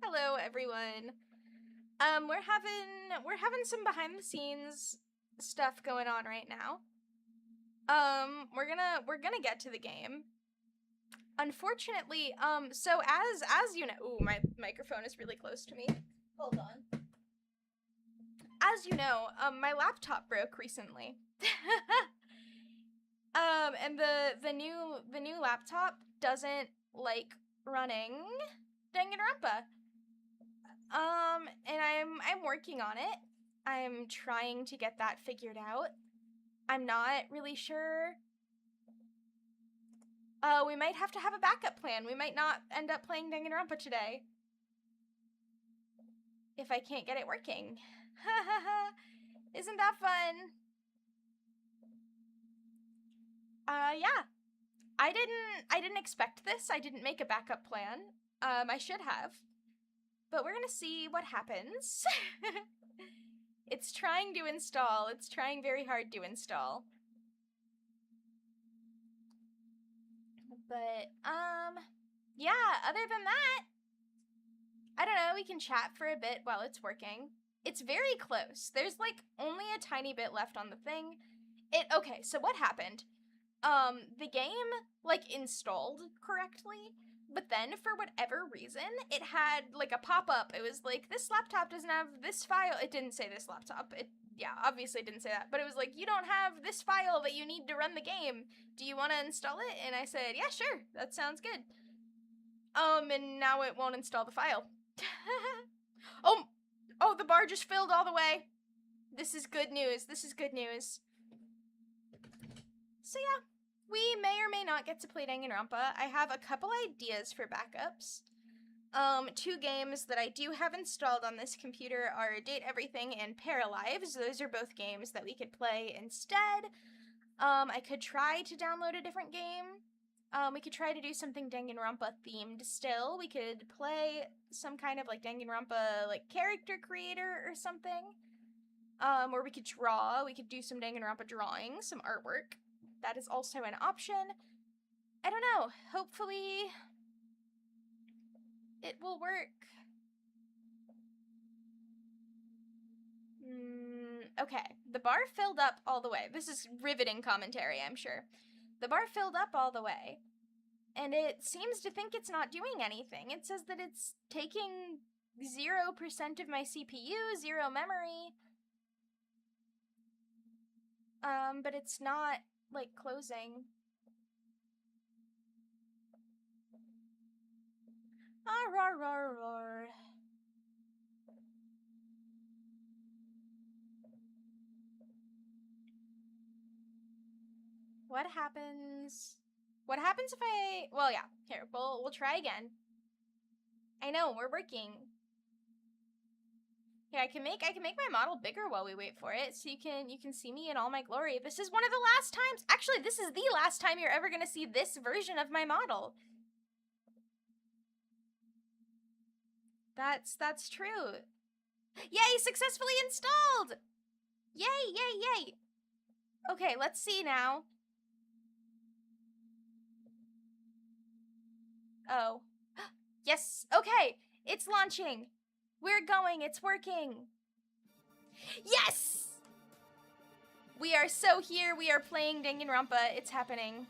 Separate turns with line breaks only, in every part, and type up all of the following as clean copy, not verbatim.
Hello everyone. We're having some behind the scenes stuff going on right now. We're gonna get to the game. Unfortunately, so as you know, ooh, my microphone is really close to me. Hold on. As you know, my laptop broke recently. And the new laptop doesn't like running Danganronpa. And I'm working on it. I'm trying to get that figured out. I'm not really sure. We might have to have a backup plan. We might not end up playing Danganronpa today. If I can't get it working. Isn't that fun? Yeah. I didn't expect this. I didn't make a backup plan. I should have. But we're gonna see what happens. It's trying to install. It's trying very hard to install. But, yeah, other than that, I don't know, we can chat for a bit while it's working. It's very close. There's, like, only a tiny bit left on the thing. Okay, so what happened? The game, like, installed correctly, but then, for whatever reason, it had, like, a pop-up. It was like, this laptop doesn't have this file. It didn't say this laptop. Yeah, obviously it didn't say that, but it was like, you don't have this file that you need to run the game. Do you want to install it? And I said, yeah, sure, that sounds good. And now it won't install the file. Oh, the bar just filled all the way. This is good news. This is good news. So yeah, we may or may not get to play Danganronpa. I have a couple ideas for backups. Two games that I do have installed on this computer are Date Everything and Paralives. Those are both games that we could play instead. I could try to download a different game. We could try to do something Danganronpa themed still. We could play some kind of like Danganronpa like character creator or something. Or we could draw. We could do some Danganronpa drawing, some artwork. That is also an option. I don't know. Hopefully it will work. Okay, the bar filled up all the way. This is riveting commentary, I'm sure. The bar filled up all the way, and it seems to think it's not doing anything. It says that it's taking 0% of my CPU, 0 memory. But it's not, like, closing. Roar. What happens? What happens if well, yeah, here, we'll try again. I know, we're working. Yeah, I can make my model bigger while we wait for it, so you can see me in all my glory. This is one of the last times. Actually, this is the last time you're ever gonna see this version of my model. That's true. Yay, successfully installed! Yay! Okay, let's see now. Oh. Yes, okay, it's launching. We're going, it's working. Yes! We are so here, we are playing Danganronpa, it's happening.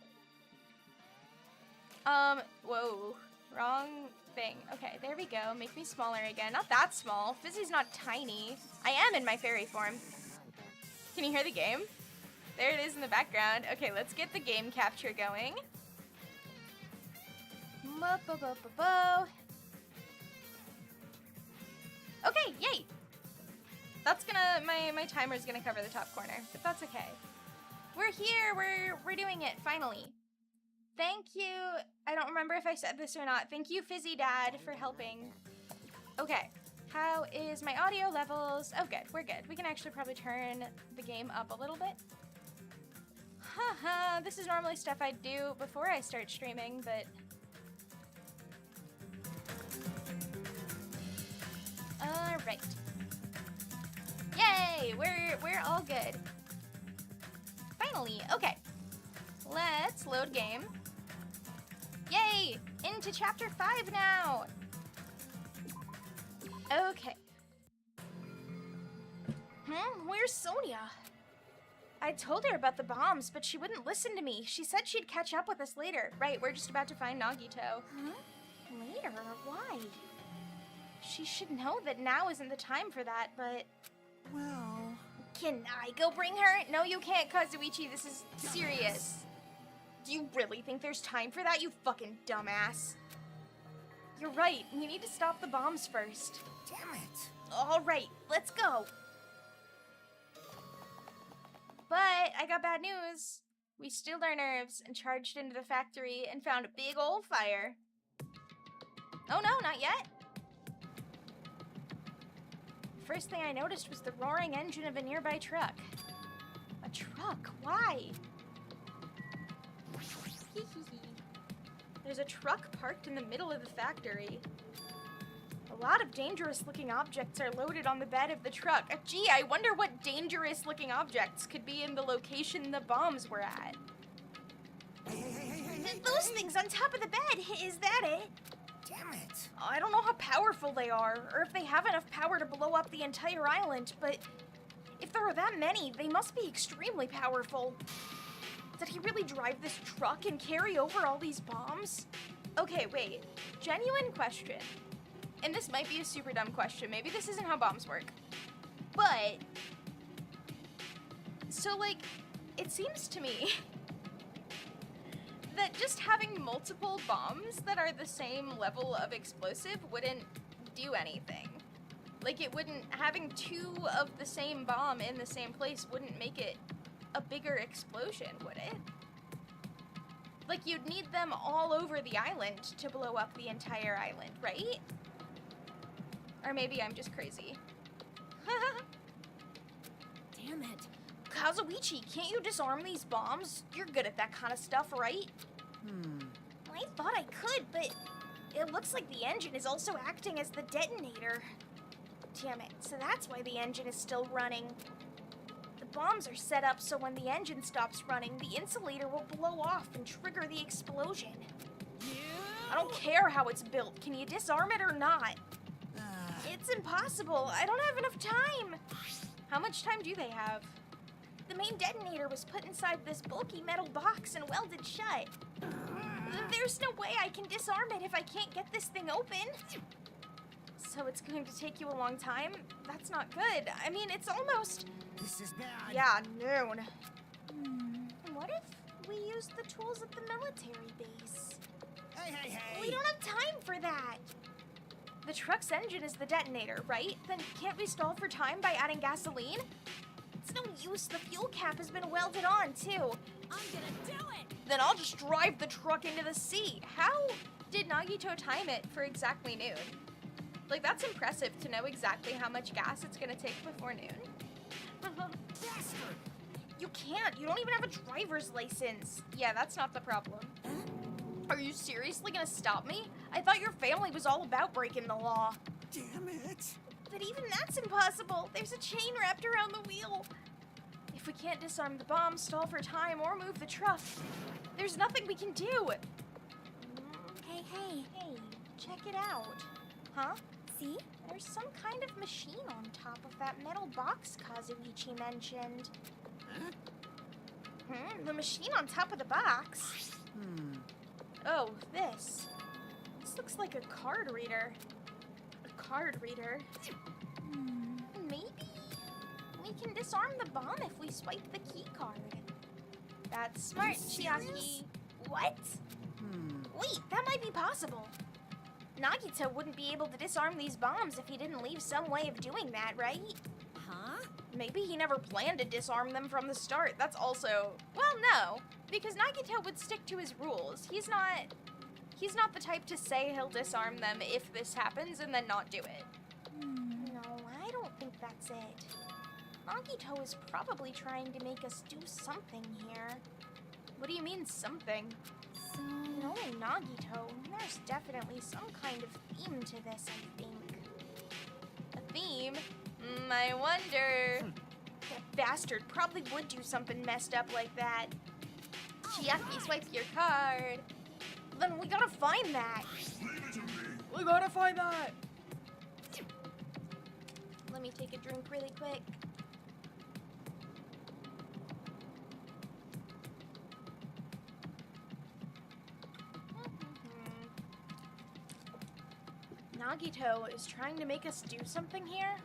Whoa, wrong thing. Okay, there we go, make me smaller again. Not that small, Fizzy's not tiny. I am in my fairy form. Can you hear the game? There it is in the background. Okay, let's get the game capture going. Okay, yay! That's gonna, my timer's gonna cover the top corner, but that's okay. We're here, we're doing it, finally. Thank you, I don't remember if I said this or not. Thank you, Fizzy Dad, for helping. Okay, how is my audio levels? Oh, good, we're good. We can actually probably turn the game up a little bit. Haha, this is normally stuff I'd do before I start streaming, but... Alright. Yay! We're all good. Finally, okay. Let's load game. Yay! Into chapter 5 now! Okay. Where's Sonia? I told her about the bombs, but she wouldn't listen to me. She said she'd catch up with us later. Right, we're just about to find Nagito.
Huh?
Later? Why? She should know that now isn't the time for that, but...
Well...
Can I go bring her? No, you can't, Kazuichi. This is serious. Do you really think there's time for that, you fucking dumbass? You're right. We need to stop the bombs first.
Damn it!
All right, let's go. But I got bad news. We stilled our nerves and charged into the factory and found a big old fire. Oh no, not yet. First thing I noticed was the roaring engine of a nearby truck. A truck? Why? There's a truck parked in the middle of the factory. A lot of dangerous-looking objects are loaded on the bed of the truck. Gee, I wonder what dangerous-looking objects could be in the location the bombs were at. Those things on top of the bed, is that it?
Damn it!
I don't know how powerful they are, or if they have enough power to blow up the entire island, but if there are that many, they must be extremely powerful. Did he really drive this truck and carry over all these bombs? Okay, wait. Genuine question. And this might be a super dumb question. Maybe this isn't how bombs work. But, so like, it seems to me that just having multiple bombs that are the same level of explosive wouldn't do anything. Like, it wouldn't, having two of the same bomb in the same place wouldn't make it a bigger explosion, would it? Like, you'd need them all over the island to blow up the entire island, right? Or maybe I'm just crazy.
Damn it.
Kazuichi, can't you disarm these bombs? You're good at that kind of stuff, right? I thought I could, but it looks like the engine is also acting as the detonator. Damn it, so that's why the engine is still running. The bombs are set up so when the engine stops running, the insulator will blow off and trigger the explosion. I don't care how it's built. Can you disarm it or not? It's impossible. I don't have enough time. How much time do they have? The main detonator was put inside this bulky metal box and welded shut. There's no way I can disarm it if I can't get this thing open. So it's going to take you a long time? That's not good. I mean, it's almost...
This is bad.
Yeah, noon. What if we use the tools at the military base?
Hey!
We don't have time for that. The truck's engine is the detonator, right? Then can't we stall for time by adding gasoline? It's no use. The fuel cap has been welded on, too.
I'm gonna do it!
Then I'll just drive the truck into the sea. How did Nagito time it for exactly noon? Like, that's impressive to know exactly how much gas it's gonna take before noon.
Bastard!
You can't. You don't even have a driver's license. Yeah, that's not the problem. Are you seriously gonna stop me? I thought your family was all about breaking the law.
Damn it!
But even that's impossible. There's a chain wrapped around the wheel. If we can't disarm the bomb, stall for time, or move the truck, there's nothing we can do. Hey, check it out. Huh? See? There's some kind of machine on top of that metal box Kazuichi mentioned. The machine on top of the box? Oh, this. This looks like a card reader. A card reader. Maybe we can disarm the bomb if we swipe the key card. That's smart, Chiaki. What? Wait, that might be possible. Nagito wouldn't be able to disarm these bombs if he didn't leave some way of doing that, right?
Huh?
Maybe he never planned to disarm them from the start. That's also... Well, no. Because Nagito would stick to his rules. He's not the type to say he'll disarm them if this happens and then not do it. No, I don't think that's it. Nagito is probably trying to make us do something here. What do you mean, something? Knowing Nagito, there's definitely some kind of theme to this, I think. A theme? I wonder... That bastard probably would do something messed up like that. Chiaki, swipe your card. Then we gotta find that.
Leave it to me.
We gotta find that. Let me take a drink really quick. Nagito is trying to make us do something here?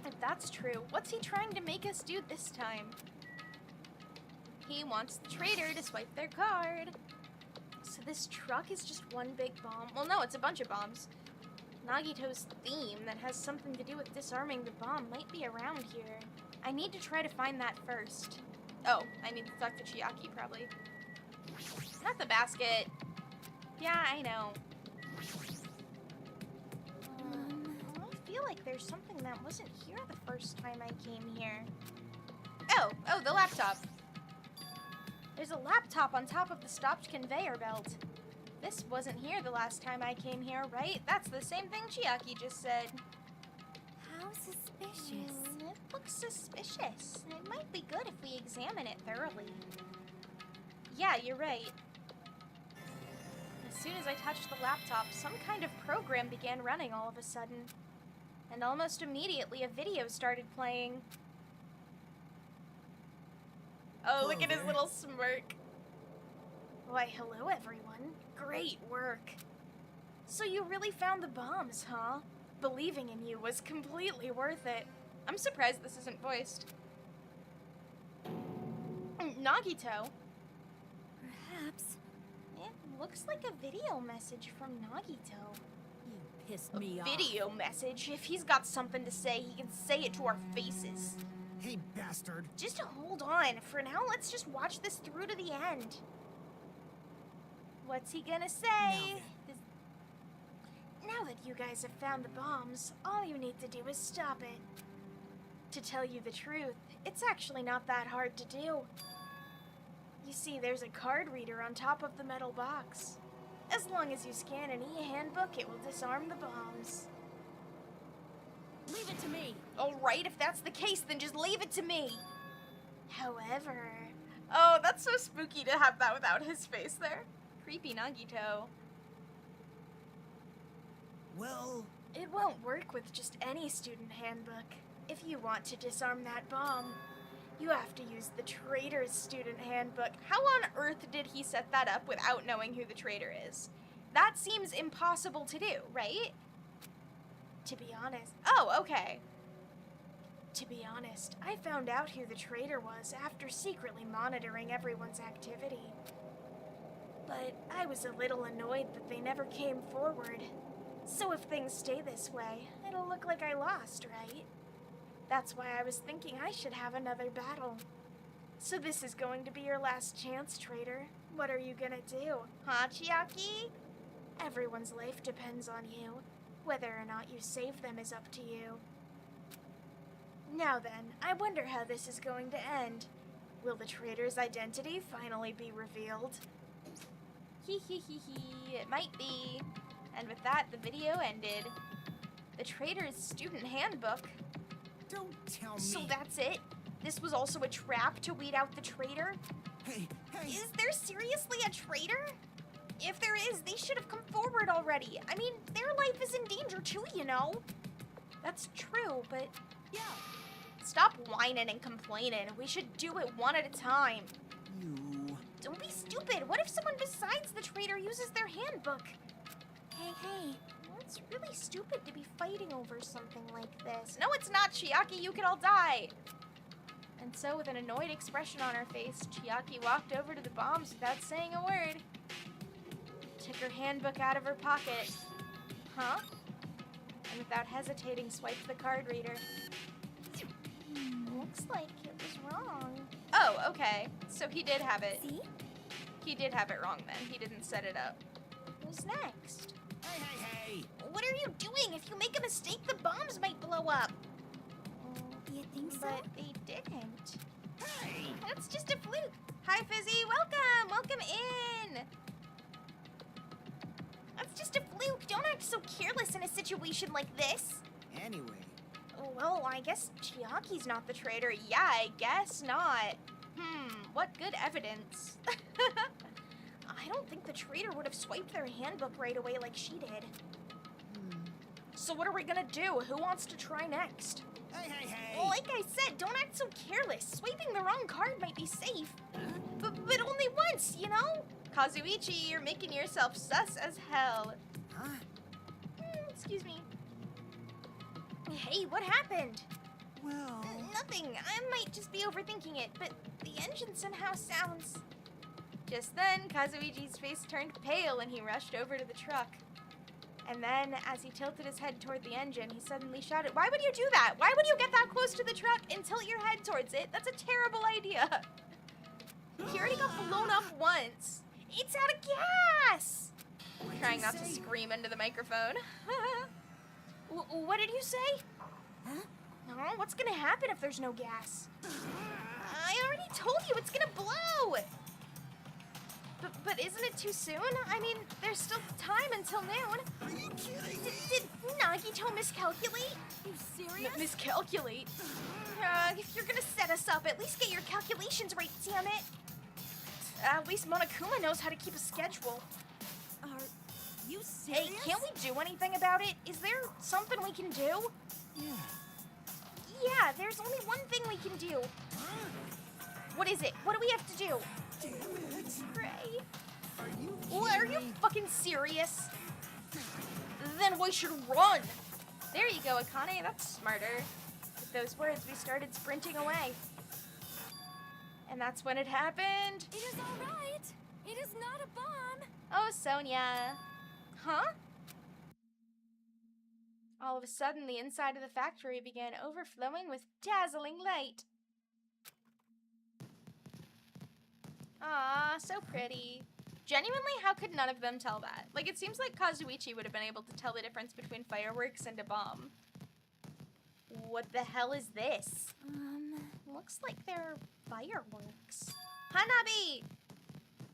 If that's true, what's he trying to make us do this time? He wants the trader to swipe their card. So this truck is just one big bomb. Well, no, it's a bunch of bombs. Nagito's theme that has something to do with disarming the bomb might be around here. I need to try to find that first. Oh, I need to talk to Chiaki, probably. Not the basket. Yeah, I know. I feel like there's something that wasn't here the first time I came here. Oh, the laptop. There's a laptop on top of the stopped conveyor belt. This wasn't here the last time I came here, right? That's the same thing Chiaki just said.
How suspicious.
It looks suspicious. It might be good if we examine it thoroughly. Yeah, you're right. As soon as I touched the laptop, some kind of program began running all of a sudden. And almost immediately a video started playing. Oh, look at his little smirk. Why, hello everyone. Great work. So you really found the bombs, huh? Believing in you was completely worth it. I'm surprised this isn't voiced. Nagito.
Perhaps.
It looks like a video message from Nagito.
You pissed me off.
Video message? If he's got something to say, he can say it to our faces.
Hey, bastard.
Just hold on. For now, let's just watch this through to the end. What's he gonna say? Now that you guys have found the bombs, all you need to do is stop it. To tell you the truth, it's actually not that hard to do. You see, there's a card reader on top of the metal box. As long as you scan an e-handbook, it will disarm the bombs.
Leave it to me.
Alright, if that's the case, then just leave it to me. However... Oh, that's so spooky to have that without his face there. Creepy Nagito.
Well...
It won't work with just any student handbook. If you want to disarm that bomb, you have to use the traitor's student handbook. How on earth did he set that up without knowing who the traitor is? That seems impossible to do, right? To be honest... Oh, okay. To be honest, I found out who the traitor was after secretly monitoring everyone's activity. But I was a little annoyed that they never came forward. So if things stay this way, it'll look like I lost, right? That's why I was thinking I should have another battle. So this is going to be your last chance, traitor. What are you gonna do? Huh, Chiaki? Everyone's life depends on you. Whether or not you save them is up to you. Now then, I wonder how this is going to end. Will the traitor's identity finally be revealed? Hee hee hee hee, it might be. And with that, the video ended. The traitor's student handbook.
Don't tell me.
So that's it? This was also a trap to weed out the traitor?
Hey.
Is there seriously a traitor? If there is, they should have come forward already. I mean, their life is in danger too, you know? That's true, but...
Yeah.
Stop whining and complaining. We should do it one at a time.
You...
Don't be stupid. What if someone besides the traitor uses their handbook? Hey. Well, it's really stupid to be fighting over something like this. No, it's not, Chiaki. You could all die. And so, with an annoyed expression on her face, Chiaki walked over to the bombs without saying a word. Took her handbook out of her pocket. Huh? And without hesitating, swiped the card reader. Looks like it was wrong. Oh, okay. So he did have it.
See?
He did have it wrong then. He didn't set it up. Who's next?
Hey.
What are you doing? If you make a mistake, the bombs might blow up.
You think so?
But they didn't.
Hey.
That's just a fluke. Hi, Fizzy. Welcome. Welcome in. That's just a fluke. Don't act so careless in a situation like this.
Anyway.
Well, I guess Chiaki's not the traitor. Yeah, I guess not. What good evidence. I don't think the traitor would have swiped their handbook right away like she did. So what are we gonna do? Who wants to try next?
Hey, hey, hey!
Well, like I said, don't act so careless. Swiping the wrong card might be safe. But only once, you know? Kazuichi, you're making yourself sus as hell.
Huh?
Excuse me. Hey, what happened?
Well...
Nothing. I might just be overthinking it, but the engine somehow sounds... Just then, Kazuichi's face turned pale and he rushed over to the truck. And then, as he tilted his head toward the engine, he suddenly shouted, "Why would you do that? Why would you get that close to the truck and tilt your head towards it? That's a terrible idea." He already got blown up once. It's out of gas! Trying not to scream into the microphone. What did you say?
Huh?
Oh, what's gonna happen if there's no gas? I already told you it's gonna blow! But isn't it too soon? I mean, there's still time until noon.
Are you kidding me?
Did Nagito miscalculate?
You serious?
Miscalculate? If you're gonna set us up, at least get your calculations right, damn it. At least Monokuma knows how to keep a schedule.
Are you serious?
Hey, can't we do anything about it? Is there something we can do?
Yeah.
Yeah, there's only one thing we can do. What is it? What do we have to do?
Damn it.
Pray.
Are you
Well, are you
kidding me?
fucking serious? Then we should run. There you go, Akane. That's smarter. With those words, we started sprinting away. And that's when it happened.
It is all right. It is not a bomb.
Oh, Sonia. Huh? All of a sudden, the inside of the factory began overflowing with dazzling light. Ah, so pretty. Genuinely, how could none of them tell that? Like, it seems like Kazuichi would have been able to tell the difference between fireworks and a bomb. What the hell is this? Looks like they're fireworks. Hanabi!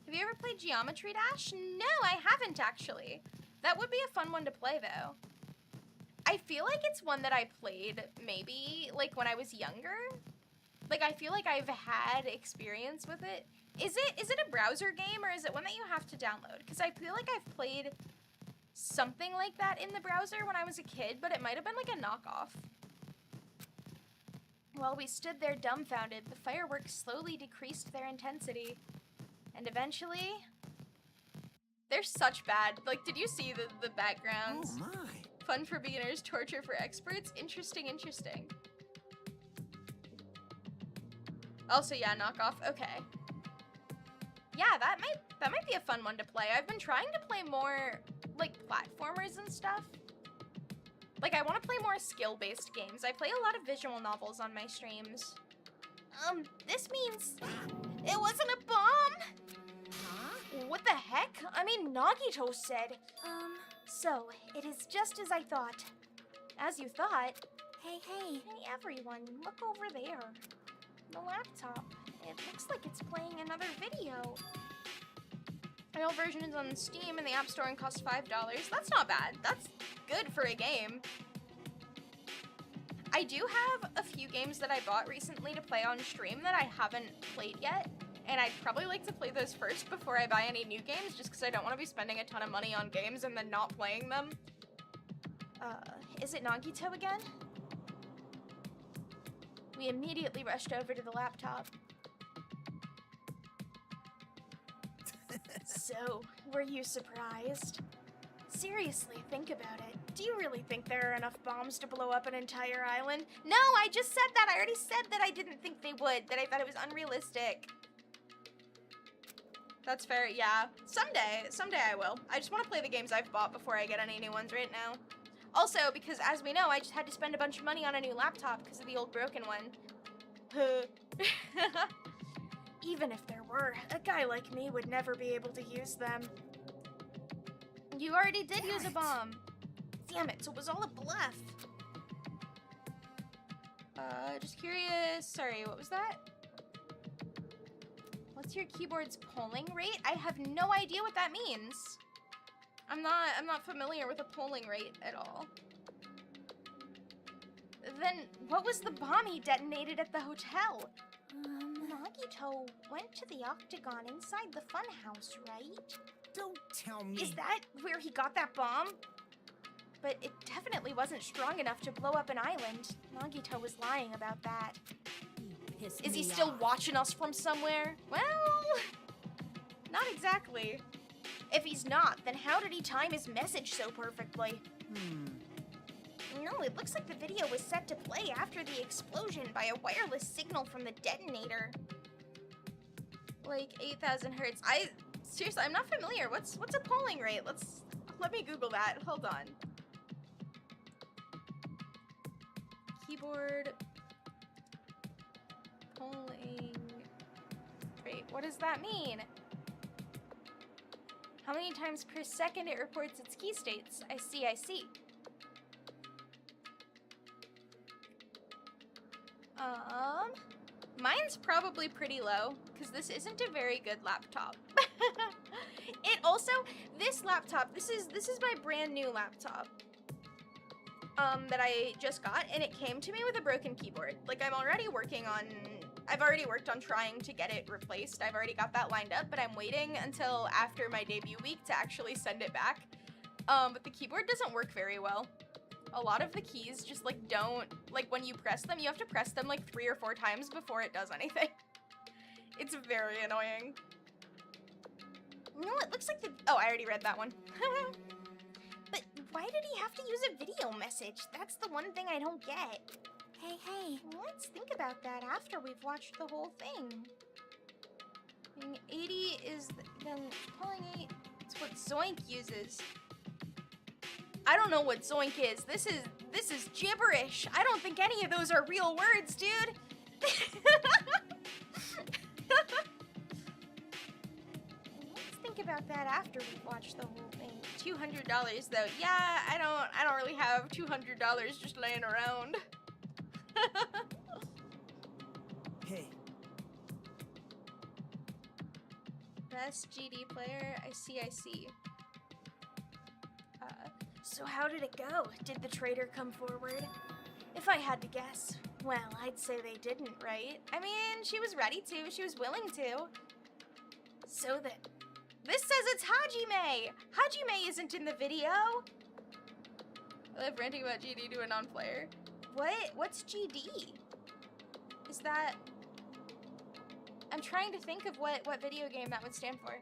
Have you ever played Geometry Dash? No, I haven't actually. That would be a fun one to play, though. I feel like it's one that I played, maybe, like, when I was younger. Like, I feel like I've had experience with it. Is it a browser game, or is it one that you have to download? Because I feel like I've played something like that in the browser when I was a kid, but it might have been like a knockoff. While we stood there dumbfounded, the fireworks slowly decreased their intensity. And eventually... They're such bad. Like, did you see the backgrounds?
Oh my.
Fun for beginners, torture for experts. Interesting, interesting. Also, yeah, knockoff. Okay. Yeah, that might be a fun one to play. I've been trying to play more, like, platformers and stuff. Like, I want to play more skill-based games. I play a lot of visual novels on my streams. This means it wasn't a bomb!
Huh?
What the heck? I mean, Nagito said. So, it is just as I thought. As you thought?
Hey.
Hey, everyone, look over there. The laptop. It looks like it's playing another video. The old version is on Steam in the App Store and costs $5. That's not bad. That's good for a game. I do have a few games that I bought recently to play on stream that I haven't played yet. And I'd probably like to play those first before I buy any new games, just because I don't want to be spending a ton of money on games and then not playing them. Is it Nagito again? We immediately rushed over to the laptop. So, were you surprised? Seriously, think about it. Do you really think there are enough bombs to blow up an entire island? No, I just said that. I already said that I didn't think they would, that I thought it was unrealistic. That's fair, yeah. Someday I will. I just want to play the games I've bought before I get any new ones right now. Also, because as we know, I just had to spend a bunch of money on a new laptop because of the old broken one. Even if there were, a guy like me would never be able to use them. You already did use a bomb. Damn it, so it was all a bluff. Just curious. Sorry, what was that? What's your keyboard's polling rate? I have no idea what that means. I'm not familiar with a polling rate at all. Then what was the bomb he detonated at the hotel? Nagito went to the octagon inside the funhouse, right?
Don't tell me.
Is that where he got that bomb? but it definitely wasn't strong enough to blow up an island. Nagito was lying about that. Is he still watching us from somewhere? Well, not exactly. If he's not, then how did he time his message so perfectly? No, it looks like the video was set to play after the explosion by a wireless signal from the detonator. Like 8,000 hertz. Seriously, I'm not familiar. What's a polling rate? Let me Google that. Hold on. Keyboard polling rate. What does that mean? How many times per second it reports its key states? I see. Mine's probably pretty low, because this isn't a very good laptop. It also, this laptop, this is my brand new laptop. That I just got, and it came to me with a broken keyboard. Like, I've already worked on trying to get it replaced. I've already got that lined up, but I'm waiting until after my debut week to actually send it back. But the keyboard doesn't work very well. A lot of the keys just, like, don't, like, when you press them, you have to press them, like, 3 or 4 times before it does anything. It's very annoying. No, it looks like oh, I already read that one. But why did he have to use a video message? That's the one thing I don't get. Hey, let's think about that after we've watched the whole thing. 80 is then pulling 8. It's what Zoink uses. I don't know what Zoink is. This is gibberish. I don't think any of those are real words, dude. Let's think about that after we watch the whole thing. $200 though. Yeah, I don't really have $200 just laying around.
Hey.
Best GD player. I see. So how did it go? Did the traitor come forward? If I had to guess, well, I'd say they didn't, right? I mean, she was ready to. She was willing to. So then, this says it's Hajime! Hajime isn't in the video! I love ranting about GD to a non-player. What's GD? Is that... I'm trying to think of what video game that would stand for.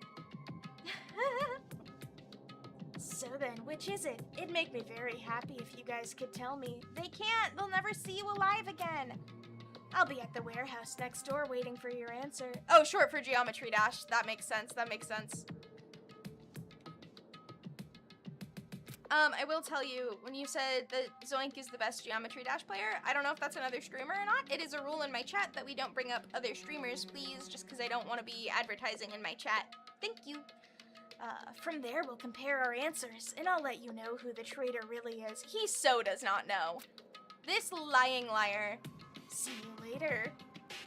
So then, which is it? It'd make me very happy if you guys could tell me. They can't! They'll never see you alive again! I'll be at the warehouse next door waiting for your answer. Oh, short for Geometry Dash. That makes sense. I will tell you, when you said that Zoink is the best Geometry Dash player, I don't know if that's another streamer or not. It is a rule in my chat that we don't bring up other streamers, please, just because I don't want to be advertising in my chat. Thank you. From there, we'll compare our answers, and I'll let you know who the traitor really is. He so does not know. This lying liar. See you later.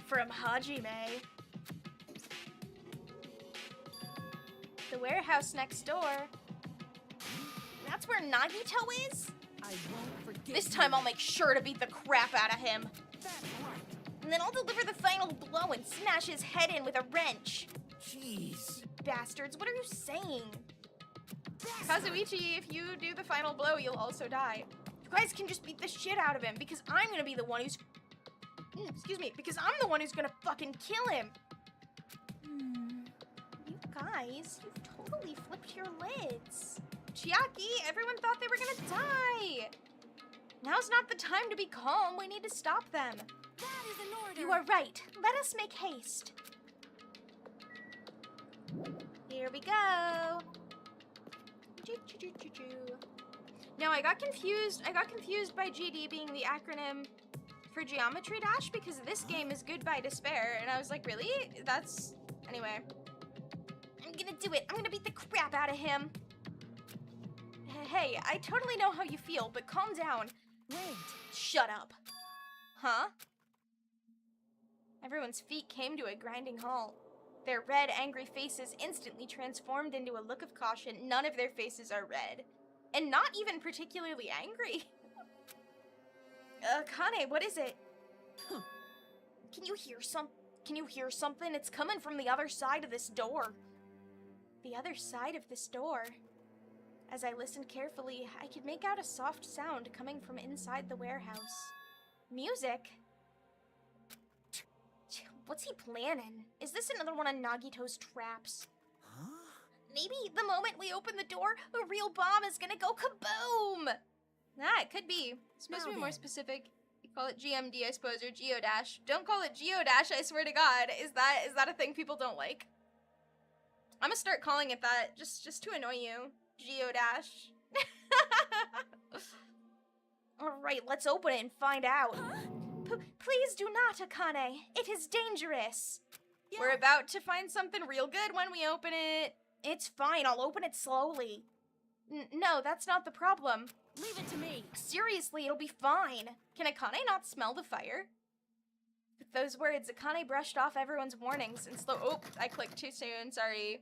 From Hajime. The warehouse next door. That's where Nagito is?
I won't forget.
This time I'll make sure to beat the crap out of him.
That's right.
And then I'll deliver the final blow and smash his head in with a wrench.
Jeez.
Bastards, what are you saying? Kazuichi, if you do the final blow, you'll also die. You guys can just beat the shit out of him, because I'm gonna be the one who's... excuse me, because I'm the one who's gonna fucking kill him. You guys, you've totally flipped your lids. Chiaki, everyone thought they were gonna die. Now's not the time to be calm. We need to stop them.
That is an order.
You are right. Let us make haste. Here we go. Now I got confused by GD being the acronym for Geometry Dash because this game is Goodbye Despair, and I was like, really? Anyway. I'm gonna do it. I'm gonna beat the crap out of him. Hey, I totally know how you feel, but calm down.
Wait.
Shut up. Huh? Everyone's feet came to a grinding halt. Their red, angry faces instantly transformed into a look of caution. None of their faces are red. And not even particularly angry. Kane, what is it? Can you hear something? It's coming from the other side of this door. The other side of this door. As I listened carefully, I could make out a soft sound coming from inside the warehouse. Music? What's he planning? Is this another one of Nagito's traps?
Huh?
Maybe the moment we open the door, a real bomb is gonna go kaboom! Ah, it could be. It's supposed to be more specific. You call it GMD, I suppose, or Geodash. Don't call it Geodash, I swear to God. Is that a thing people don't like? I'm gonna start calling it that, just to annoy you. Geodash. Alright, let's open it and find out. Please do not, Akane. It is dangerous. Yeah. We're about to find something real good when we open it. It's fine, I'll open it slowly. No, that's not the problem.
Leave it to me.
Seriously, it'll be fine. Can Akane not smell the fire? With those words, Akane brushed off everyone's warnings and oh, I clicked too soon, sorry.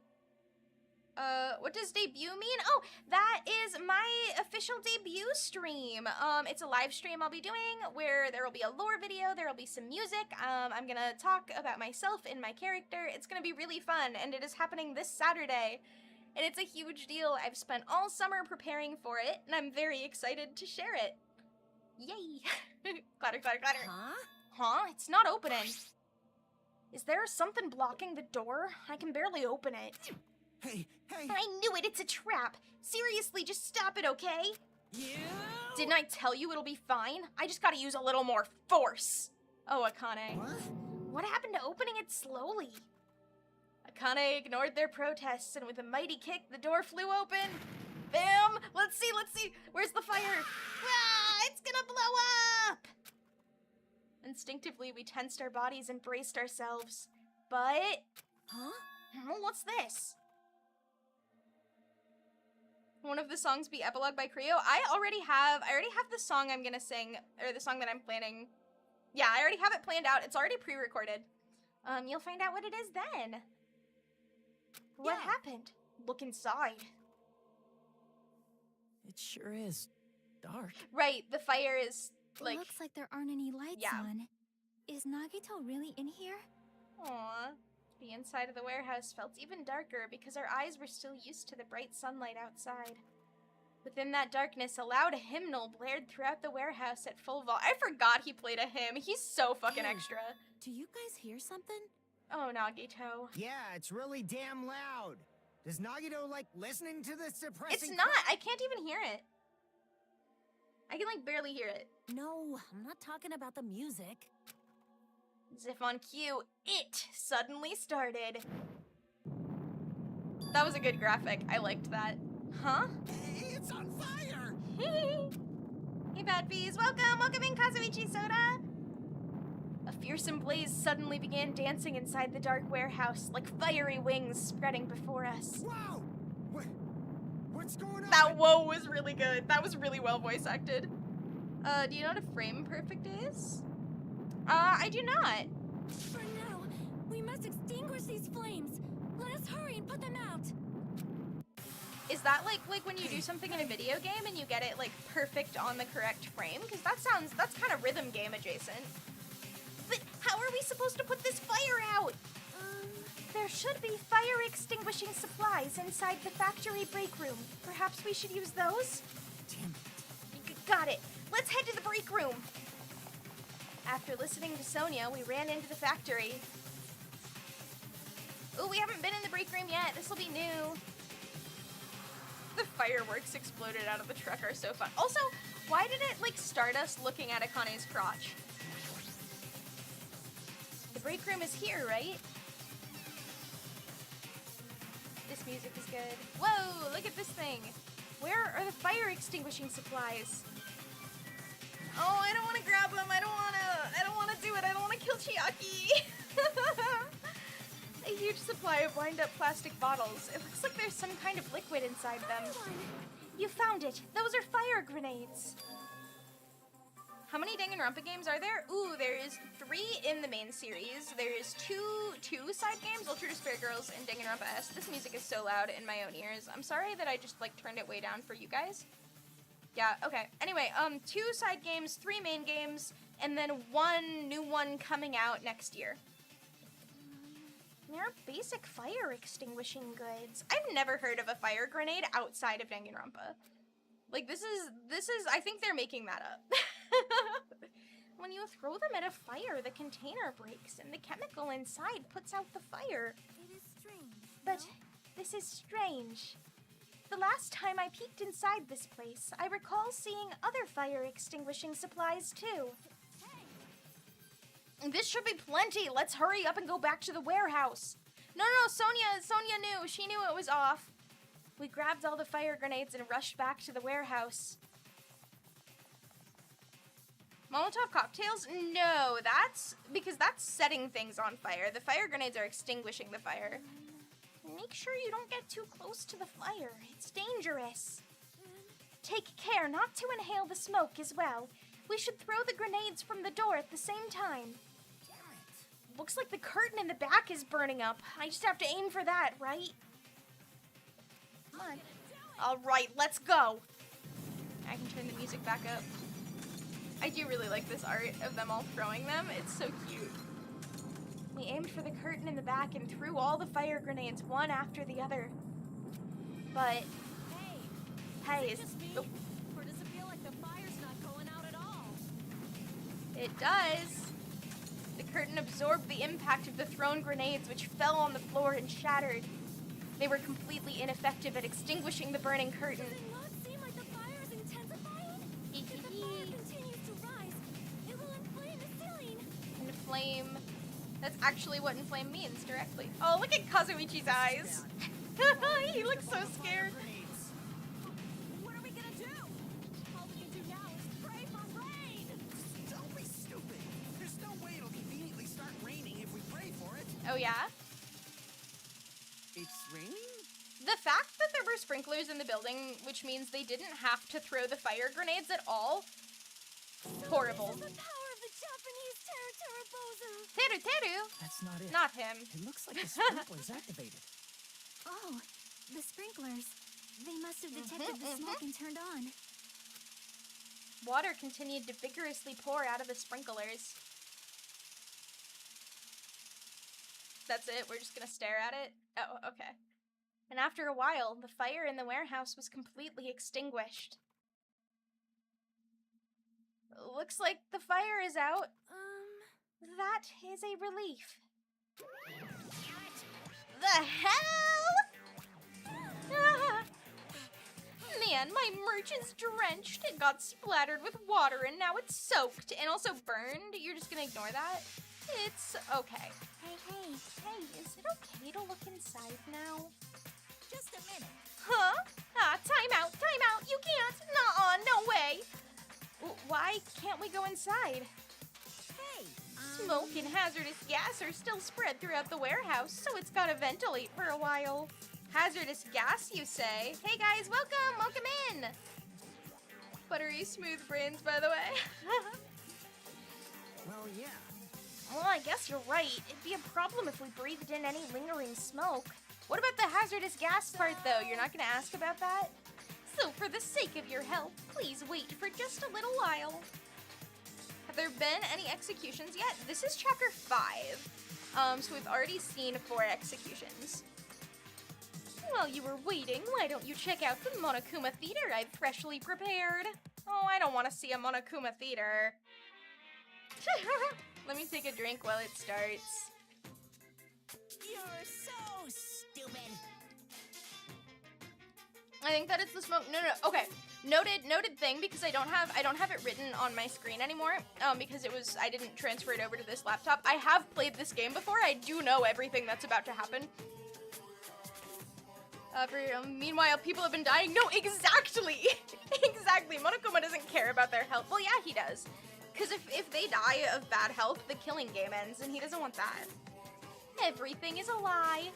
What does debut mean? Oh, that is my official debut stream. It's a live stream I'll be doing where there will be a lore video, there will be some music. I'm gonna talk about myself and my character. It's gonna be really fun, and it is happening this Saturday. And it's a huge deal. I've spent all summer preparing for it, and I'm very excited to share it. Yay! Clatter, clatter, clatter.
Huh?
Huh? It's not opening. Is there something blocking the door? I can barely open it.
Hey!
I knew it! It's a trap! Seriously, just stop it, okay?
You!
Didn't I tell you it'll be fine? I just gotta use a little more force. Oh, Akane.
What?
What happened to opening it slowly? Akane ignored their protests, and with a mighty kick, the door flew open. Bam! Let's see! Where's the fire? Ah! It's gonna blow up! Instinctively, we tensed our bodies and braced ourselves. But...
Huh?
What's this? One of the songs be Epilogue by Creo. I already have the song I'm gonna sing, or the song that I'm planning. Yeah, I already have it planned out. It's already pre-recorded. You'll find out what it is then. What happened? Look inside.
It sure is dark.
Right, the fire is, like...
It looks like there aren't any lights on. Is Nagito really in here?
Aww. The inside of the warehouse felt even darker because our eyes were still used to the bright sunlight outside. Within that darkness, a loud hymnal blared throughout the warehouse at full volume. I forgot he played a hymn. He's so fucking extra.
Do you guys hear something?
Oh, Nagito.
Yeah, it's really damn loud. Does Nagito like listening to this depressing?
It's not. I can't even hear it. I can like barely hear it.
No, I'm not talking about the music.
As if on cue, it suddenly started. That was a good graphic. I liked that. Huh?
Hey, it's on fire!
Hey, Bad Bees. Welcome in, Kazuichi Soda. A fearsome blaze suddenly began dancing inside the dark warehouse, like fiery wings spreading before us.
Whoa! What's going on?
That whoa was really good. That was really well voice acted. Do you know what a frame perfect is? I do not.
For now, we must extinguish these flames. Let us hurry and put them out.
Is that like when you do something in a video game and you get it like perfect on the correct frame? Because that's kind of rhythm game adjacent. But how are we supposed to put this fire out? There should be fire extinguishing supplies inside the factory break room. Perhaps we should use those?
Damn it.
Got it. Let's head to the break room. After listening to Sonia, we ran into the factory. Ooh, we haven't been in the break room yet. This will be new. The fireworks exploded out of the truck are so fun. Also, why did it like start us looking at Akane's crotch? The break room is here, right? This music is good. Whoa, look at this thing. Where are the fire extinguishing supplies? Oh, I don't want to grab them. I don't want to do it. I don't want to kill Chiaki. A huge supply of wind-up plastic bottles. It looks like there's some kind of liquid inside them. You found it. Those are fire grenades. How many Danganronpa games are there? Ooh, there is 3 in the main series. There is two side games, Ultra Despair Girls and Danganronpa S. This music is so loud in my own ears. I'm sorry that I just like turned it way down for you guys. Yeah, okay. Anyway, 2 side games, 3 main games, and then 1 new one coming out next year. They're basic fire extinguishing goods. I've never heard of a fire grenade outside of Danganronpa. Like, this is, I think they're making that up. When you throw them at a fire, the container breaks and the chemical inside puts out the fire.
It is strange.
But this is strange. The last time I peeked inside this place, I recall seeing other fire extinguishing supplies too. This should be plenty. Let's hurry up and go back to the warehouse. No, Sonia knew. She knew it was off. We grabbed all the fire grenades and rushed back to the warehouse. Molotov cocktails? No, that's because that's setting things on fire. The fire grenades are extinguishing the fire. Make sure you don't get too close to the fire. It's dangerous. Take care not to inhale the smoke as well. We should throw the grenades from the door at the same time. Looks like the curtain in the back is burning up. I just have to aim for that, right? Come on. All right, let's go. I can turn the music back up. I do really like this art of them all throwing them. It's so cute. We aimed for the curtain in the back and threw all the fire grenades one after the other. But hey,
Is it just me? Or does it feel like the fire's not going out at all?
it does. The curtain absorbed the impact of the thrown grenades, which fell on the floor and shattered. They were completely ineffective at extinguishing the burning curtain.
Does it not seem like the fire is intensifying? If the fire continues to rise, it will inflame the ceiling.
Inflame. That's actually what inflame means directly. Oh, look at Kazuichi's eyes. He looks so scared.
What are we gonna do? All we can do now is pray for rain.
Don't be stupid. There's no way it'll conveniently start raining if we pray for it.
Oh yeah?
It's raining?
The fact that there were sprinklers in the building, which means they didn't have to throw the fire grenades at all, horrible.
This is the power of the Japanese Teru.
Teru.
That's not it.
Not him.
It looks like the sprinkler's activated.
Oh, the sprinklers. They must have detected the smoke and turned on.
Water continued to vigorously pour out of the sprinklers. That's it? We're just gonna stare at it? Oh, okay. And after a while, the fire in the warehouse was completely extinguished. Looks like the fire is out. That is a relief. The hell? Ah. Man, my merch is drenched. It got splattered with water and now it's soaked and also burned. You're just gonna ignore that? It's okay. Hey, is it okay to look inside now?
Just a minute.
Huh? Ah, time out. You can't. Nuh-uh, no way. Why can't we go inside?
Hey,
Smoke and hazardous gas are still spread throughout the warehouse, so it's gotta ventilate for a while. Hazardous gas, you say? Hey guys, welcome in! Buttery smooth brains, by the way.
Well, yeah.
Well, I guess you're right. It'd be a problem if we breathed in any lingering smoke. What about the hazardous gas part, though? You're not gonna ask about that? So, for the sake of your health, please wait for just a little while. Have there been any executions yet? This is chapter 5. So we've already seen 4 executions. While you were waiting, why don't you check out the Monokuma Theater I've freshly prepared? Oh, I don't want to see a Monokuma Theater. Let me take a drink while it starts.
You're so stupid.
I think that it's the smoke. No. Okay. Noted thing, because I don't have it written on my screen anymore. Because I didn't transfer it over to this laptop. I have played this game before. I do know everything that's about to happen. Meanwhile, people have been dying. No, exactly. Exactly. Monokuma doesn't care about their health. Well, yeah, he does. Because if they die of bad health, the killing game ends, and he doesn't want that. Everything is a lie.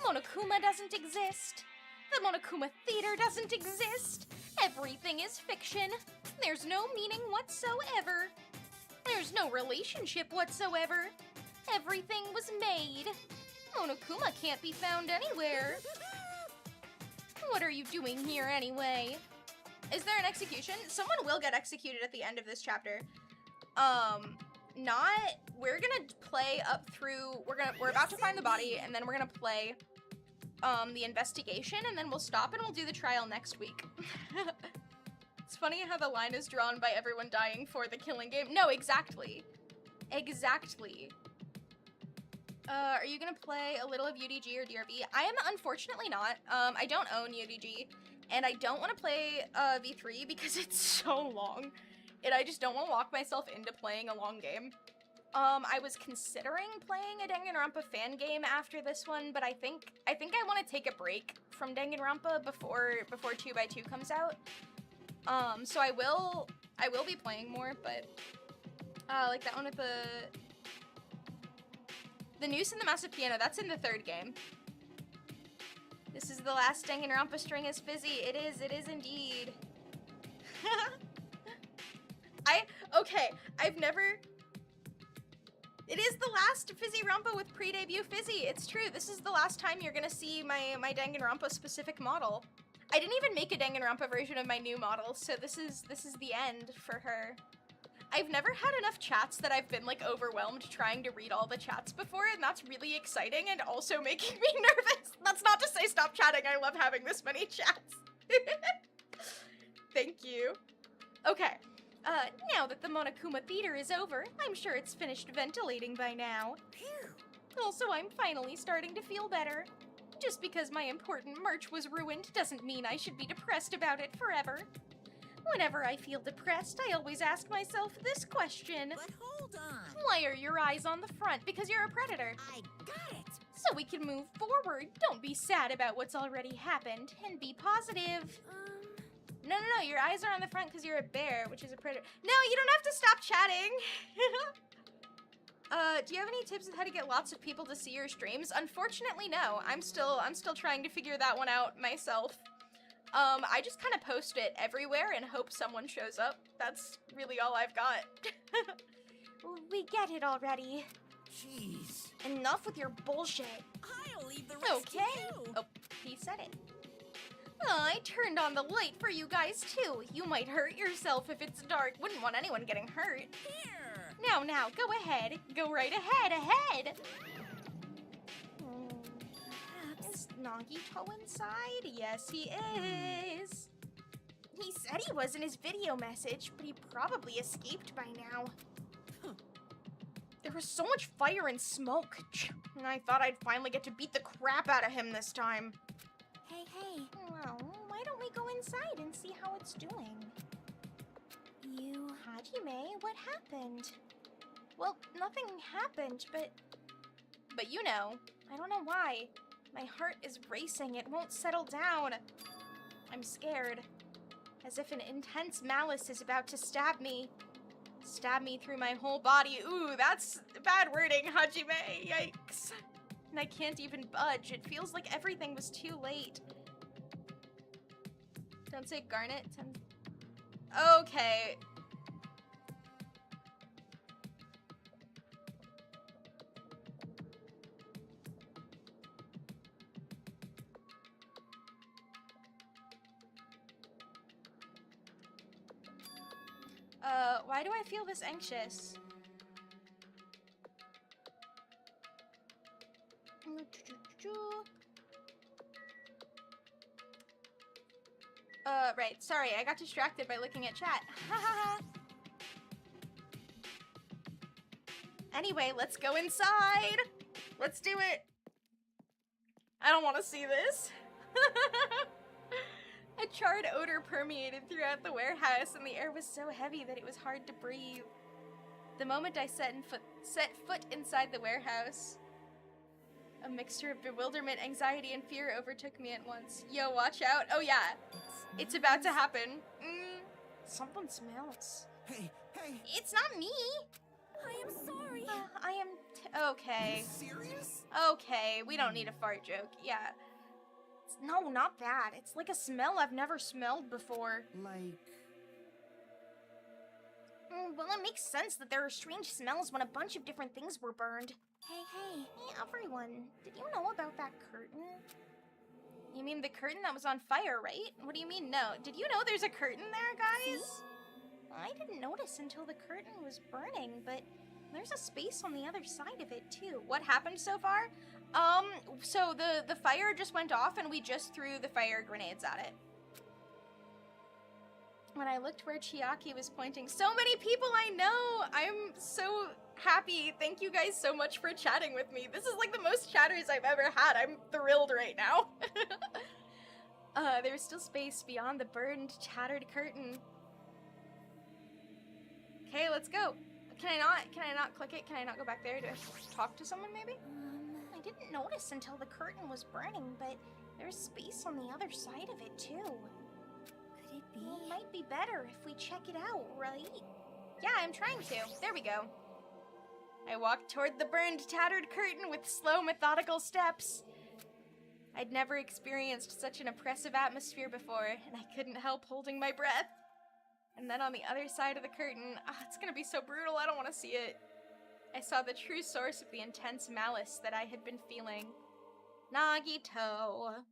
Monokuma doesn't exist. The Monokuma Theater doesn't exist. Everything is fiction. There's no meaning whatsoever. There's no relationship whatsoever. Everything was made. Monokuma can't be found anywhere. What are you doing here anyway? Is there an execution? Someone will get executed at the end of this chapter. we're gonna play up through, we're about to find the body, and then we're gonna play, the investigation, and then we'll stop and we'll do the trial next week. It's funny how the line is drawn by everyone dying for the killing game. No, exactly. Exactly. Are you gonna play a little of UDG or DRV? I am unfortunately not. I don't own UDG, and I don't want to play V3 because it's so long, and I just don't want to lock myself into playing a long game. I was considering playing a Danganronpa fan game after this one, but I think I want to take a break from Danganronpa before 2x2 comes out. So I will be playing more, but like that one with the noose and the massive piano, that's in the third game. This is the last Danganronpa string as Fizzy. It is indeed. It is the last Fizzy Rampa with pre-debut Fizzy. It's true. This is the last time you're gonna see my Danganronpa specific model. I didn't even make a Danganronpa version of my new model, so this is the end for her. I've never had enough chats that I've been like overwhelmed trying to read all the chats before, and that's really exciting and also making me nervous. That's not to say stop chatting. I love having this many chats. Thank you. Okay. Now that the Monokuma Theater is over, I'm sure it's finished ventilating by now. Also, I'm finally starting to feel better. Just because my important merch was ruined doesn't mean I should be depressed about it forever. Whenever I feel depressed, I always ask myself this question.
But hold on.
Why are your eyes on the front? Because you're a predator.
I got it.
So we can move forward. Don't be sad about what's already happened, and be positive. No, your eyes are on the front because you're a bear, which is a predator. No, you don't have to stop chatting. Do you have any tips on how to get lots of people to see your streams? Unfortunately, no. I'm still trying to figure that one out myself. I just kind of post it everywhere and hope someone shows up. That's really all I've got. We get it already.
Jeez.
Enough with your bullshit.
I'll leave the rest to you.
Oh, he said it. I turned on the light for you guys too. You might hurt yourself if it's dark. Wouldn't want anyone getting hurt.
Here.
Now, go ahead. Go right ahead. Is Nagito inside? Yes, he is. He said he was in his video message, but he probably escaped by now. There was so much fire and smoke, and I thought I'd finally get to beat the crap out of him this time.
Hey.
Well, why don't we go inside and see how it's doing? Hajime, what happened? Well, nothing happened, but you know, I don't know why. My heart is racing, it won't settle down. I'm scared. As if an intense malice is about to stab me. Stab me through my whole body. Ooh, that's bad wording, Hajime. Yikes. And I can't even budge. It feels like everything was too late. Don't say Garnet. Okay. Why do I feel this anxious? Right, sorry, I got distracted by looking at chat. Anyway, let's go inside! Let's do it! I don't want to see this. A charred odor permeated throughout the warehouse, and the air was so heavy that it was hard to breathe. The moment I set foot inside the warehouse, a mixture of bewilderment, anxiety, and fear overtook me at once. Yo, watch out. Oh yeah, it's about to happen. Something smells.
Hey.
It's not me.
I am sorry.
I am okay.
Serious?
Okay, we don't need a fart joke. Yeah. No, not that. It's like a smell I've never smelled before.
Like...
Well, it makes sense that there are strange smells when a bunch of different things were burned.
Hey.
Hey, everyone. Did you know about that curtain? You mean the curtain that was on fire, right? What do you mean, no? Did you know there's a curtain there, guys? I didn't notice until the curtain was burning, but There's a space on the other side of it, too. What happened so far? So the fire just went off and we just threw the fire grenades at it. When I looked where Chiaki was pointing, so many people I know! I'm so happy. Thank you guys so much for chatting with me. This is like the most chatters I've ever had. I'm thrilled right now. There's still space beyond the burned, tattered curtain. Okay, let's go. Can I not click it? Can I not go back there to talk to someone maybe? I didn't notice until the curtain was burning, but there's space on the other side of it too. Could it be? Well, it might be better if we check it out, right? Yeah, I'm trying to. There we go. I walked toward the burned, tattered curtain with slow, methodical steps. I'd never experienced such an oppressive atmosphere before, and I couldn't help holding my breath. And then on the other side of the curtain, it's gonna be so brutal, I don't want to see it. I saw the true source of the intense malice that I had been feeling. Nagito.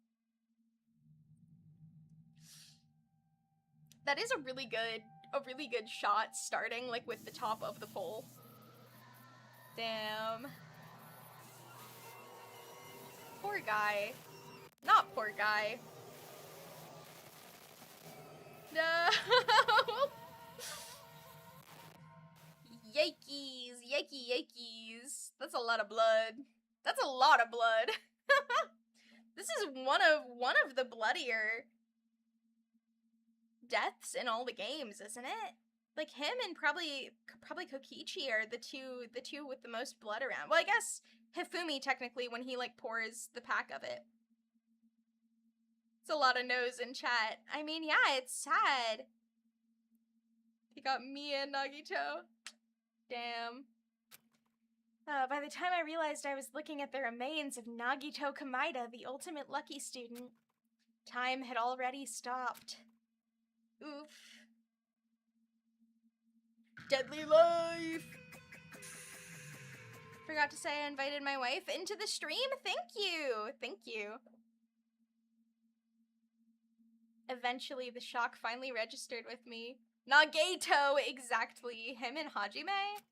That is a really good shot starting like with the top of the pole. Damn. Poor guy. Not poor guy. No. Yikes, yikes. That's a lot of blood. That's a lot of blood. This is one of the bloodier deaths in all the games, isn't it? Like him and probably Kokichi are the two with the most blood around. Well, I guess Hifumi technically when he like pours the pack of it. It's a lot of no's in chat. I mean, yeah, it's sad. He got Mia and Nagito. Damn. By the time I realized I was looking at the remains of Nagito Kamaida, the ultimate lucky student, time had already stopped. Oof. Deadly life! Forgot to say I invited my wife into the stream. Thank you! Thank you. Eventually, the shock finally registered with me. Nagato, exactly. Him and Hajime?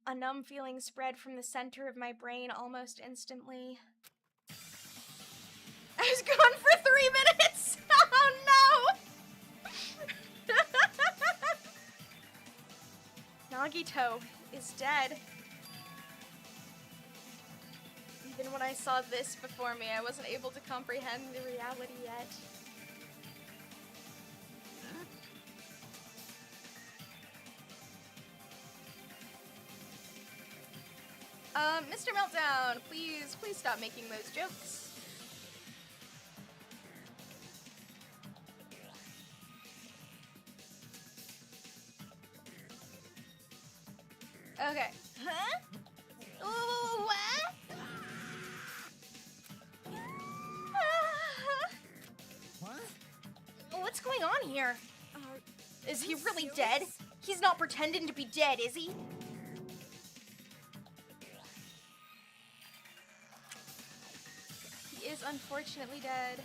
A numb feeling spread from the center of my brain almost instantly. I was gone for 3 minutes! Oh no! Nagito is dead. Even when I saw this before me, I wasn't able to comprehend the reality yet. Mr. Meltdown, please stop making those jokes. Okay. Huh? Ooh, what?
What?
What's going on here? Is he really dead? He's not pretending to be dead, is he? He is unfortunately dead.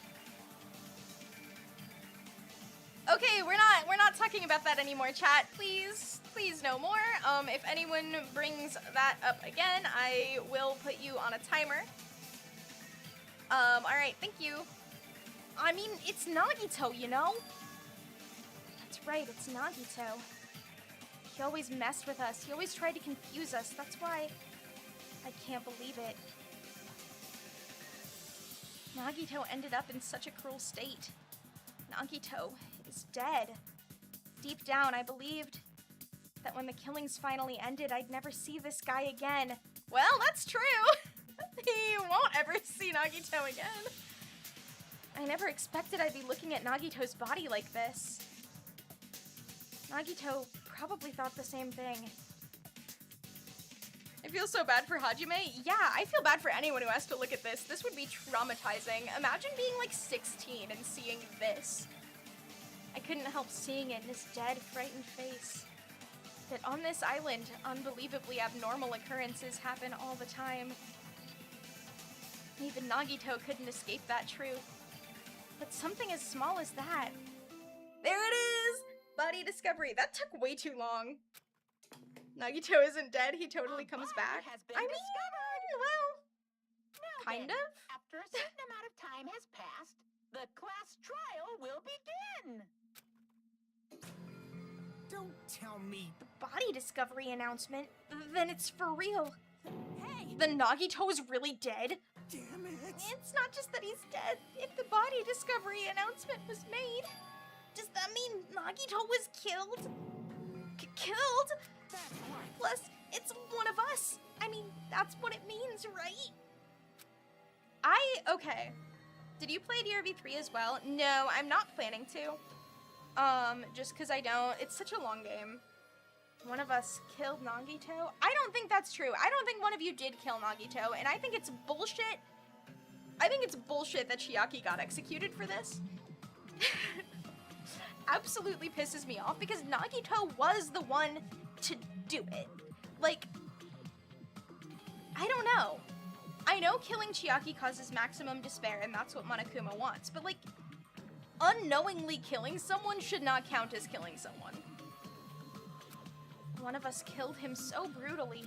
Okay, we're not talking about that anymore, chat. Please no more. If anyone brings that up again, I will put you on a timer. Alright, thank you. I mean, it's Nagito, you know? That's right, it's Nagito. He always messed with us. He always tried to confuse us. That's why I can't believe it. Nagito ended up in such a cruel state. Nagito is dead. Deep down, I believed that when the killings finally ended, I'd never see this guy again. Well, that's true. He won't ever see Nagito again. I never expected I'd be looking at Nagito's body like this. Nagito probably thought the same thing. I feel so bad for Hajime. Yeah, I feel bad for anyone who has to look at this. This would be traumatizing. Imagine being like 16 and seeing this. I couldn't help seeing it in his dead, frightened face. That on this island, unbelievably abnormal occurrences happen all the time. Even Nagito couldn't escape that truth. But something as small as that. There it is! Body discovery. That took way too long. Nagito isn't dead, he totally comes back.
Has been
I mean,
discovered.
well,
Now
kind
then,
of.
After a certain amount of time has passed, the class trial will begin.
Don't tell me.
Body discovery announcement? Then it's for real.
Hey!
The Nagito is really dead?
Damn it.
It's not just that he's dead. If the body discovery announcement was made, does that mean Nagito was killed? Killed?
That's right.
Plus, it's one of us. I mean, that's what it means, right? Okay. Did you play DRV3 as well? No, I'm not planning to. Just because I don't. It's such a long game. One of us killed Nagito? I don't think that's true. I don't think one of you did kill Nagito, and I think it's bullshit. I think it's bullshit that Chiaki got executed for this. Absolutely pisses me off because Nagito was the one to do it. Like, I don't know. I know killing Chiaki causes maximum despair and that's what Monokuma wants, but like, unknowingly killing someone should not count as killing someone. One of us killed him so brutally.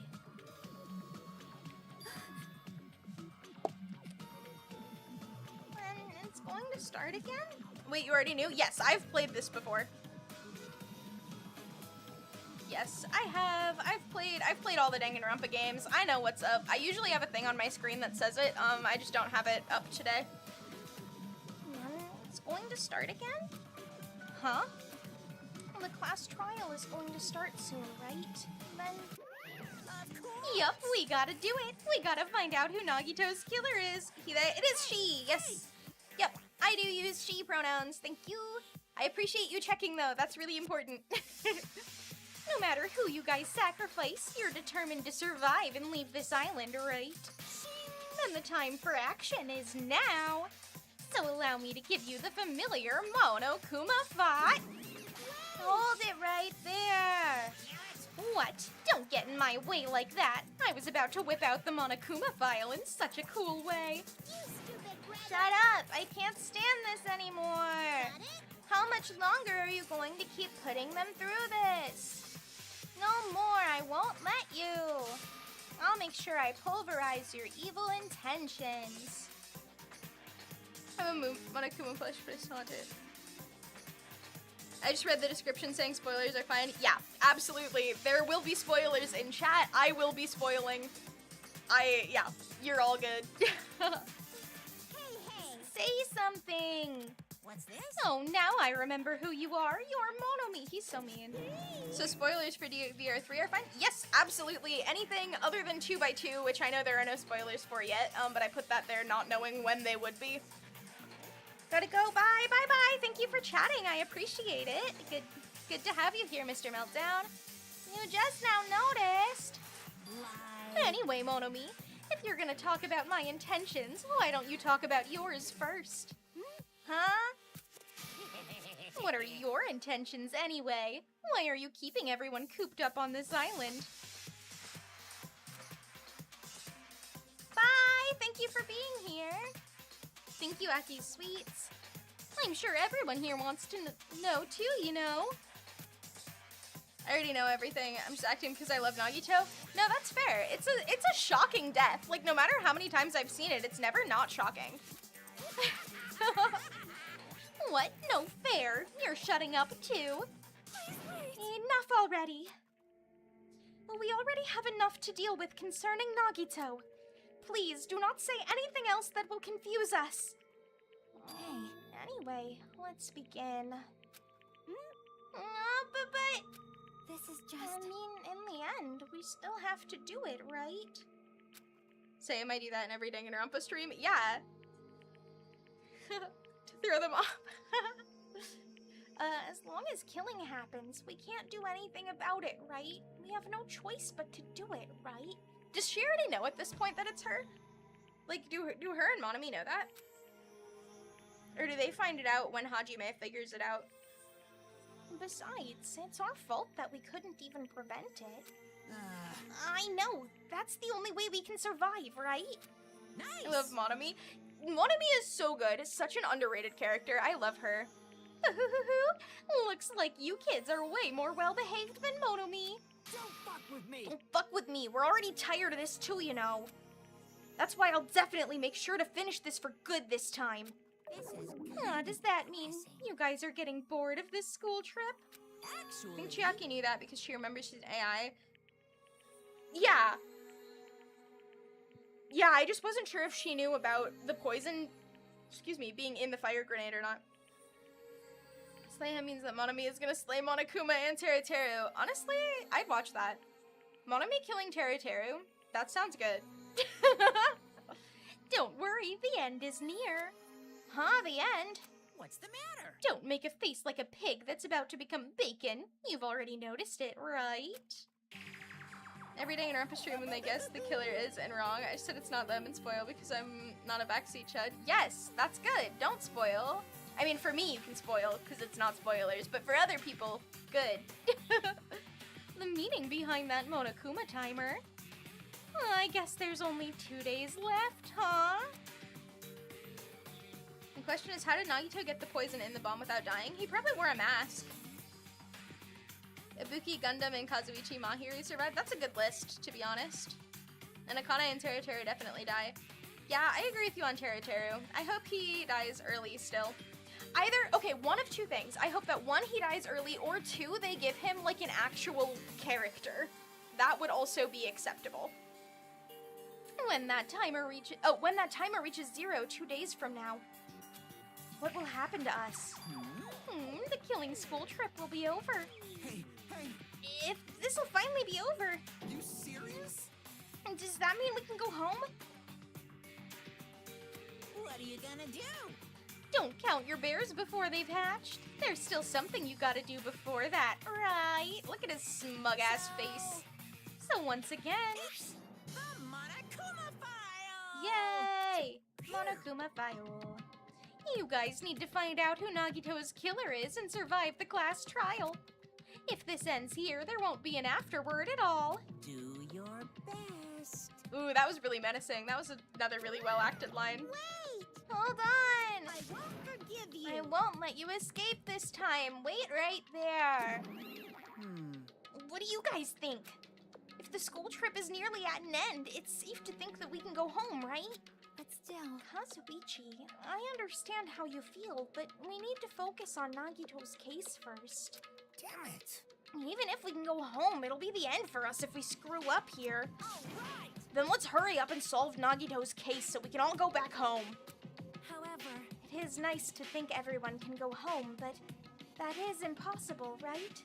And it's going to start again? Wait, you already knew? Yes, I've played this before. Yes, I have. I've played all the Danganronpa games. I know what's up. I usually have a thing on my screen that says it. I just don't have it up today. It's going to start again? Huh? Well, the class trial is going to start soon, right? Then... Yup, we gotta do it. We gotta find out who Nagito's killer is. It is she, yes. Yep, I do use she pronouns, thank you. I appreciate you checking though, that's really important. No matter who you guys sacrifice, you're determined to survive and leave this island, right? Then the time for action is now. So allow me to give you the familiar Monokuma fight. Hold it right there. What? Don't get in my way like that. I was about to whip out the Monokuma file in such a cool way. Shut up! I can't stand this anymore. How much longer are you going to keep putting them through this? No more, I won't let you. I'll make sure I pulverize your evil intentions. I'm a Monokuma plush, but it's not it. I just read the description saying spoilers are fine. Yeah, absolutely. There will be spoilers in chat. I will be spoiling. Yeah, you're all good.
Hey!
Say something.
What's this?
Oh, now I remember who you are. You're Monomi. He's so mean. So spoilers for VR3 are fine? Yes, absolutely. Anything other than 2x2, which I know there are no spoilers for yet, but I put that there not knowing when they would be. Gotta go. Bye. Bye-bye. Thank you for chatting. I appreciate it. Good to have you here, Mr. Meltdown. You just now noticed.
Lie.
Anyway, Monomi, if you're gonna talk about my intentions, why don't you talk about yours first? Huh? What are your intentions anyway? Why are you keeping everyone cooped up on this island? Bye! Thank you for being here. Thank you, Aki's Sweets. I'm sure everyone here wants to know too, you know. I already know everything. I'm just acting because I love Nagito. No, that's fair. It's a shocking death. Like, no matter how many times I've seen it, it's never not shocking. What? No fair. You're shutting up too. Enough already. We already have enough to deal with concerning Nagito. Please do not say anything else that will confuse us. Hey, anyway, let's begin. But
This is
I
just...
mean, in the end, we still have to do it, right? Say, I might do that in every Danganronpa stream? Yeah. To throw them off. As long as killing happens, we can't do anything about it, right? We have no choice but to do it, right? Does she already know at this point that it's her? Like, do her and Monomi know that? Or do they find it out when Hajime figures it out? Besides, it's our fault that we couldn't even prevent it. I know. That's the only way we can survive, right?
Nice!
I love Monomi. Monomi is so good. Such an underrated character. I love her. Looks like you kids are way more well-behaved than Monomi.
Don't fuck with me!
Don't fuck with me. We're already tired of this too, you know. That's why I'll definitely make sure to finish this for good this time.
This is
Does that mean you guys are getting bored of this school trip? I
Actually,
think Chiaki knew that because she remembers she's an AI. Yeah. Yeah, I just wasn't sure if she knew about the poison, being in the fire grenade or not. Slay him means that Monami is gonna slay Monokuma and Teruteru. Honestly, I'd watch that. Monami killing Teruteru? That sounds good. Don't worry, the end is near. Huh, the end?
what's the matter?
Don't make a face like a pig that's about to become bacon. You've already noticed it, right? Every day in Danganronpa stream when they guess the killer is and wrong, I said it's not them and spoil because I'm not a backseat chud. Yes, that's good. Don't spoil. I mean, for me, you can spoil because it's not spoilers, but for other people, good. The meaning behind that Monokuma timer. I guess there's only 2 days left, huh? The question is, how did Nagito get the poison in the bomb without dying? He probably wore a mask. Ibuki, Gundam, and Kazuichi Mahiri survived. That's a good list, to be honest. And Akane and Teruteru definitely die. Yeah, I agree with you on Teruteru. I hope he dies early still. Either, okay, one of two things. I hope that one, he dies early, or two, they give him like an actual character. That would also be acceptable. When that timer reaches 0 2 days from now, what will happen to us? The killing school trip will be over.
Hey,
If this will finally be over,
you serious?
does that mean we can go home?
What are you gonna do?
Don't count your bears before they've hatched. There's still something you gotta do before that, right? Look at his smug-ass face. So once again,
The Monokuma file!
yay! Monokuma file. You guys need to find out who Nagito's killer is and survive the class trial. If this ends here, there won't be an afterword at all.
Do your best.
Ooh, that was really menacing. That was another really well-acted line.
Wait!
Hold on!
I won't forgive you.
I won't let you escape this time. Wait right there. What do you guys think? If the school trip is nearly at an end, it's safe to think that we can go home, right?
But still,
Kazuichi, I understand how you feel, but we need to focus on Nagito's case first.
Damn it!
Even if we can go home, it'll be the end for us if we screw up here.
all right.
Then let's hurry up and solve Nagito's case so we can all go back home.
However,
It is nice to think everyone can go home, but that is impossible, right?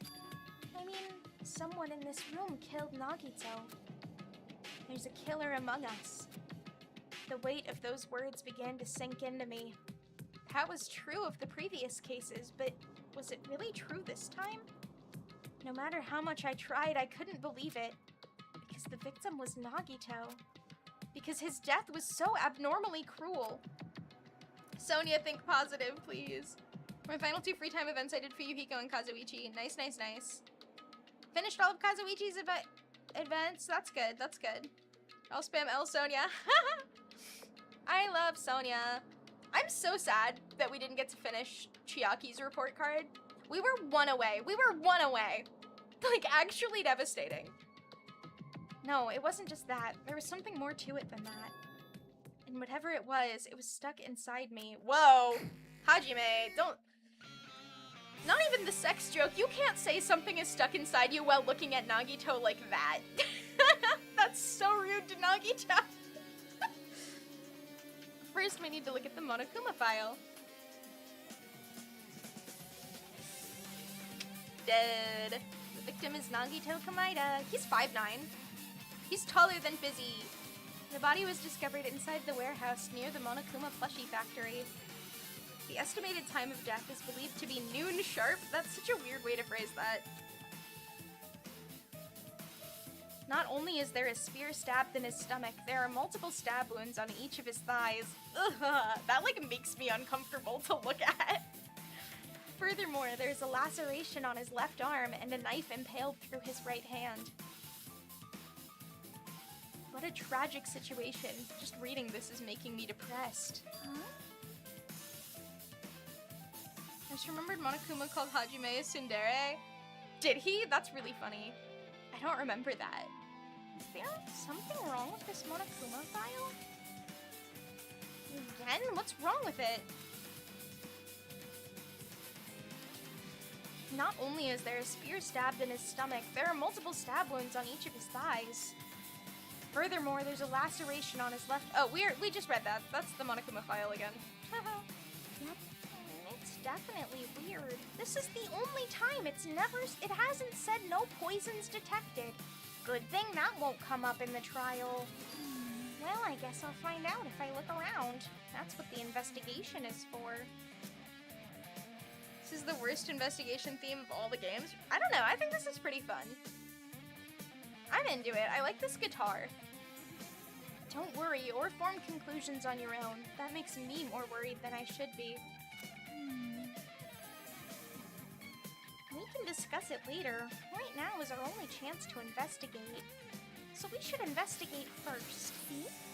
I mean, someone in this room killed Nagito. There's a killer among us. The weight of those words began to sink into me. That was true of the previous cases, but was it really true this time? No matter how much I tried, I couldn't believe it. Because the victim was Nagito. Because his death was so abnormally cruel. Sonia, think positive, please. My final 2 free time events I did for Yuhiko and Kazuichi. Nice, nice, nice. Finished all of Kazuichi's events. That's good, that's good. I'll spam L Sonia. I love Sonia. I'm so sad that we didn't get to finish Chiaki's report card. We were 1 away. We were 1 away. Like, actually devastating. No, it wasn't just that. There was something more to it than that. And whatever it was stuck inside me. Whoa! Hajime, don't... Not even the sex joke. You can't say something is stuck inside you while looking at Nagito like that. That's so rude to Nagito. First, we need to look at the Monokuma file. Dead. The victim is Nagito Kamaida. He's 5'9". He's taller than Fizzy. The body was discovered inside the warehouse near the Monokuma plushie factory. The estimated time of death is believed to be noon sharp. That's such a weird way to phrase that. Not only is there a spear stabbed in his stomach, there are multiple stab wounds on each of his thighs. Ugh, that like makes me uncomfortable to look at. Furthermore, there's a laceration on his left arm and a knife impaled through his right hand. What a tragic situation. Just reading this is making me depressed.
huh?
I just remembered Monokuma called Hajime a tsundere. Did he? That's really funny. I I don't remember that. Is there something wrong with this Monokuma file? Again? What's wrong with it? Not only is there a spear stabbed in his stomach, there are multiple stab wounds on each of his thighs. Furthermore, there's a laceration on his left— oh, we just read that. That's the Monokuma file again. Yep. It's definitely weird. This is the only time it hasn't said no poisons detected. Good thing that won't come up in the trial. Well, I guess I'll find out if I look around. That's what the investigation is for. This is the worst investigation theme of all the games. I don't know, I think this is pretty fun. I'm into it. I like this guitar. Don't worry or form conclusions on your own. That makes me more worried than I should be. We can discuss it later. Right now is our only chance to investigate. So we should investigate first.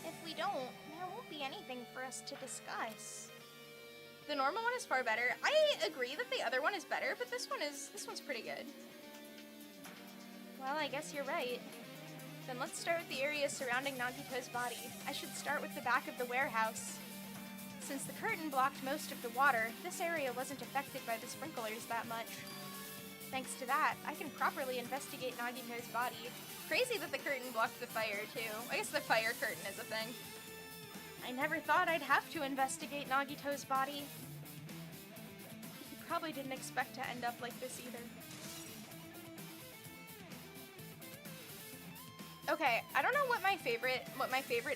If we don't, there won't be anything for us to discuss. The normal one is far better. I agree that the other one is better, but this one's pretty good. Well, I guess you're right. Then let's start with the area surrounding Nagito's body. I should start with the back of the warehouse. Since the curtain blocked most of the water, this area wasn't affected by the sprinklers that much. Thanks to that, I can properly investigate Nagito's body. Crazy that the curtain blocked the fire, too. I guess the fire curtain is a thing. I never thought I'd have to investigate Nagito's body. He probably didn't expect to end up like this either. Okay, I don't know what my favorite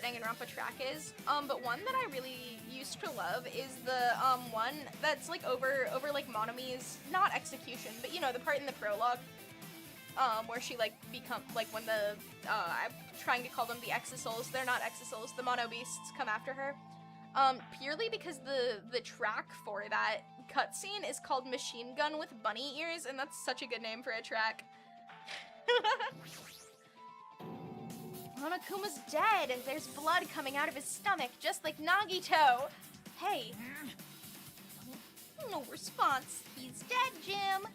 Danganronpa track is, but one that I really used to love is the one that's like over like Monomi's, not execution, but you know, the part in the prologue where she like when the I'm trying to call them the Exisouls, they're not Exisouls, the Mono Beasts come after her. Purely because the track for that cutscene is called Machine Gun with Bunny Ears, and that's such a good name for a track. Monokuma's dead, and there's blood coming out of his stomach, just like Nagito. Hey. No response. He's dead, Jim.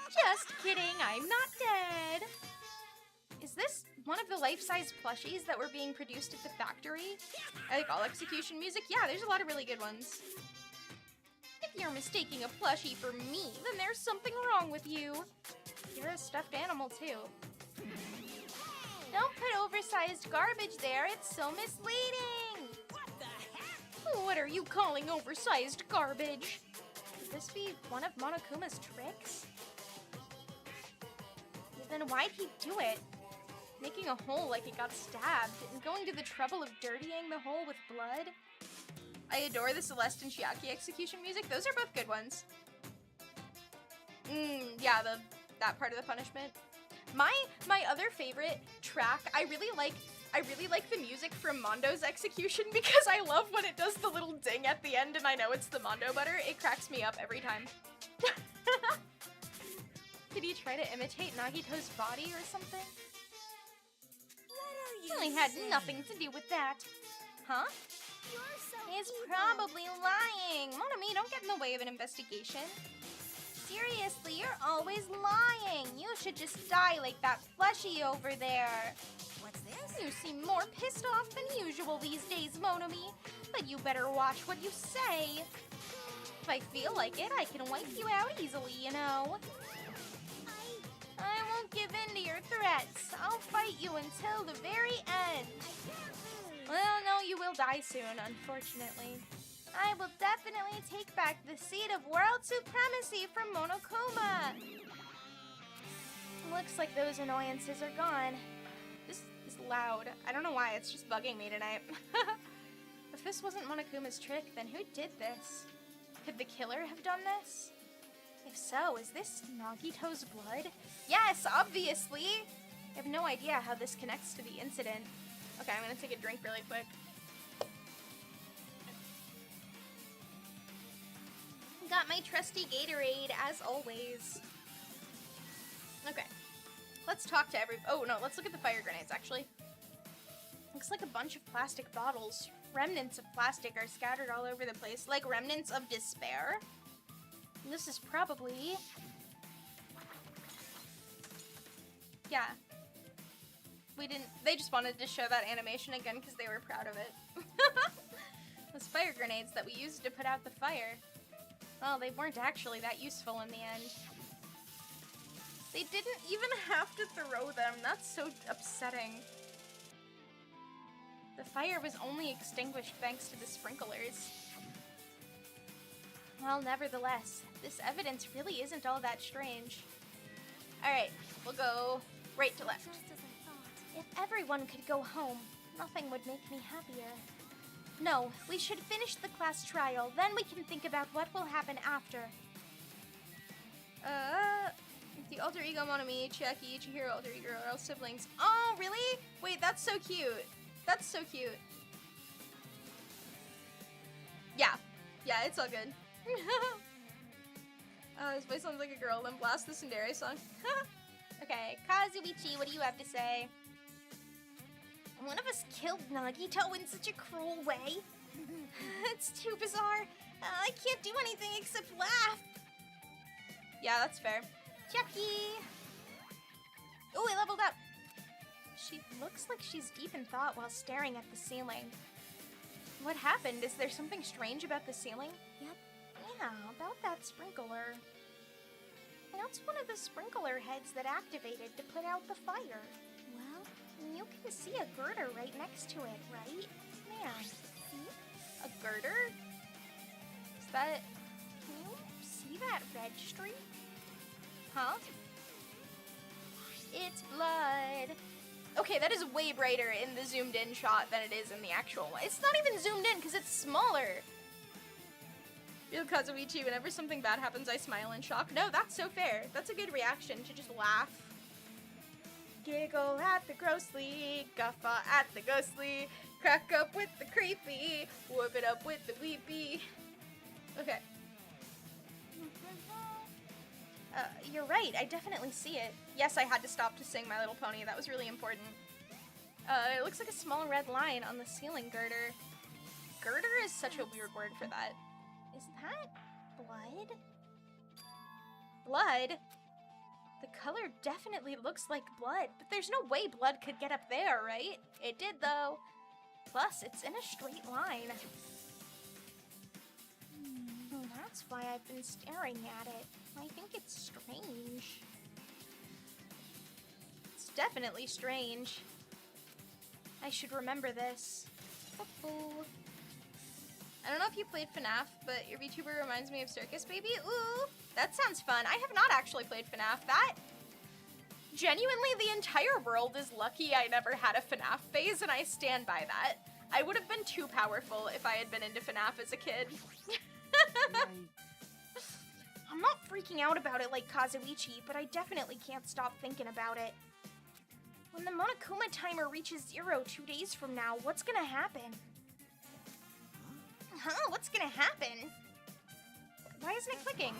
Just kidding, I'm not dead. Is this one of the life-size plushies that were being produced at the factory? I like all execution music. Yeah, there's a lot of really good ones. If you're mistaking a plushie for me, then there's something wrong with you. You're a stuffed animal, too. Don't put oversized garbage there, it's so misleading!
What the heck?
What are you calling oversized garbage? Could this be one of Monokuma's tricks? Then why'd he do it? Making a hole like it got stabbed, and going to the trouble of dirtying the hole with blood? I adore the Celeste and Chiaki execution music, those are both good ones. Yeah, that part of the punishment. My other favorite track, I really like the music from Mondo's execution because I love when it does the little ding at the end and I know it's the Mondo butter. It cracks me up every time. Did he try to imitate Nagito's body or something?
What are you
Really had
saying?
nothing to do with that. Huh?
You're so
He's
evil.
probably lying. Monomi, don't get in the way of an investigation. Seriously, you're always lying. You should just die like that plushie over there.
What's this?
You seem more pissed off than usual these days, Monomi. But you better watch what you say. If I feel like it, I can wipe you out easily, you know. I won't give in to your threats. I'll fight you until the very end. Well, no, you will die soon, unfortunately. I will definitely take back the seat of world supremacy from Monokuma. Looks like those annoyances are gone. This is loud. I don't know why, it's just bugging me tonight. If this wasn't Monokuma's trick, then who did this? Could the killer have done this? If so, is this Nagito's blood? Yes, obviously! I have no idea how this connects to the incident. Okay, I'm gonna take a drink really quick. Got my trusty Gatorade, as always. Okay. Let's talk to oh no, let's look at the fire grenades, actually. Looks like a bunch of plastic bottles. Remnants of plastic are scattered all over the place, like remnants of despair. This is probably Yeah. We didn't, they just wanted to show that animation again because they were proud of it. Those fire grenades that we used to put out the fire. Well, they weren't actually that useful in the end. They didn't even have to throw them. That's so upsetting. The fire was only extinguished thanks to the sprinklers. Well, nevertheless, this evidence really isn't all that strange. Alright, we'll go right to left.
Just as I thought.
If everyone could go home, nothing would make me happier. No, we should finish the class trial, then we can think about what will happen after. The alter ego Monami, Chiaki, Chihiro, alter ego, are all siblings. Oh, really? Wait, that's so cute. That's so cute. Yeah. Yeah, it's all good. His voice sounds like a girl, then blast the Tsundere song. Okay, Kazuichi, what do you have to say? One of us killed Nagito in such a cruel way. It's too bizarre. I can't do anything except laugh. Yeah, that's fair. Chucky! Ooh, I leveled up. She looks like she's deep in thought while staring at the ceiling. What happened? Is there something strange about the ceiling?
Yep.
Yeah, about that sprinkler. That's one of the sprinkler heads that activated to put out the fire.
Well,
You can see a girder right next to it, right? Man.
see?
A girder? Is that... Can you see that red streak? Huh? It's blood. Okay, that is way brighter in the zoomed in shot than it is in the actual one. It's not even zoomed in because it's smaller. Real Kazuichi, whenever something bad happens, I smile in shock. No, that's so fair. That's a good reaction, to just laugh. Giggle at the grossly, guffaw at the ghostly, crack up with the creepy, whoop it up with the weepy. Okay. You're right, I definitely see it. Yes, I had to stop to sing My Little Pony, that was really important. It looks like a small red line on the ceiling girder. Girder is such a weird word for that. Is that blood? Blood? The color definitely looks like blood, but there's no way blood could get up there, right? It did, though. Plus, it's in a straight line. That's why I've been staring at it. I think it's strange. It's definitely strange. I should remember this. Uh-oh. I don't know if you played FNAF, but your VTuber reminds me of Circus Baby. Ooh, that sounds fun. I have not actually played FNAF. That, genuinely, the entire world is lucky I never had a FNAF phase, and I stand by that. I would have been too powerful if I had been into FNAF as a kid. I'm not freaking out about it like Kazuichi, but I definitely can't stop thinking about it. When the Monokuma timer reaches 0 2 days from now, what's gonna happen? Huh? What's gonna happen? Why isn't it clicking?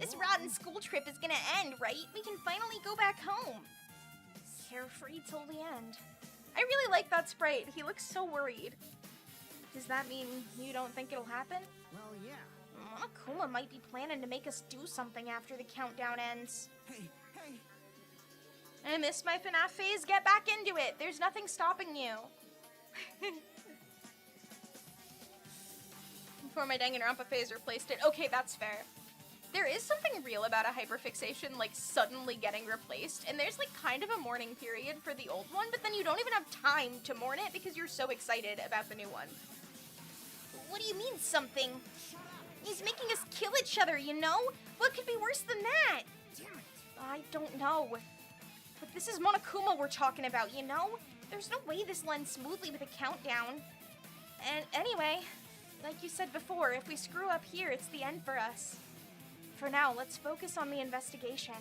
This rotten school trip is gonna end, right? We can finally go back home. Carefree till the end. I really like that sprite. He looks so worried. Does that mean you don't think it'll happen?
Well, yeah.
Monokuma might be planning to make us do something after the countdown ends.
Hey, hey.
I missed my FNAF phase. Get back into it. There's nothing stopping you. Before my Danganronpa phase replaced it. Okay, that's fair. There is something real about a hyperfixation, like, suddenly getting replaced, and there's, like, kind of a mourning period for the old one, but then you don't even have time to mourn it because you're so excited about the new one. What do you mean, something? He's making us kill each other, you know? What could be worse than that?
Damn it.
I don't know. But this is Monokuma we're talking about, you know? There's no way this will end smoothly with a countdown. And anyway, like you said before, if we screw up here, it's the end for us. For now, let's focus on the investigation.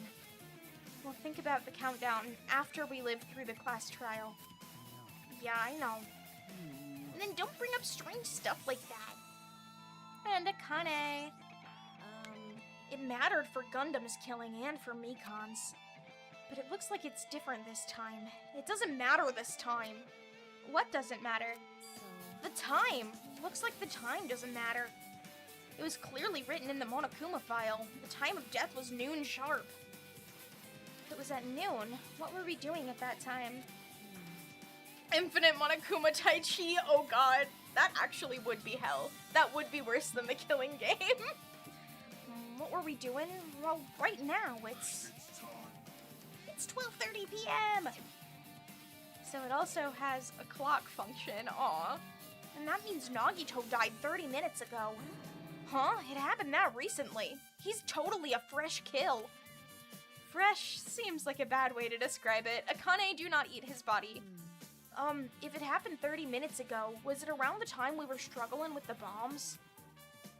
We'll think about the countdown after we live through the class trial. Yeah, I know. And then don't bring up strange stuff like that. And Akane. It mattered for Gundam's killing and for Mikan's. But it looks like it's different this time. It doesn't matter this time. What doesn't matter? The time. Looks like the time doesn't matter. It was clearly written in the Monokuma file. The time of death was noon sharp. It was at noon. What were we doing at that time? Infinite Monokuma Tai Chi, oh god. That actually would be hell. That would be worse than the Killing Game. What were we doing? Well, right now it's 12:30 p.m. So it also has a clock function, aw. And that means Nagito died 30 minutes ago. Huh? It happened that recently. He's totally a fresh kill. Fresh seems like a bad way to describe it. Akane do not eat his body. If it happened 30 minutes ago, was it around the time we were struggling with the bombs?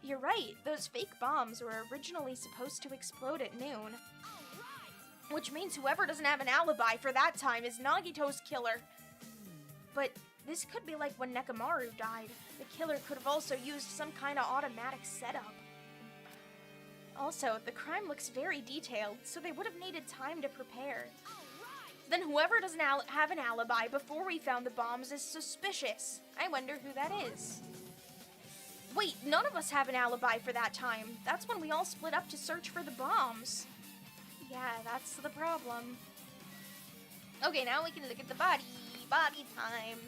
You're right, those fake bombs were originally supposed to explode at noon. Which means whoever doesn't have an alibi for that time is Nagito's killer. But this could be like when Nekomaru died. The killer could have also used some kind of automatic setup. Also, the crime looks very detailed, so they would have needed time to prepare. Then whoever doesn't have an alibi before we found the bombs is suspicious. I wonder who that is. Wait, none of us have an alibi for that time. That's when we all split up to search for the bombs. Yeah, that's the problem. Okay, now we can look at the body. Body time.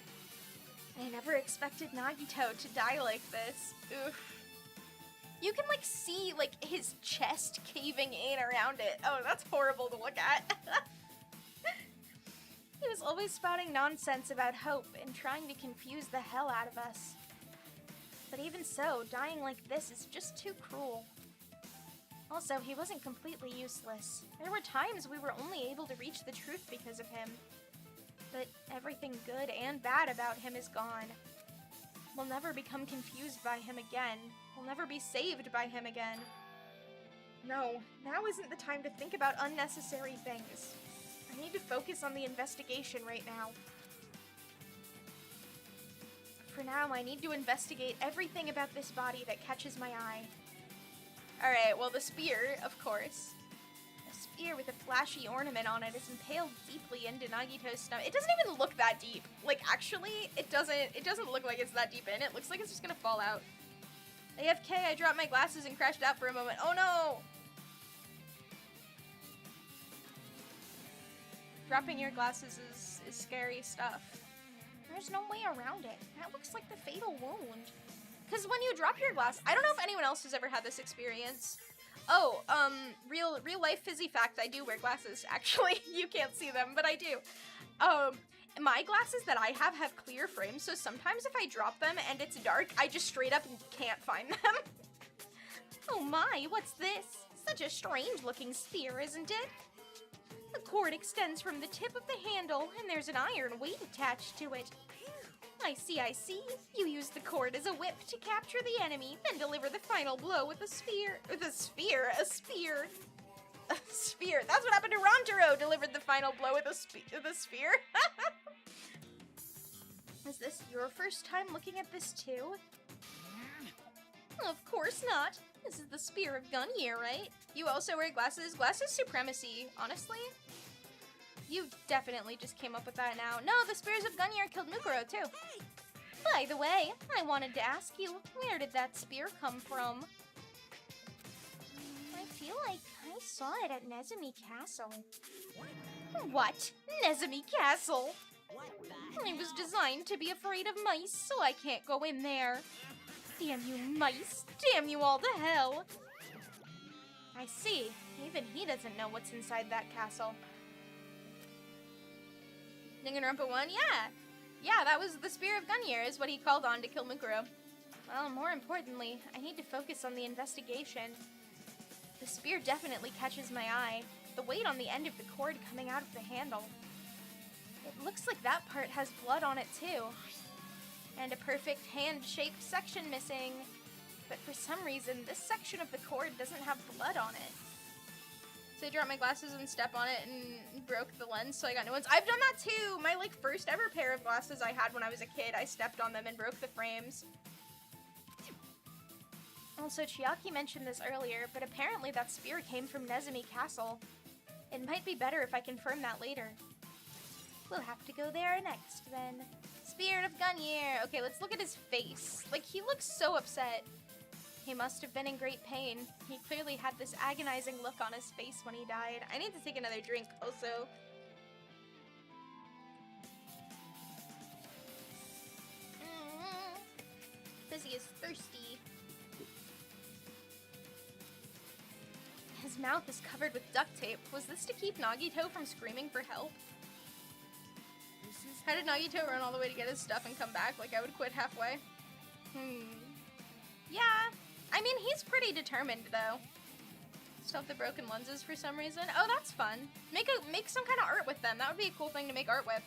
I never expected Nagito to die like this. Oof. You can, like, see, like, his chest caving in around it. Oh, that's horrible to look at. He was always spouting nonsense about hope and trying to confuse the hell out of us. But even so, dying like this is just too cruel. Also, he wasn't completely useless. There were times we were only able to reach the truth because of him. But everything good and bad about him is gone. We'll never become confused by him again. We'll never be saved by him again. No, now isn't the time to think about unnecessary things. I need to focus on the investigation right now. For now, I need to investigate everything about this body that catches my eye. Alright, well, the spear, of course. A spear with a flashy ornament on it is impaled deeply into Nagito's stomach. It doesn't even look that deep. Like, actually, it doesn't look like it's that deep in. It looks like it's just gonna fall out. AFK, I dropped my glasses and crashed out for a moment. Oh no! Dropping your glasses is scary stuff. There's no way around it. That looks like the fatal wound. Because when you drop your glass, I don't know if anyone else has ever had this experience. Oh, real life Fizzy fact, I do wear glasses, actually. You can't see them, but I do. My glasses that I have clear frames, so sometimes if I drop them and it's dark, I just straight up can't find them. Oh my, what's this? Such a strange looking spear, isn't it? The cord extends from the tip of the handle, and there's an iron weight attached to it. I see. You use the cord as a whip to capture the enemy, then deliver the final blow with a spear. A spear? A spear. That's what happened to Rantaro, delivered the final blow with a spear. Is this your first time looking at this too? Of course not. This is the Spear of Gunyear, right? You also wear glasses? Glasses supremacy, honestly. You definitely just came up with that now. No, the Spears of Gunyear killed Mukuro, too. By the way, I wanted to ask you, where did that spear come from? I feel like I saw it at Nezumi Castle. What? Nezumi Castle? It was designed to be afraid of mice, so I can't go in there. Damn you mice! Damn you all to hell! I see. Even he doesn't know what's inside that castle. Danganronpa 1? Yeah, that was the Spear of Gunyear is what he called on to kill Mukuro. Well, more importantly, I need to focus on the investigation. The spear definitely catches my eye. The weight on the end of the cord coming out of the handle. It looks like that part has blood on it too. And a perfect hand-shaped section missing. But for some reason, this section of the cord doesn't have blood on it. So I dropped my glasses and stepped on it and broke the lens, so I got new ones. I've done that too! My, first ever pair of glasses I had when I was a kid, I stepped on them and broke the frames. Also, Chiaki mentioned this earlier, but apparently that spear came from Nezumi Castle. It might be better if I confirm that later. We'll have to go there next, then. Spirit of Gunyear! Okay, let's look at his face. He looks so upset. He must have been in great pain. He clearly had this agonizing look on his face when he died. I need to take another drink also. Fizzy is thirsty. His mouth is covered with duct tape. Was this to keep Nagito from screaming for help? How did Nagito run all the way to get his stuff and come back? Like, I would quit halfway. Yeah. I mean, he's pretty determined, though. Still have the broken lenses for some reason. Oh, that's fun. Make some kind of art with them. That would be a cool thing to make art with.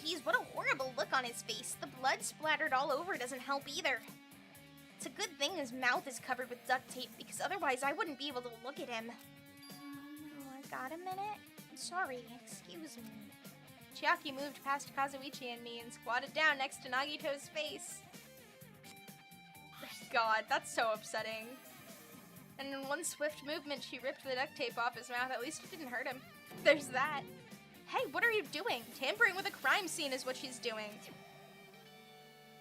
Geez, what a horrible look on his face. The blood splattered all over doesn't help either. It's a good thing his mouth is covered with duct tape, because otherwise I wouldn't be able to look at him. I got a minute? Sorry, excuse me. Chiaki moved past Kazuichi and me and squatted down next to Nagito's face. God, that's so upsetting. And in one swift movement, she ripped the duct tape off his mouth. At least it didn't hurt him. There's that. Hey, what are you doing? Tampering with a crime scene is what she's doing.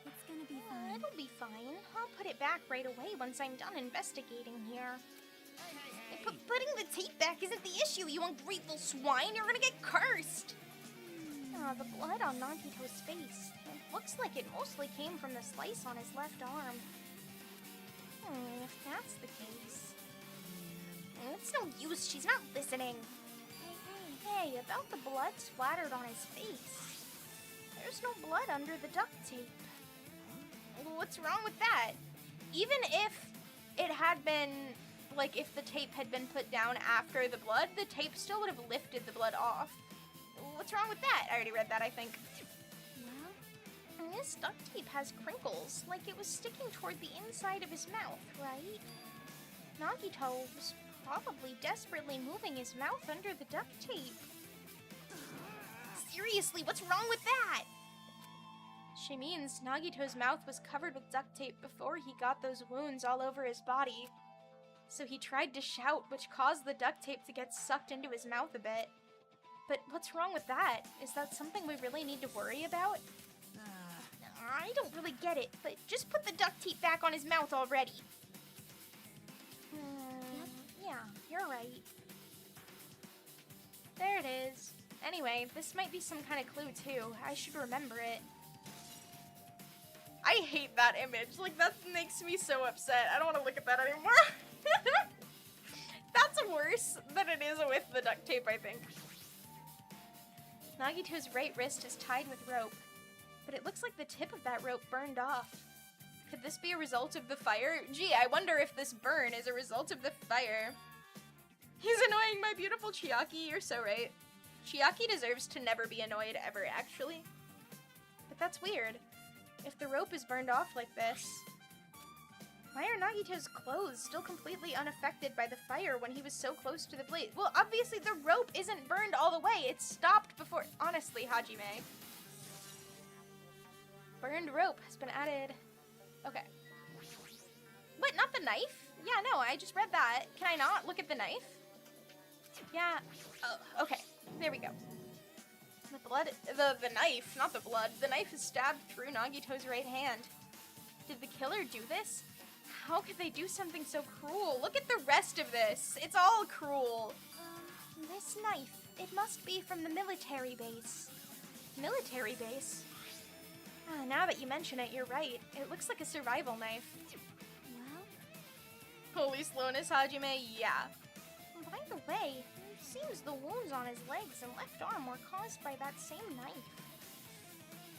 It's gonna be fine.
It'll be fine. I'll put it back right away once I'm done investigating here. Putting the tape back isn't the issue, you ungrateful swine. You're gonna get cursed. The blood on Nagito's face. It looks like it mostly came from the slice on his left arm. If that's the case. It's no use, she's not listening. Hey, about the blood splattered on his face. There's no blood under the duct tape. What's wrong with that? Even if it had been, like, if the tape had been put down after the blood, the tape still would have lifted the blood off. What's wrong with that? I already read that, I think. Well, this duct tape has crinkles, like it was sticking toward the inside of his mouth, right? Nagito was probably desperately moving his mouth under the duct tape. Seriously, what's wrong with that? She means Nagito's mouth was covered with duct tape before he got those wounds all over his body. So he tried to shout, which caused the duct tape to get sucked into his mouth a bit. But what's wrong with that? Is that something we really need to worry about? I don't really get it, but just put the duct tape back on his mouth already. Yeah, you're right. There it is. Anyway, this might be some kind of clue too. I should remember it. I hate that image. Like, that makes me so upset. I don't want to look at that anymore. That's worse than it is with the duct tape, I think. Nagito's right wrist is tied with rope, but it looks like the tip of that rope burned off. Could this be a result of the fire? Gee, I wonder if this burn is a result of the fire. He's annoying my beautiful Chiaki, you're so right. Chiaki deserves to never be annoyed ever, actually. But that's weird. If the rope is burned off like this, why are Nagito's clothes still completely unaffected by the fire when he was so close to the blaze? Well, obviously the rope isn't burned all the way. It stopped before. Honestly, Hajime. Burned rope has been added. Okay. What, not the knife? Yeah, no, I just read that. Can I not look at the knife? Yeah. Oh, okay. There we go. The blood, the knife, not the blood. The knife is stabbed through Nagito's right hand. Did the killer do this? How could they do something so cruel? Look at the rest of this. It's all cruel. This knife, it must be from the military base. Military base? Now that you mention it, you're right. It looks like a survival knife. Well? Holy slowness, Hajime, yeah. By the way, it seems the wounds on his legs and left arm were caused by that same knife.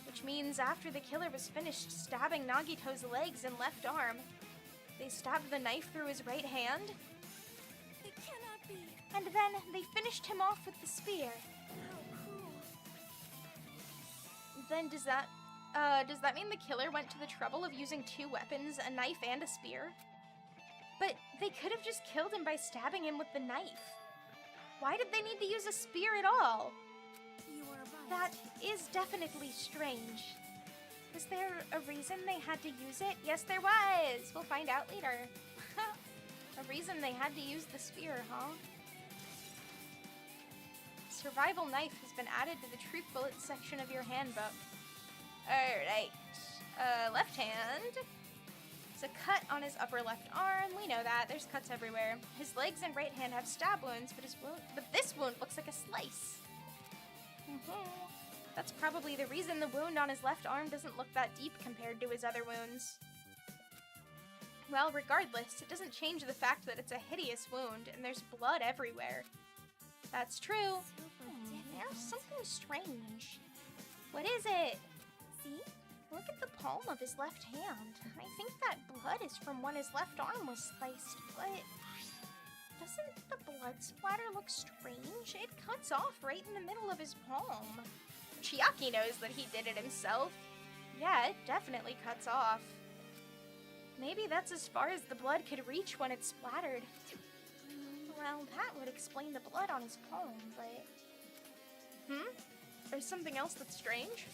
Which means after the killer was finished stabbing Nagito's legs and left arm, they stabbed the knife through his right hand.
It cannot be.
And then they finished him off with the spear.
How cruel.
Then does that mean the killer went to the trouble of using two weapons, a knife and a spear? But they could have just killed him by stabbing him with the knife. Why did they need to use a spear at all?
You are right.
That is definitely strange. Was there a reason they had to use it? Yes, there was! We'll find out later. A reason they had to use the spear, huh? Survival knife has been added to the truth bullets section of your handbook. Alright. Left hand. It's a cut on his upper left arm. We know that. There's cuts everywhere. His legs and right hand have stab wounds, but this wound looks like a slice. That's probably the reason the wound on his left arm doesn't look that deep compared to his other wounds. Well, regardless, it doesn't change the fact that it's a hideous wound and there's blood everywhere. That's true. There's something strange. What is it?
See?
Look at the palm of his left hand. I think that blood is from when his left arm was sliced, but doesn't the blood splatter look strange? It cuts off right in the middle of his palm. Chiaki knows that he did it himself. Yeah, it definitely cuts off. Maybe that's as far as the blood could reach when it splattered. Well, that would explain the blood on his palm, but... There's something else that's strange.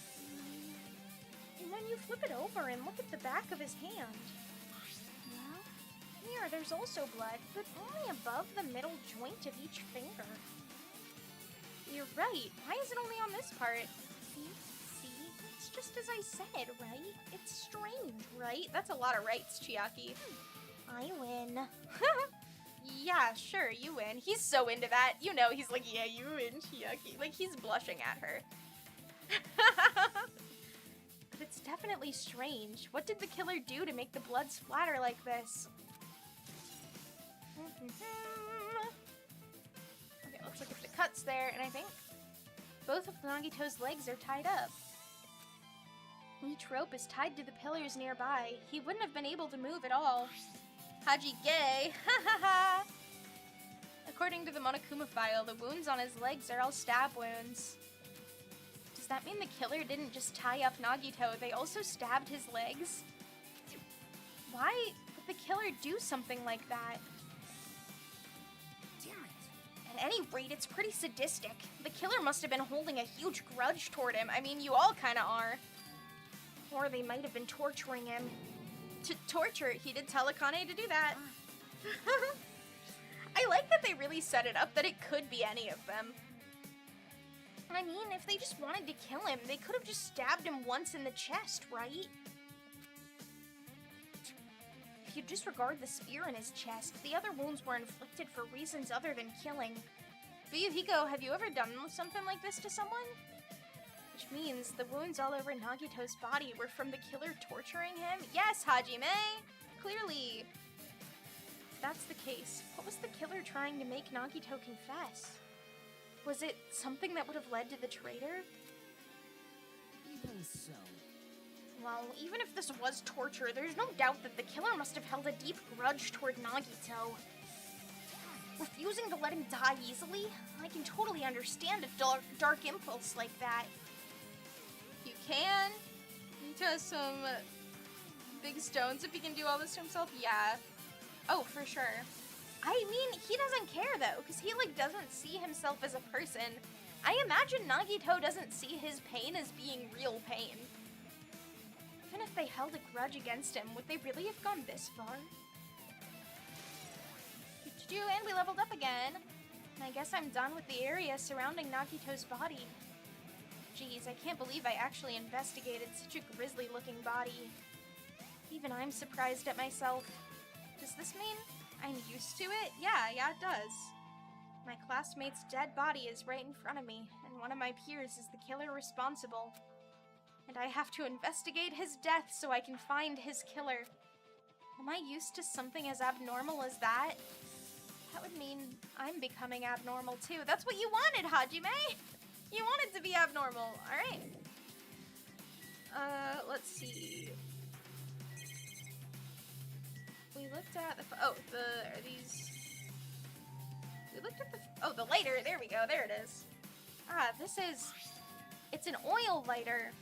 And when you flip it over and look at the back of his hand... Well, here, there's also blood, but only above the middle joint of each finger. You're right. Why is it only on this part? See? It's just as I said, right? It's strange, right? That's a lot of rights, Chiaki. I win. Yeah, sure, you win. He's so into that. You know, he's like, yeah, you win, Chiaki. Like, he's blushing at her. But it's definitely strange. What did the killer do to make the blood splatter like this? Okay, looks like the cut's there, and I think both of Nagito's legs are tied up. Each rope is tied to the pillars nearby. He wouldn't have been able to move at all. Haji gay! According to the Monokuma file, the wounds on his legs are all stab wounds. Does that mean the killer didn't just tie up Nagito, they also stabbed his legs? Why would the killer do something like that?
Damn it.
At any rate, it's pretty sadistic. The killer must have been holding a huge grudge toward him. I mean, you all kinda are. Or they might have been torturing him. To torture, he did tell Akane to do that. I like that they really set it up that it could be any of them. I mean, if they just wanted to kill him, they could have just stabbed him once in the chest, right? If you disregard the spear in his chest, the other wounds were inflicted for reasons other than killing. Fuyuhiko, have you ever done something like this to someone? Which means the wounds all over Nagito's body were from the killer torturing him? Yes, Hajime! Clearly. If that's the case, what was the killer trying to make Nagito confess? Was it something that would have led to the traitor?
Even so.
Well, even if this was torture, there's no doubt that the killer must have held a deep grudge toward Nagito. Refusing to let him die easily? I can totally understand a dark impulse like that. You can? He has some big stones if he can do all this to himself? Yeah. Oh, for sure. I mean, he doesn't care though, because he like doesn't see himself as a person. I imagine Nagito doesn't see his pain as being real pain. Even if they held a grudge against him, would they really have gone this far? And we leveled up again. And I guess I'm done with the area surrounding Nagito's body. Geez, I can't believe I actually investigated such a grisly looking body. Even I'm surprised at myself. Does this mean I'm used to it? Yeah, it does. My classmate's dead body is right in front of me, and one of my peers is the killer responsible. And I have to investigate his death so I can find his killer. Am I used to something as abnormal as that? That would mean I'm becoming abnormal too. That's what you wanted, Hajime! You wanted to be abnormal, alright. Let's see. We looked at the lighter, there we go, there it is. It's an oil lighter.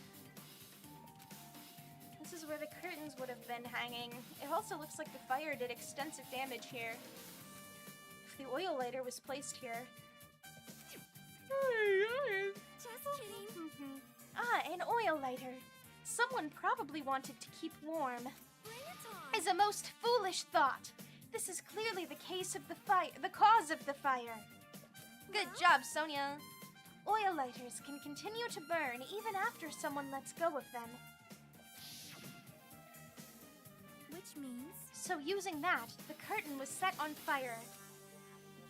This is where the curtains would have been hanging. It also looks like the fire did extensive damage here. If the oil lighter was placed here.
Just kidding.
An oil lighter. Someone probably wanted to keep warm.
Bring it on.
Is a most foolish thought. This is clearly the case of the cause of the fire. Good job, Sonia. Oil lighters can continue to burn even after someone lets go of them.
Which Which means?
So using that, the curtain was set on fire.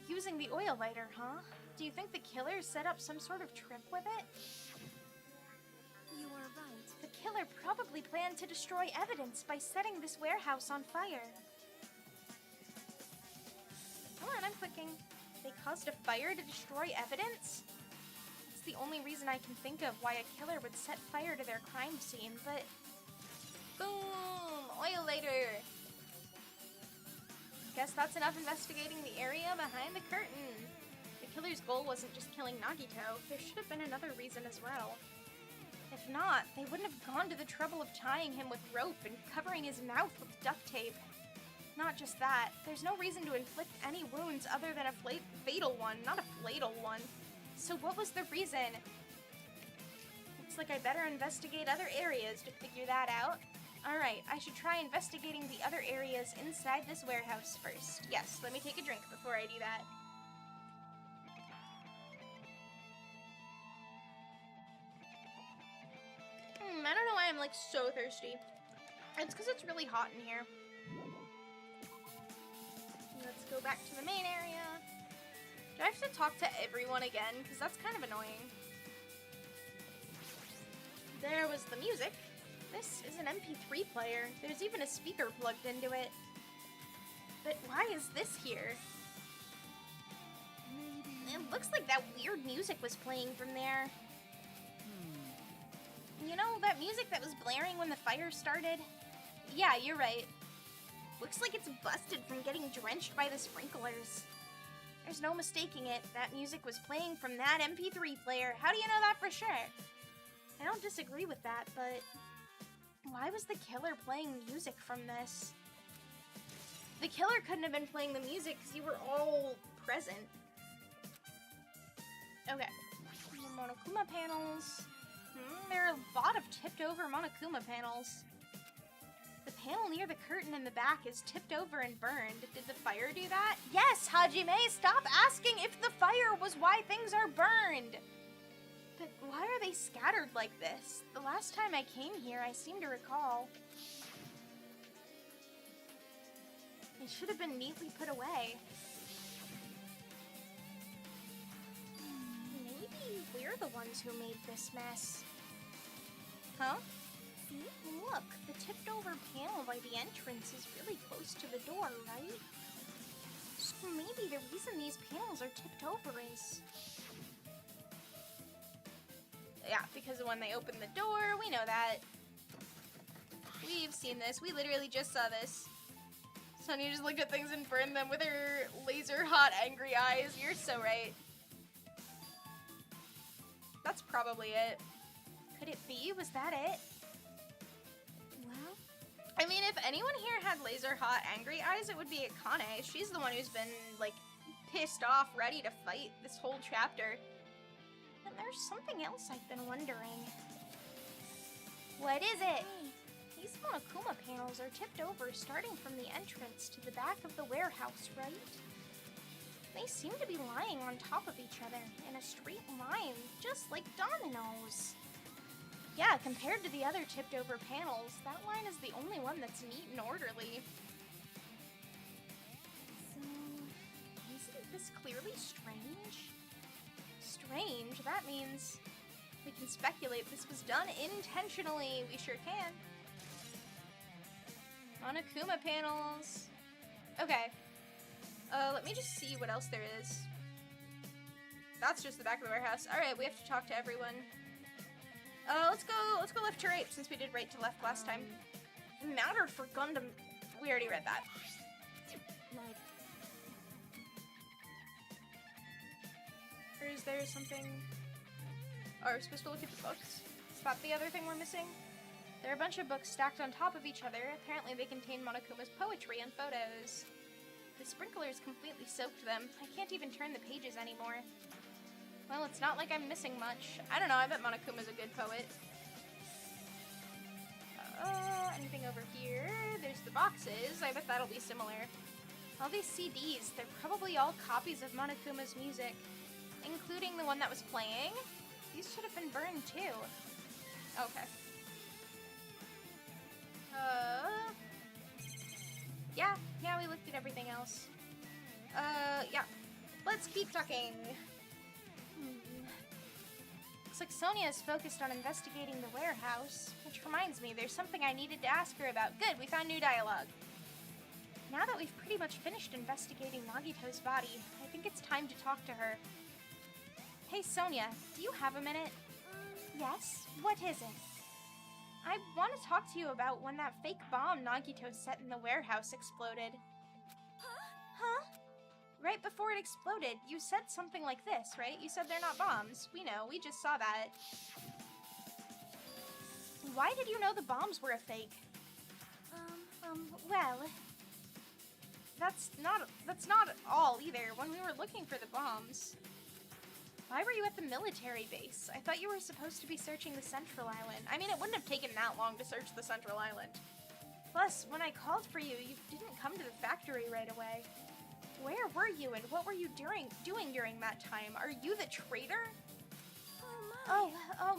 Using the oil lighter, huh? Do you think the killer set up some sort of trip with it?
You are right.
The killer probably planned to destroy evidence by setting this warehouse on fire. Hold on, I'm clicking. They caused a fire to destroy evidence? It's the only reason I can think of why a killer would set fire to their crime scene, but... Boom! Oil lighter! Guess that's enough investigating the area behind the curtain. The killer's goal wasn't just killing Nagito. There should have been another reason as well. If not, they wouldn't have gone to the trouble of tying him with rope and covering his mouth with duct tape. Not just that, there's no reason to inflict any wounds other than a fatal one, not a flatal one. So what was the reason? Looks like I better investigate other areas to figure that out. Alright, I should try investigating the other areas inside this warehouse first. Yes, let me take a drink before I do that. I don't know why I'm like so thirsty. It's because it's really hot in here. Let's go back to the main area. Do I have to talk to everyone again? Because that's kind of annoying. There was the music. This is an MP3 player. There's even a speaker plugged into it. But why is this here? It looks like that weird music was playing from there. You know, that music that was blaring when the fire started? Yeah, you're right. Looks like it's busted from getting drenched by the sprinklers. There's no mistaking it. That music was playing from that MP3 player. How do you know that for sure? I don't disagree with that, but... why was the killer playing music from this? The killer couldn't have been playing the music because you were all present. Okay. More Monokuma panels. There are a lot of tipped over Monokuma panels. The panel near the curtain in the back is tipped over and burned. Did the fire do that? Yes, Hajime! Stop asking if the fire was why things are burned! But why are they scattered like this? The last time I came here, I seem to recall. They should have been neatly put away. Maybe we're the ones who made this mess. Huh? See? Look, the tipped over panel by the entrance is really close to the door, right? So maybe the reason these panels are tipped over is... yeah, because of when they open the door, we know that. We've seen this. We literally just saw this. Sonya just looked at things and burned them with her laser hot angry eyes. You're so right. That's probably it. Could it be? Was that it? Well, I mean, if anyone here had laser hot angry eyes, it would be Akane. She's the one who's been, like, pissed off, ready to fight this whole chapter. And there's something else I've been wondering. What is it? Hey, these Monokuma panels are tipped over starting from the entrance to the back of the warehouse, right? They seem to be lying on top of each other in a straight line, just like dominoes. Yeah, compared to the other tipped over panels, that line is the only one that's neat and orderly. So, isn't this clearly strange? Strange? That means we can speculate this was done intentionally. We sure can. Monokuma panels. Okay. Let me just see what else there is. That's just the back of the warehouse. Alright, we have to talk to everyone. Let's go left to right, since we did right to left last time. Matter for Gundam. We already read that. Like, or is there something? Oh, are we supposed to look at the books? Is that the other thing we're missing? There are a bunch of books stacked on top of each other. Apparently they contain Monokuma's poetry and photos. The sprinklers completely soaked them. I can't even turn the pages anymore. Well, it's not like I'm missing much. I don't know, I bet Monokuma's a good poet. Anything over here? There's the boxes. I bet that'll be similar. All these CDs, they're probably all copies of Monokuma's music, including the one that was playing. These should have been burned too. Okay. Yeah, we looked at everything else. Yeah. Let's keep talking. Looks like Sonia is focused on investigating the warehouse, which reminds me, there's something I needed to ask her about. Good, we found new dialogue. Now that we've pretty much finished investigating Nagito's body, I think it's time to talk to her. Hey Sonia, do you have a minute? Yes? What is it? I want to talk to you about when that fake bomb Nagito set in the warehouse exploded. Huh? Right before it exploded, you said something like this, right? You said they're not bombs. We know, we just saw that. Why did you know the bombs were a fake? Well... That's not all either. When we were looking for the bombs... Why were you at the military base? I thought you were supposed to be searching the Central Island. I mean, it wouldn't have taken that long to search the Central Island. Plus, when I called for you, you didn't come to the factory right away. Where were you and what were you doing during that time? Are you the traitor? Oh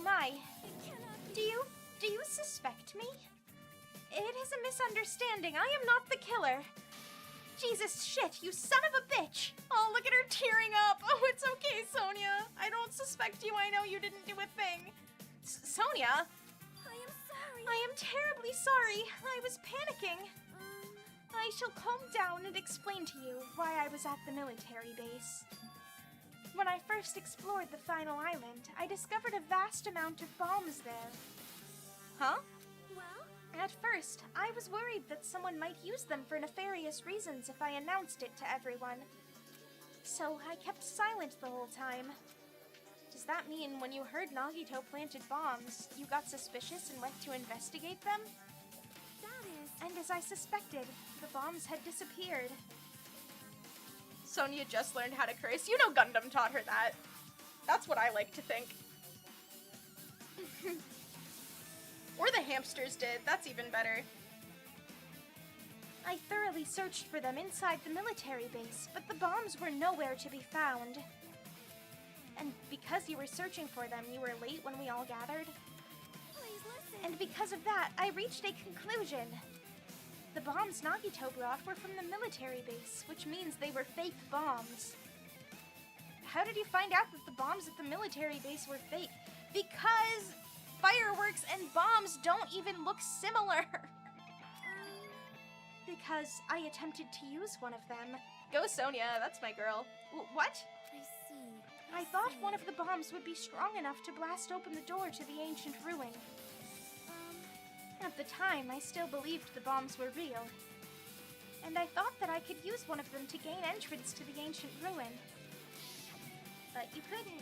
my. Do you suspect me? It is a misunderstanding. I am not the killer. Jesus shit, you son of a bitch! Oh, look at her tearing up. Oh, it's okay, Sonia. I don't suspect you. I know you didn't do a thing. Sonia?
I am sorry.
I am terribly sorry. I was panicking. I shall calm down and explain to you why I was at the military base. When I first explored the final island, I discovered a vast amount of bombs there. Huh?
Well?
At first, I was worried that someone might use them for nefarious reasons if I announced it to everyone. So I kept silent the whole time. Does that mean when you heard Nagito planted bombs, you got suspicious and went to investigate them?
That is...
And as I suspected, the bombs had disappeared. Sonia just learned how to curse. You know Gundam taught her that. That's what I like to think. Or the hamsters did. That's even better. I thoroughly searched for them inside the military base, but the bombs were nowhere to be found. And because you were searching for them, you were late when we all gathered.
Please listen.
And because of that, I reached a conclusion. The bombs Nagito brought were from the military base, which means they were fake bombs. How did you find out that the bombs at the military base were fake? Because fireworks and bombs don't even look similar. Because I attempted to use one of them. Go Sonia, that's my girl. What?
I see.
I thought one of the bombs would be strong enough to blast open the door to the ancient ruin. At the time, I still believed the bombs were real. And I thought that I could use one of them to gain entrance to the ancient ruin. But you couldn't.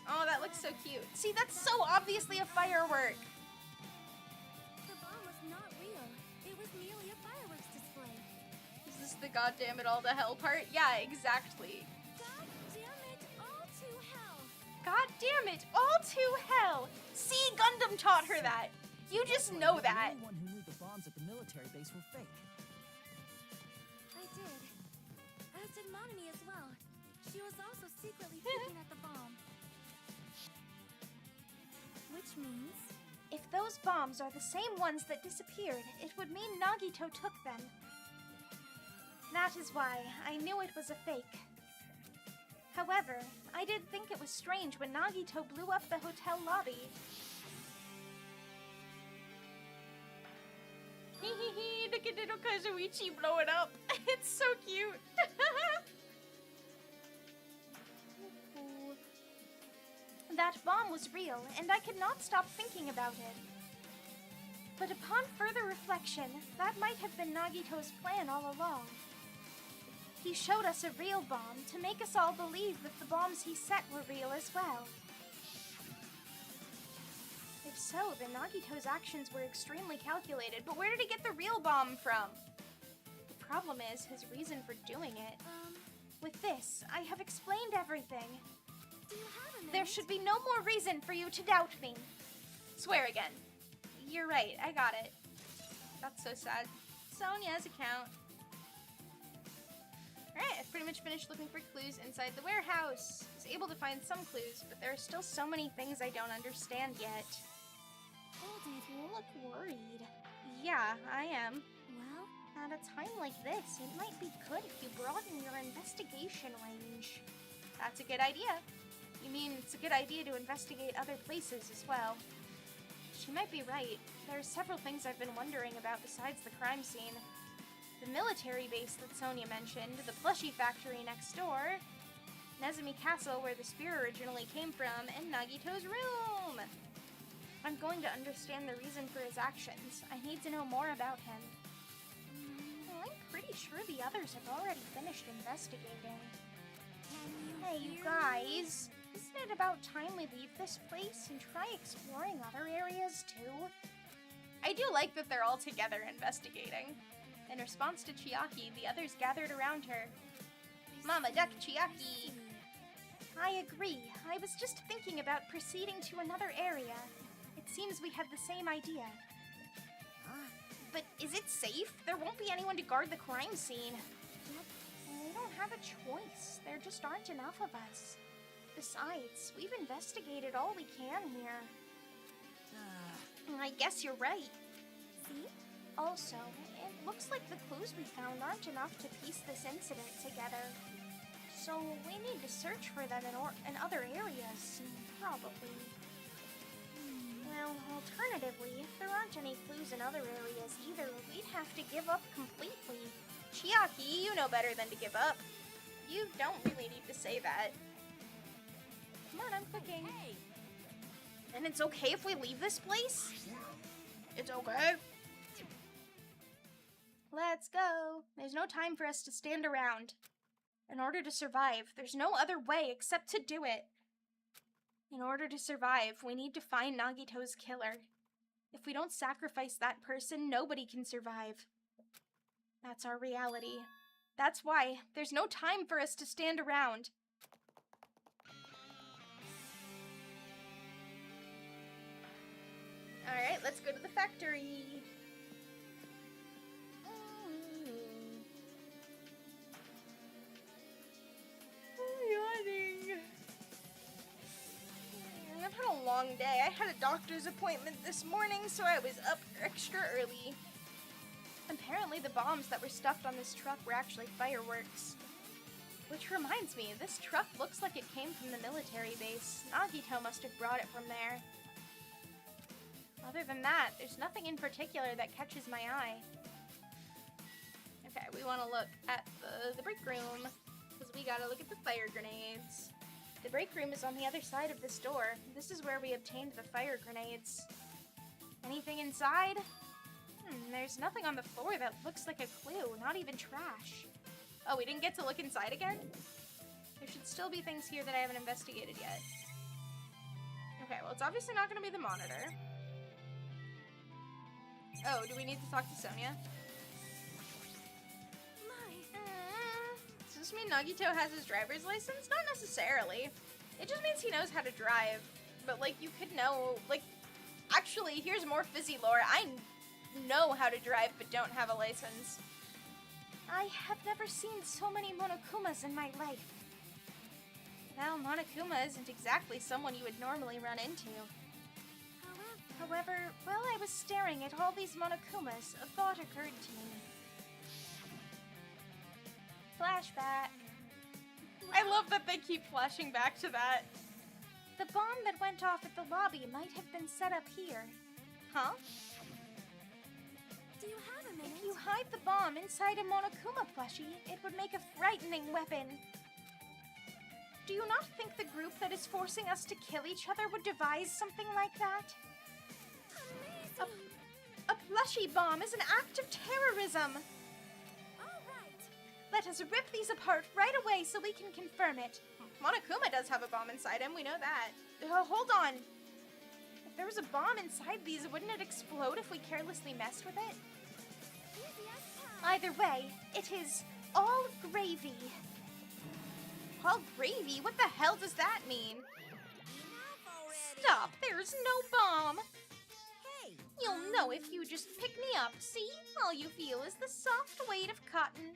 Oh, that looks so cute. See, that's so obviously a firework.
The bomb was not real. It was merely a fireworks display.
Is this the goddamn it all to hell part? Yeah, exactly.
God damn it, all to hell.
God damn it, all to hell. See, Gundam taught her that. You just know that.
You're the one who knew the bombs at the military base were fake.
I did. As did Monami as well. She was also secretly peeking at the bomb. Which means...
If those bombs are the same ones that disappeared, it would mean Nagito took them. That is why I knew it was a fake. However, I did think it was strange when Nagito blew up the hotel lobby. Hehehe, look at little Kazuichi blow it up. It's so cute. That bomb was real, and I could not stop thinking about it. But upon further reflection, that might have been Nagito's plan all along. He showed us a real bomb to make us all believe that the bombs he set were real as well. If so, then Nagito's actions were extremely calculated, but where did he get the real bomb from? The problem is his reason for doing it. With this, I have explained everything.
Do you have a minute?
There should be no more reason for you to doubt me. Swear again. You're right, I got it. That's so sad. Sonia's account. Alright, I've pretty much finished looking for clues inside the warehouse. I was able to find some clues, but there are still so many things I don't understand yet.
Hold it.
You look worried. Yeah, I am.
Well,
At a time like this, it might be good if you broaden your investigation range. That's a good idea. You mean it's a good idea to investigate other places as well? She might be right. There are several things I've been wondering about besides the crime scene. The military base that Sonia mentioned, the plushie factory next door, Nezumi Castle where the spear originally came from, and Nagito's room! I'm going to understand the reason for his actions. I need to know more about him. Well, I'm pretty sure the others have already finished investigating. Hey, you guys! Isn't it about time we leave this place and try exploring other areas too? I do like that they're all together investigating. In response to Chiaki, the others gathered around her. Mama Duck Chiaki! I agree. I was just thinking about proceeding to another area. It seems we have the same idea.
Huh?
But is it safe? There won't be anyone to guard the crime scene. We don't have a choice. There just aren't enough of us. Besides, we've investigated all we can here. I guess you're right. See? Also, it looks like the clues we found aren't enough to piece this incident together. So we need to search for them in other areas, probably. Well, alternatively, if there aren't any clues in other areas either, we'd have to give up completely. Chiaki, you know better than to give up. You don't really need to say that. Come on, I'm cooking.
Hey!
And it's okay if we leave this place? It's okay. Let's go. There's no time for us to stand around. In order to survive, there's no other way except to do it. In order to survive, we need to find Nagito's killer. If we don't sacrifice that person, nobody can survive. That's our reality. That's why there's no time for us to stand around. Alright, let's go to the factory. I've had a long day. I had a doctor's appointment this morning, so I was up extra early. Apparently the bombs that were stuffed on this truck were actually fireworks. Which reminds me, this truck looks like it came from the military base. Nagito must have brought it from there. Other than that, there's nothing in particular that catches my eye. Okay, we want to look at the break room, because we gotta look at the fire grenades. The break room is on the other side of this door. This is where we obtained the fire grenades. Anything inside? There's nothing on the floor that looks like a clue, not even trash. Oh, we didn't get to look inside again? There should still be things here that I haven't investigated yet. Okay, well, it's obviously not going to be the monitor. Oh, do we need to talk to Sonia? Does this mean Nagito has his driver's license? Not necessarily. It just means he knows how to drive. But, like, you could know, like, actually, here's more Fizzy lore. I know how to drive but don't have a license. I have never seen so many Monokumas in my life. Well, Monokuma isn't exactly someone you would normally run into. However, while I was staring at all these Monokumas, a thought occurred to me. Flashback. I love that they keep flashing back to that. The bomb that went off at the lobby might have been set up here. Huh?
Do you have a minute?
If you hide the bomb inside a Monokuma plushie, it would make a frightening weapon. Do you not think the group that is forcing us to kill each other would devise something like that?
Amazing!
A plushie bomb is an act of terrorism!
All right.
Let us rip these apart right away so we can confirm it. Monokuma does have a bomb inside him, we know that. Hold on. If there was a bomb inside these, wouldn't it explode if we carelessly messed with it?
Easy as pie.
Either way, it is all gravy. All gravy? What the hell does that mean?
Enough already.
Stop, there's no bomb.
Hey.
You'll know if you just pick me up, see? All you feel is the soft weight of cotton.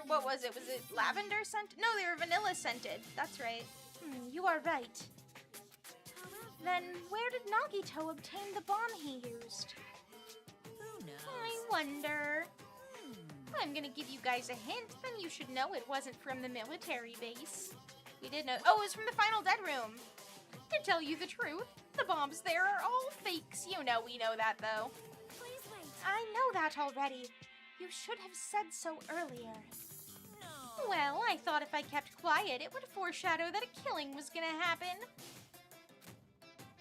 What was it? Was it lavender scent? No, they were vanilla scented. That's right. You are right. Then where did Nagito obtain the bomb he used?
Who knows?
I wonder. I'm gonna give you guys a hint, then you should know it wasn't from the military base. We did know. Oh, it was from the final dead room. To tell you the truth, the bombs there are all fakes. You know we know that, though.
Please wait.
I know that already. You should have said so earlier.
No.
Well, I thought if I kept quiet, it would foreshadow that a killing was gonna happen.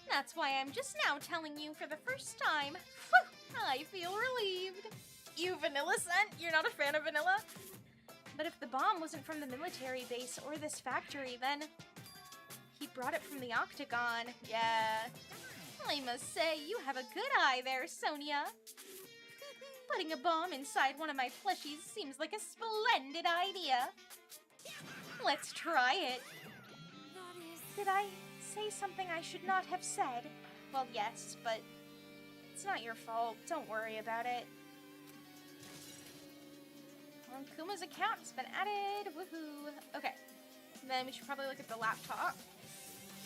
That's why I'm just now telling you for the first time. Whew, I feel relieved. You vanilla scent? You're not a fan of vanilla? But if the bomb wasn't from the military base or this factory, then he brought it from the Octagon. Yeah. I must say, you have a good eye there, Sonia. Putting a bomb inside one of my plushies seems like a splendid idea. Let's try it.
That is...
Did I say something I should not have said? Well, yes, but it's not your fault. Don't worry about it. Well, Kuma's account's been added. Woohoo. Okay. Then we should probably look at the laptop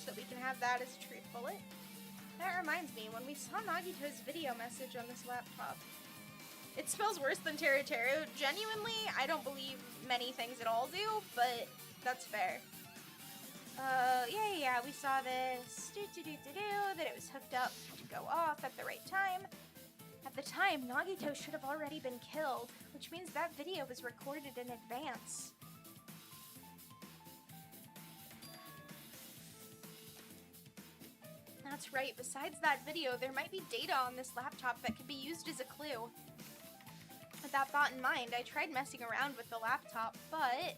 so we can have that as a truth bullet. That reminds me, when we saw Nagito's video message on this laptop, it smells worse than Teru. Genuinely, I don't believe many things at all do, but that's fair. Yeah, we saw this. That it was hooked up to go off at the right time. At the time, Nagito should have already been killed, which means that video was recorded in advance. That's right, besides that video, there might be data on this laptop that could be used as a clue. With that thought in mind, I tried messing around with the laptop, but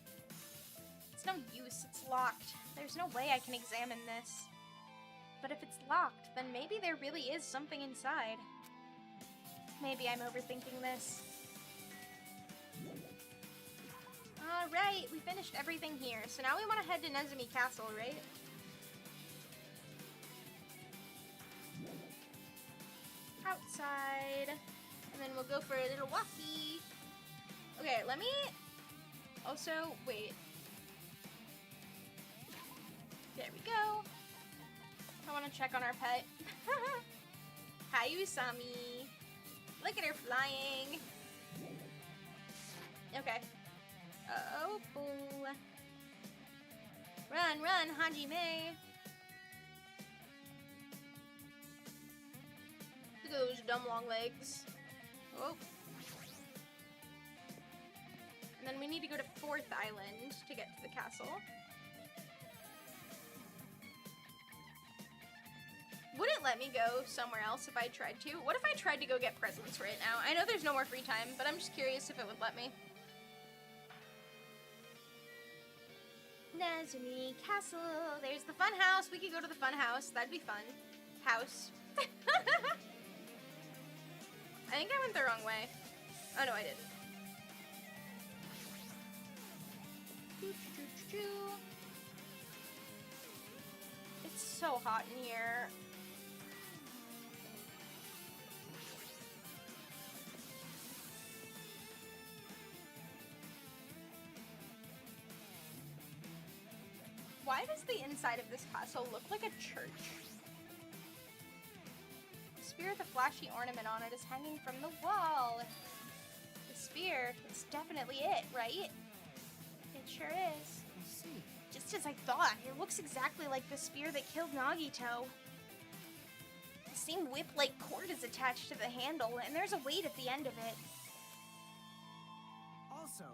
it's no use, it's locked. There's no way I can examine this. But if it's locked, then maybe there really is something inside. Maybe I'm overthinking this. Alright, we finished everything here, so now we want to head to Nezumi Castle, right? Outside, and then we'll go for a little walkie. Okay, let me also wait. There we go. I want to check on our pet. Hi, Usami. Look at her flying. Okay. Oh, boo. Run, run, Hajime. Look at those dumb long legs. Oh. And then we need to go to 4th Island to get to the castle. Would it let me go somewhere else if I tried to? What if I tried to go get presents right now? I know there's no more free time, but I'm just curious if it would let me. Nezumi Castle. There's the fun house. We could go to the fun house. That'd be fun. House. I think I went the wrong way. Oh, no, I didn't. It's so hot in here. Why does the inside of this castle look like a church? The spear with a flashy ornament on it is hanging from the wall. The spear, it's definitely it, right? It sure is.
I see.
Just as I thought, it looks exactly like the spear that killed Nagito. The same whip-like cord is attached to the handle, and there's a weight at the end of it.
Also,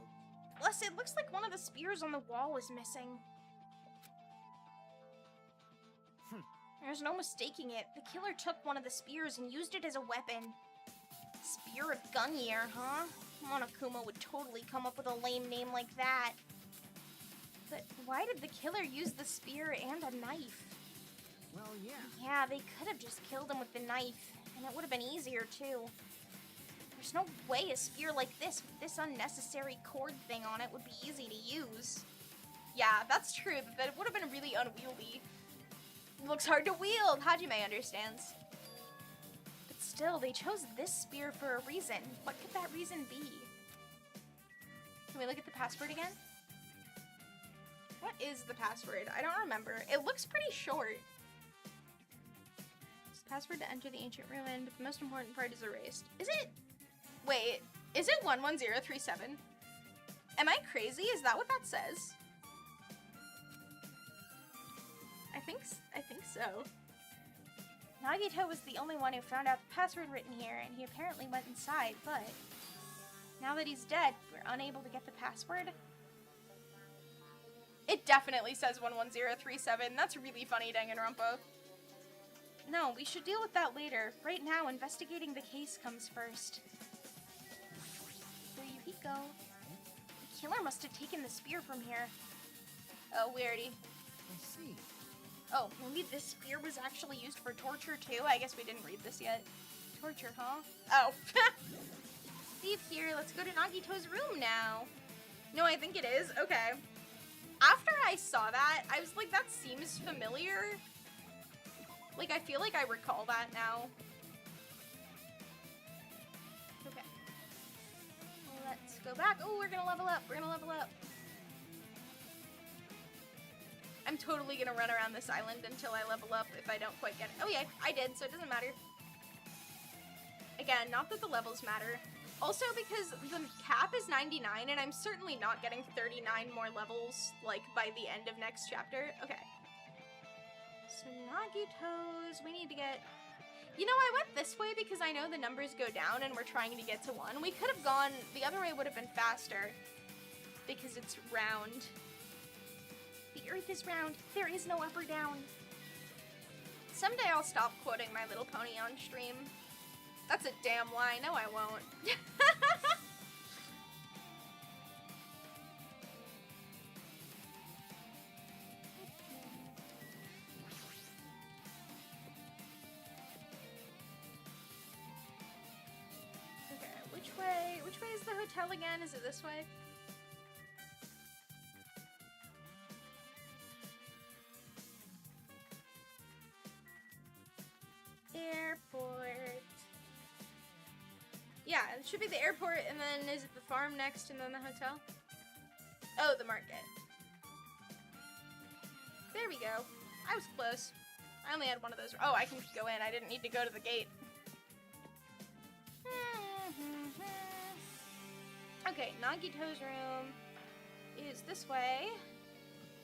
Plus, it looks like one of the spears on the wall is missing. There's no mistaking it. The killer took one of the spears and used it as a weapon. Spear of Gunyear, huh? Monokuma would totally come up with a lame name like that. But why did the killer use the spear and a knife?
well, yeah.
Yeah, they could have just killed him with the knife, and it would have been easier too. There's no way a spear like this with this unnecessary cord thing on it would be easy to use. Yeah, that's true, but it would have been really unwieldy. It looks hard to wield, Hajime understands. But still, they chose this spear for a reason. What could that reason be? Can we look at the password again? What is the password? I don't remember. It looks pretty short. It's the password to enter the ancient ruin, but the most important part is erased. Is it? Wait, Is it 11037? Am I crazy? Is that what that says? I think so. Nagito was the only one who found out the password written here, and he apparently went inside, but now that he's dead, we're unable to get the password. It definitely says 11037. That's really funny, Danganronpa. No, we should deal with that later. Right now, investigating the case comes first. There you go. The killer must have taken the spear from here. Oh, we already...
I see.
Oh, maybe this spear was actually used for torture, too? I guess we didn't read this yet. Torture, huh? Oh. Leave here. Let's go to Nagito's room now. No, I think it is. Okay. After I saw that, I was like, that seems familiar. Like, I feel like I recall that now. Okay. Let's go back. Oh, we're gonna level up. We're gonna level up. I'm totally gonna run around this island until I level up if I don't quite get it. Oh yeah, I did, so it doesn't matter. Again, not that the levels matter. Also because the cap is 99 and I'm certainly not getting 39 more levels, like, by the end of next chapter. Okay. So Nagito's, we need to get... You know, I went this way because I know the numbers go down and we're trying to get to 1. We could have gone... The other way would have been faster. Because it's round. The earth is round. There is no up or down. Someday I'll stop quoting My Little Pony on stream. That's a damn lie. No, I won't. Okay, which way? Which way is the hotel again? Is it this way? Airport. Yeah, it should be the airport, and then is it the farm next, and then the hotel? Oh, the market. There we go. I was close. I only had one of those. Oh, I can go in. I didn't need to go to the gate. Okay, Nagito's room is this way.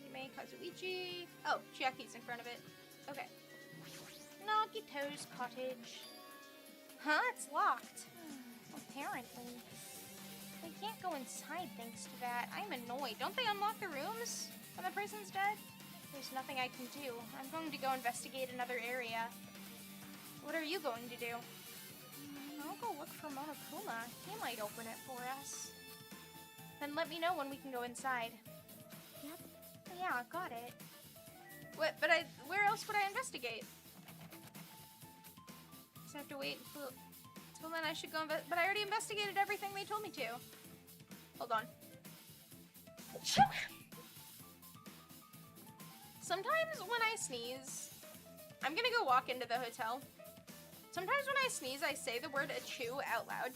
Yume Kazuichi. Oh, Chiaki's in front of it. Okay. Nagito's cottage. Huh? It's locked. Apparently. They can't go inside thanks to that. I'm annoyed. Don't they unlock the rooms when the person's dead? There's nothing I can do. I'm going to go investigate another area. What are you going to do? I'll go look for Monokuma. He might open it for us. Then let me know when we can go inside. Yep. Yeah, got it. What? But where else would I investigate? Just have to wait until then I should go but I already investigated everything they told me to. Hold on. Sometimes when I sneeze, I'm gonna go walk into the hotel. Sometimes when I sneeze, I say the word achoo out loud.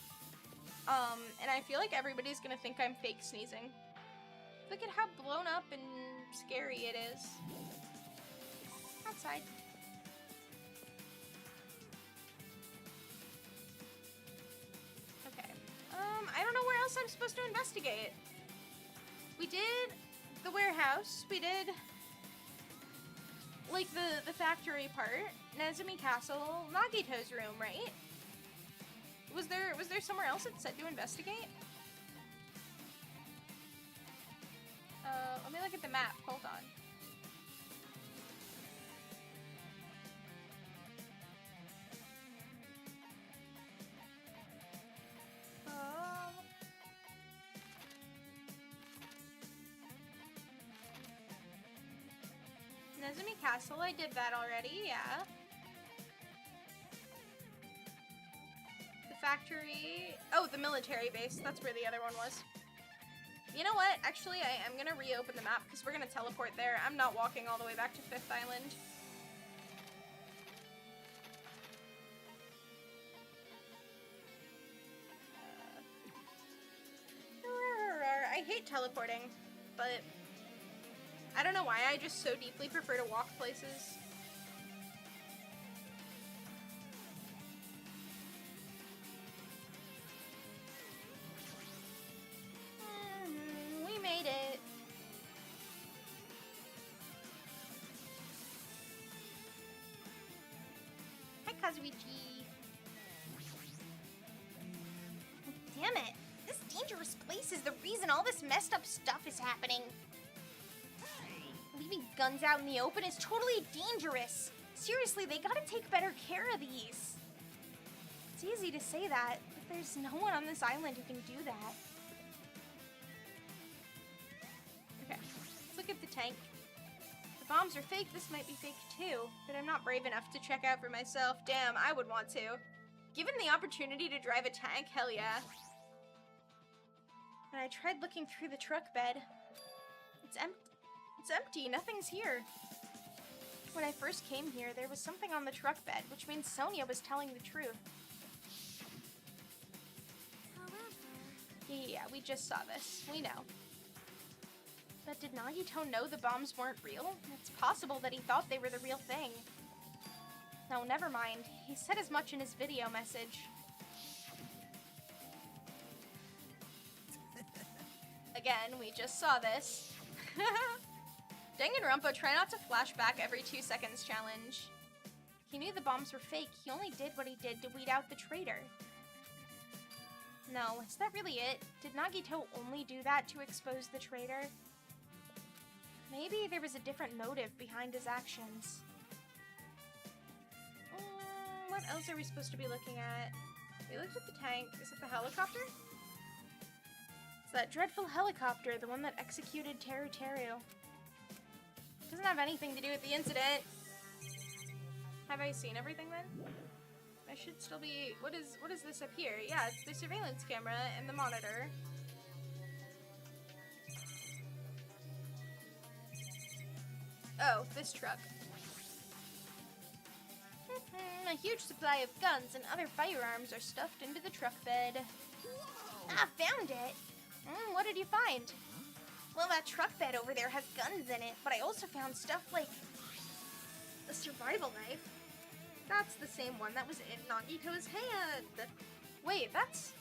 And I feel like everybody's gonna think I'm fake sneezing. Look at how blown up and scary it is. Outside. Okay. I don't know where else I'm supposed to investigate. We did the warehouse. We did, like, the factory part. Nezumi Castle. Nagito's room, right? Was there somewhere else it said to investigate? Let me look at the map. Hold on. Nezumi Castle, I did that already, yeah. The factory... Oh, the military base. That's where the other one was. You know what? Actually, I'm gonna reopen the map because we're gonna teleport there. I'm not walking all the way back to 5th Island. I hate teleporting, but I don't know why, I just so deeply prefer to walk places. Kazuichi. Damn it. This dangerous place is the reason all this messed up stuff is happening. Leaving guns out in the open is totally dangerous. Seriously, they gotta take better care of these. It's easy to say that, but there's no one on this island who can do that. Okay, let's look at the tank. If the bombs are fake, this might be fake too, but I'm not brave enough to check out for myself. Damn, I would want to. Given the opportunity to drive a tank, hell yeah. And I tried looking through the truck bed. It's empty, nothing's here. When I first came here, there was something on the truck bed, which means Sonia was telling the truth.
However...
Yeah, we just saw this. We know. But did Nagito know the bombs weren't real? It's possible that he thought they were the real thing. No, never mind. He said as much in his video message. Again, we just saw this. Danganronpa, try not to flash back every 2 seconds challenge. He knew the bombs were fake. He only did what he did to weed out the traitor. No, is that really it? Did Nagito only do that to expose the traitor? Maybe there was a different motive behind his actions. What else are we supposed to be looking at? We looked at the tank. Is it the helicopter? It's that dreadful helicopter, the one that executed Teru. Doesn't have anything to do with the incident. Have I seen everything then? I should still be... What is this up here? Yeah, it's the surveillance camera and the monitor. Oh, this truck. A huge supply of guns and other firearms are stuffed into the truck bed. Ah, found it! What did you find? Well, that truck bed over there has guns in it, but I also found stuff like a survival knife. That's the same one that was in Nagito's hand. Wait, that's...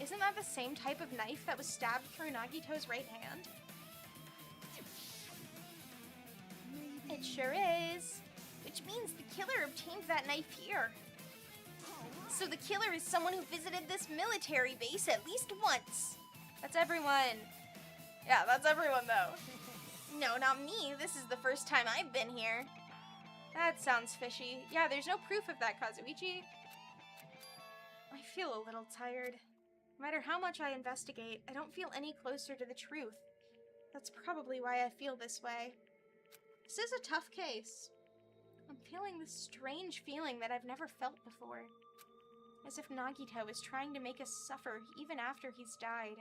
Isn't that the same type of knife that was stabbed through Nagito's right hand? It sure is. Which means the killer obtained that knife here. So the killer is someone who visited this military base at least once. That's everyone. Yeah, that's everyone though. No, not me. This is the first time I've been here. That sounds fishy. Yeah, there's no proof of that, Kazuichi. I feel a little tired. No matter how much I investigate, I don't feel any closer to the truth. That's probably why I feel this way. This is a tough case. I'm feeling this strange feeling that I've never felt before. As if Nagito is trying to make us suffer even after he's died.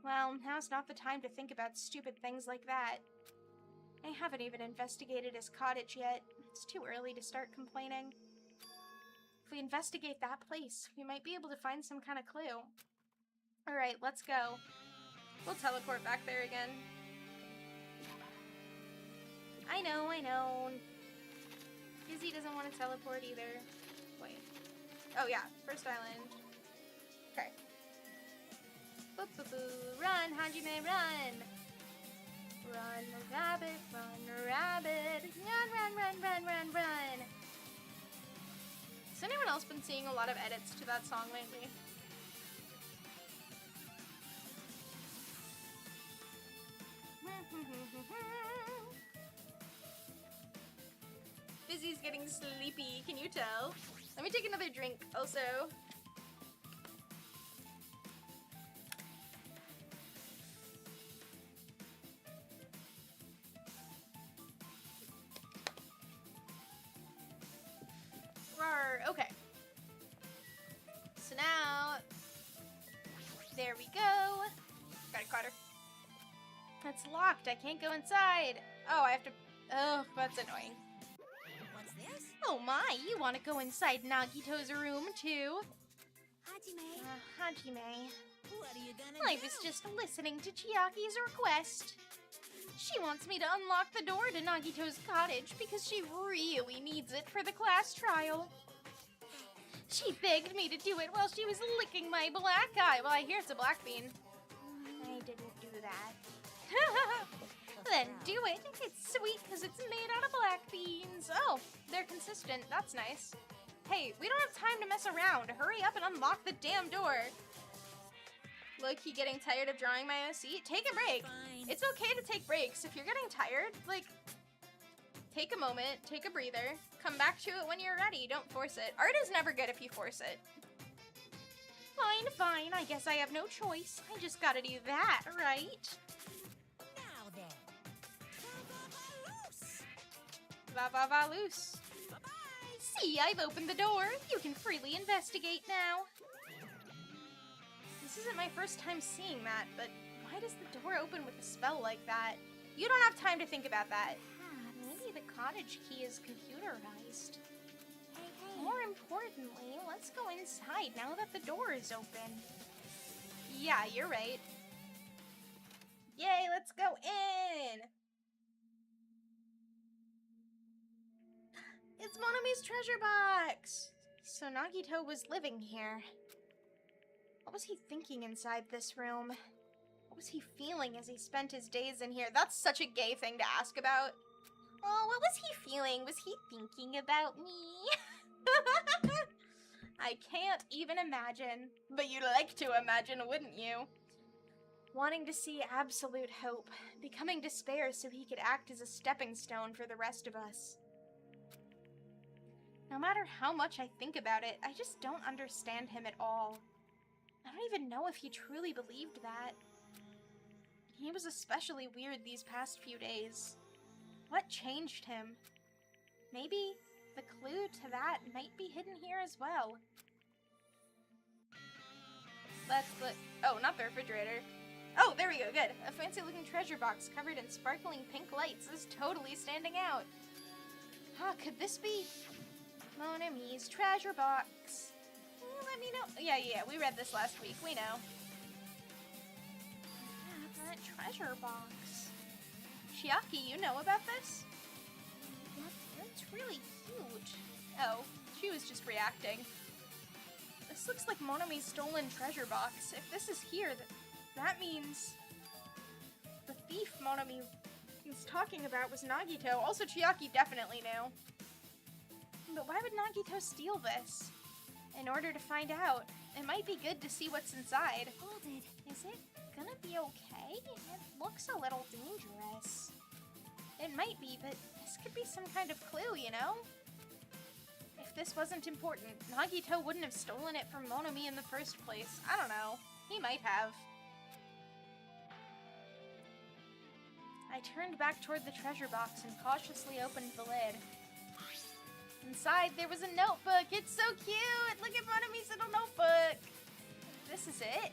Well, now's not the time to think about stupid things like that. I haven't even investigated his cottage yet. It's too early to start complaining. If we investigate that place, we might be able to find some kind of clue. Alright, let's go. We'll teleport back there again. I know. Fizzy doesn't want to teleport either. Wait. Oh yeah, first island. Okay. Boo-boo-boo. Run, Hajime, run! Run, rabbit, run, rabbit. Run! Has anyone else been seeing a lot of edits to that song lately? Fizzy's getting sleepy, can you tell? Let me take another drink, also. Okay. So now, there we go. Got it, Carter. It's locked. I can't go inside. Oh, I have to... Oh, that's annoying.
What's this?
Oh my, you want to go inside Nagito's room, too?
Hajime,
Hajime.
what are you gonna
I
do?
was just listening to Chiaki's request. She wants me to unlock the door to Nagito's cottage because she really needs it for the class trial. She begged me to do it while she was licking my black eye. Well, I hear it's a black bean. I didn't do that. Then do it. It's sweet because it's made out of black beans. Oh, they're consistent. That's nice. Hey, we don't have time to mess around. Hurry up and unlock the damn door. Low-key getting tired of drawing my OC? Take a break.
Fine.
It's okay to take breaks. If you're getting tired, like, take a moment, take a breather, come back to it when you're ready. Don't force it. Art is never good if you force it. Fine, fine. I guess I have no choice. I just gotta do that, right?
Now then.
Va va va loose.
Bye-bye.
See, I've opened the door. You can freely investigate now. This isn't my first time seeing that, but why does the door open with a spell like that? You don't have time to think about that. Maybe the cottage key is computerized.
Hey, hey.
More importantly, let's go inside now that the door is open. Yeah, you're right. Yay, let's go in! It's Monami's treasure box! So Nagito was living here. What was he thinking inside this room? What was he feeling as he spent his days in here? That's such a gay thing to ask about. Oh, what was he feeling? Was he thinking about me? I can't even imagine. But you'd like to imagine, wouldn't you? Wanting to see absolute hope, becoming despair so he could act as a stepping stone for the rest of us. No matter how much I think about it, I just don't understand him at all. I don't even know if he truly believed that. He was especially weird these past few days. What changed him? Maybe the clue to that might be hidden here as well. Let's look. Oh, not the refrigerator. Oh, there we go, good. A fancy-looking treasure box covered in sparkling pink lights is totally standing out. Huh, could this be Monami's treasure box? Let me know. Yeah, we read this last week. We know. That treasure box. Chiaki, you know about this? That's really huge. Oh, she was just reacting. This looks like Monami's stolen treasure box. If this is here, that means the thief Monami was talking about was Nagito. Also, Chiaki definitely knew. But why would Nagito steal this? In order to find out, it might be good to see what's inside.
Hold it.
Is it gonna be okay? It looks a little dangerous. It might be, but this could be some kind of clue, you know? If this wasn't important, Nagito wouldn't have stolen it from Monami in the first place. I don't know. He might have. I turned back toward the treasure box and cautiously opened the lid. Inside, there was a notebook. It's so cute. Look at Monami's little notebook. This is it?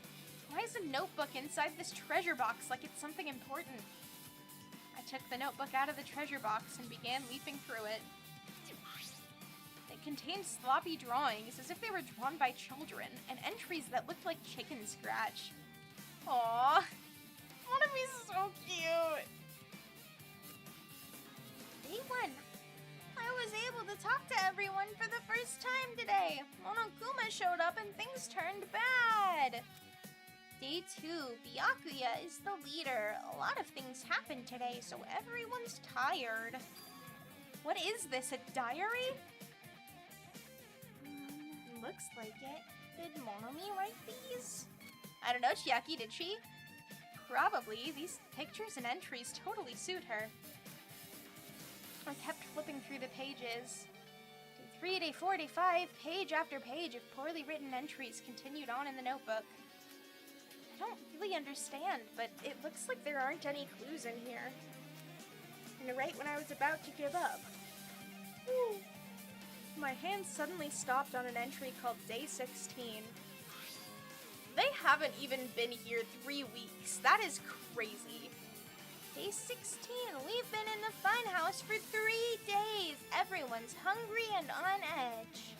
Why is a notebook inside this treasure box like it's something important? I took the notebook out of the treasure box and began leafing through it. It contained sloppy drawings as if they were drawn by children and entries that looked like chicken scratch. Aww. Monami's so cute. Day 1. I was able to talk to everyone for the first time today. Monokuma showed up and things turned bad. Day 2, Byakuya is the leader. A lot of things happened today, so everyone's tired. What is this, a diary? Looks like it. Did Monami write these? I don't know, Chiaki, did she? Probably. These pictures and entries totally suit her. I kept flipping through the pages. Day 3, day 4, day 5, page after page of poorly written entries continued on in the notebook. I don't really understand, but it looks like there aren't any clues in here. And right when I was about to give up, my hand suddenly stopped on an entry called Day 16. They haven't even been here 3 weeks. That is crazy. Day 16, we've been in the funhouse for 3 days. Everyone's hungry and on edge.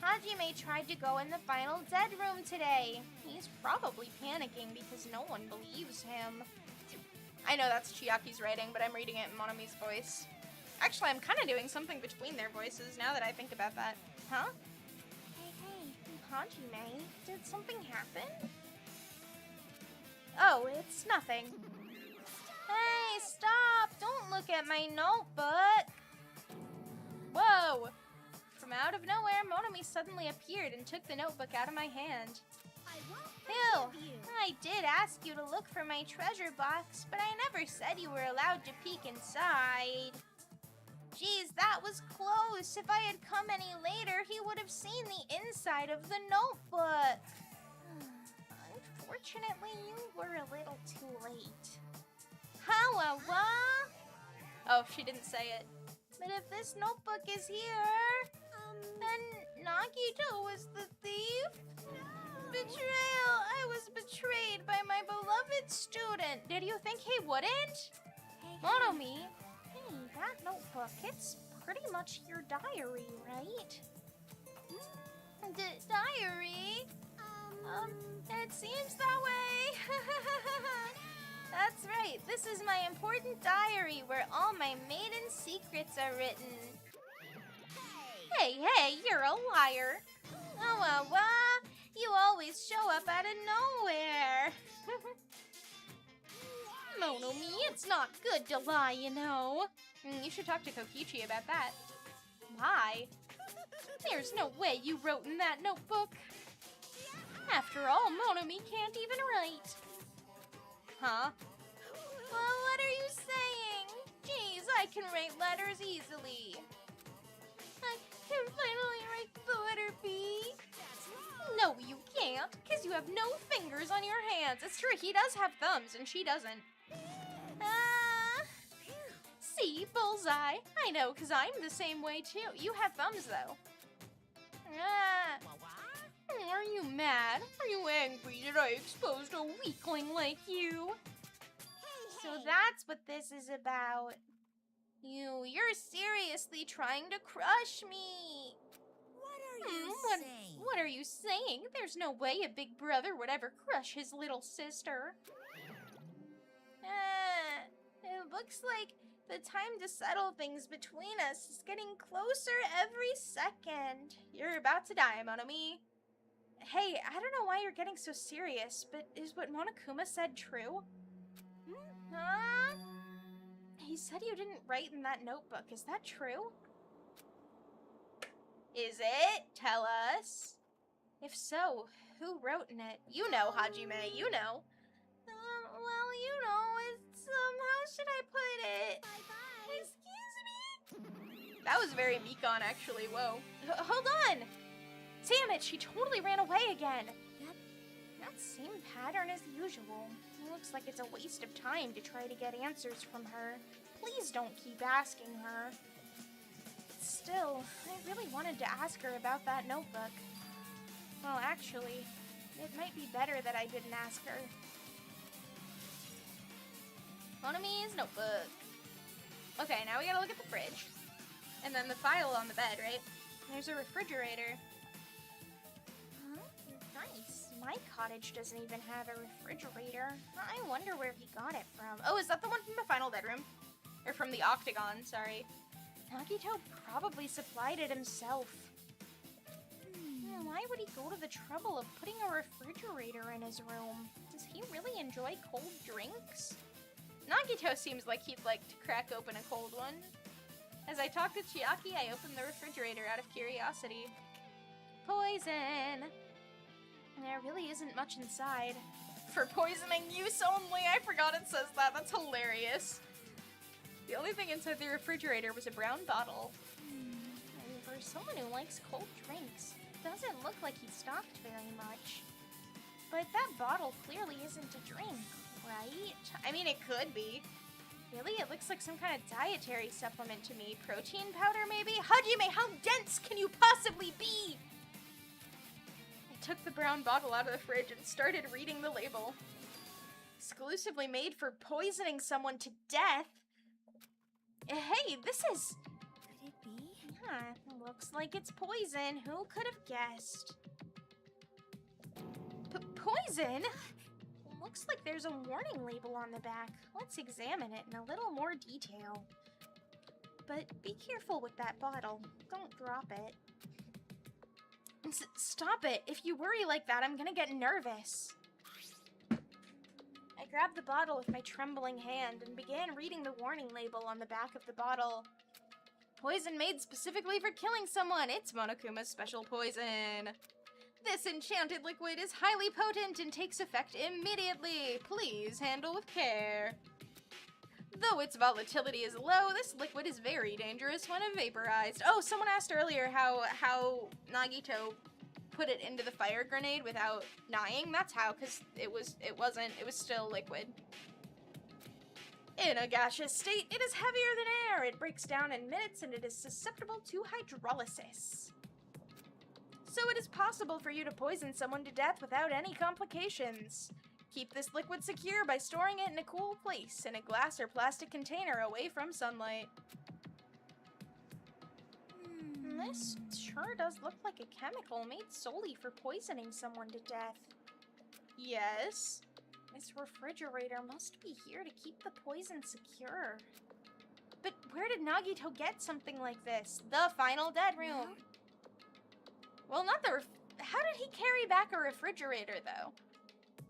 Hajime tried to go in the final dead room today. He's probably panicking because no one believes him. I know that's Chiaki's writing, but I'm reading it in Monami's voice. Actually, I'm kind of doing something between their voices now that I think about that. Huh?
Hey.
Hajime, did something happen? Oh, it's nothing. Hey, stop! look at my notebook. Whoa! From out of nowhere, Monomi suddenly appeared and took the notebook out of my hand.
I won't
Ew,
forgive you.
I did ask you to look for my treasure box, but I never said you were allowed to peek inside. Geez, that was close. If I had come any later, he would have seen the inside of the notebook. Unfortunately, you were a little too late. However... Oh, she didn't say it. But if this notebook is here, then Nagito was the thief? Betrayal! I was betrayed by my beloved student. Did you think he wouldn't?
Hey,
Monomi, hey, that notebook, it's pretty much your diary, right? Diary? It seems that way. That's right, this is my important diary where all my maiden secrets are written. Hey, you're a liar. You always show up out of nowhere. Monomi, it's not good to lie, you know. You should talk to Kokichi about that. Lie? There's no way you wrote in that notebook. After all, Monomi can't even write. Huh? Well, what are you saying? Jeez, I can write letters easily. I can finally write the letter B. No, you can't, because you have no fingers on your hands. It's true, he does have thumbs, and she doesn't. See, bullseye. I know, because I'm the same way, too. You have thumbs, though. Are you mad? Are you angry that I exposed a weakling like you? So that's what this is about. You're seriously trying to crush me.
What are you saying?
What are you saying? There's no way a big brother would ever crush his little sister. It looks like the time to settle things between us is getting closer every second. You're about to die, Monomi. Hey, I don't know why you're getting so serious, but is what Monokuma said true? Huh? He said you didn't write in that notebook. Is that true? Is it? Tell us. If so, who wrote in it? You know, Hajime, you know. Well, you know, it's, how should I put it?
Bye-bye.
Excuse me? That was very Mikon, actually, whoa. Hold on! Damn it, she totally ran away again. That same pattern as usual. It looks like it's a waste of time to try to get answers from her. Please don't keep asking her. Still, I really wanted to ask her about that notebook. Well, actually, it might be better that I didn't ask her. Monomi's notebook. Okay, now we gotta look at the fridge. And then the file on the bed, right? There's a refrigerator. Nice. My cottage doesn't even have a refrigerator. I wonder where he got it from. Oh, is that the one from the final bedroom? Or from the octagon, sorry. Nagito probably supplied it himself. Why would he go to the trouble of putting a refrigerator in his room? Does he really enjoy cold drinks? Nagito seems like he'd like to crack open a cold one. As I talked to Chiaki, I opened the refrigerator out of curiosity. Poison! There really isn't much inside. For poisoning use only! I forgot it says that. That's hilarious. The only thing inside the refrigerator was a brown bottle. And for someone who likes cold drinks, doesn't look like he stocked very much. But that bottle clearly isn't a drink, right? I mean, it could be. Really? It looks like some kind of dietary supplement to me. Protein powder, maybe? Hajime, how dense can you possibly be? I took the brown bottle out of the fridge and started reading the label. Exclusively made for poisoning someone to death. Hey, this is...
Could it be?
Yeah, looks like it's poison. Who could have guessed? Poison? Looks like there's a warning label on the back. Let's examine it in a little more detail. But be careful with that bottle. Don't drop it. Stop it. If you worry like that, I'm gonna get nervous. I I grabbed the bottle with my trembling hand and began reading the warning label on the back of the bottle. Poison made specifically for killing someone. It's Monokuma's special poison. This enchanted liquid is highly potent and takes effect immediately. Please handle with care. Though its volatility is low, this liquid is very dangerous when vaporized. Oh, someone asked earlier how Nagito put it into the fire grenade without dying. That's how, because it was still liquid. In a gaseous state, it is heavier than air. It breaks down in minutes and it is susceptible to hydrolysis. So it is possible for you to poison someone to death without any complications. Keep this liquid secure by storing it in a cool place, in a glass or plastic container away from sunlight. This sure does look like a chemical made solely for poisoning someone to death. Yes. This refrigerator must be here to keep the poison secure. But where did Nagito get something like this? The final dead room. Well, not the how did he carry back a refrigerator, though?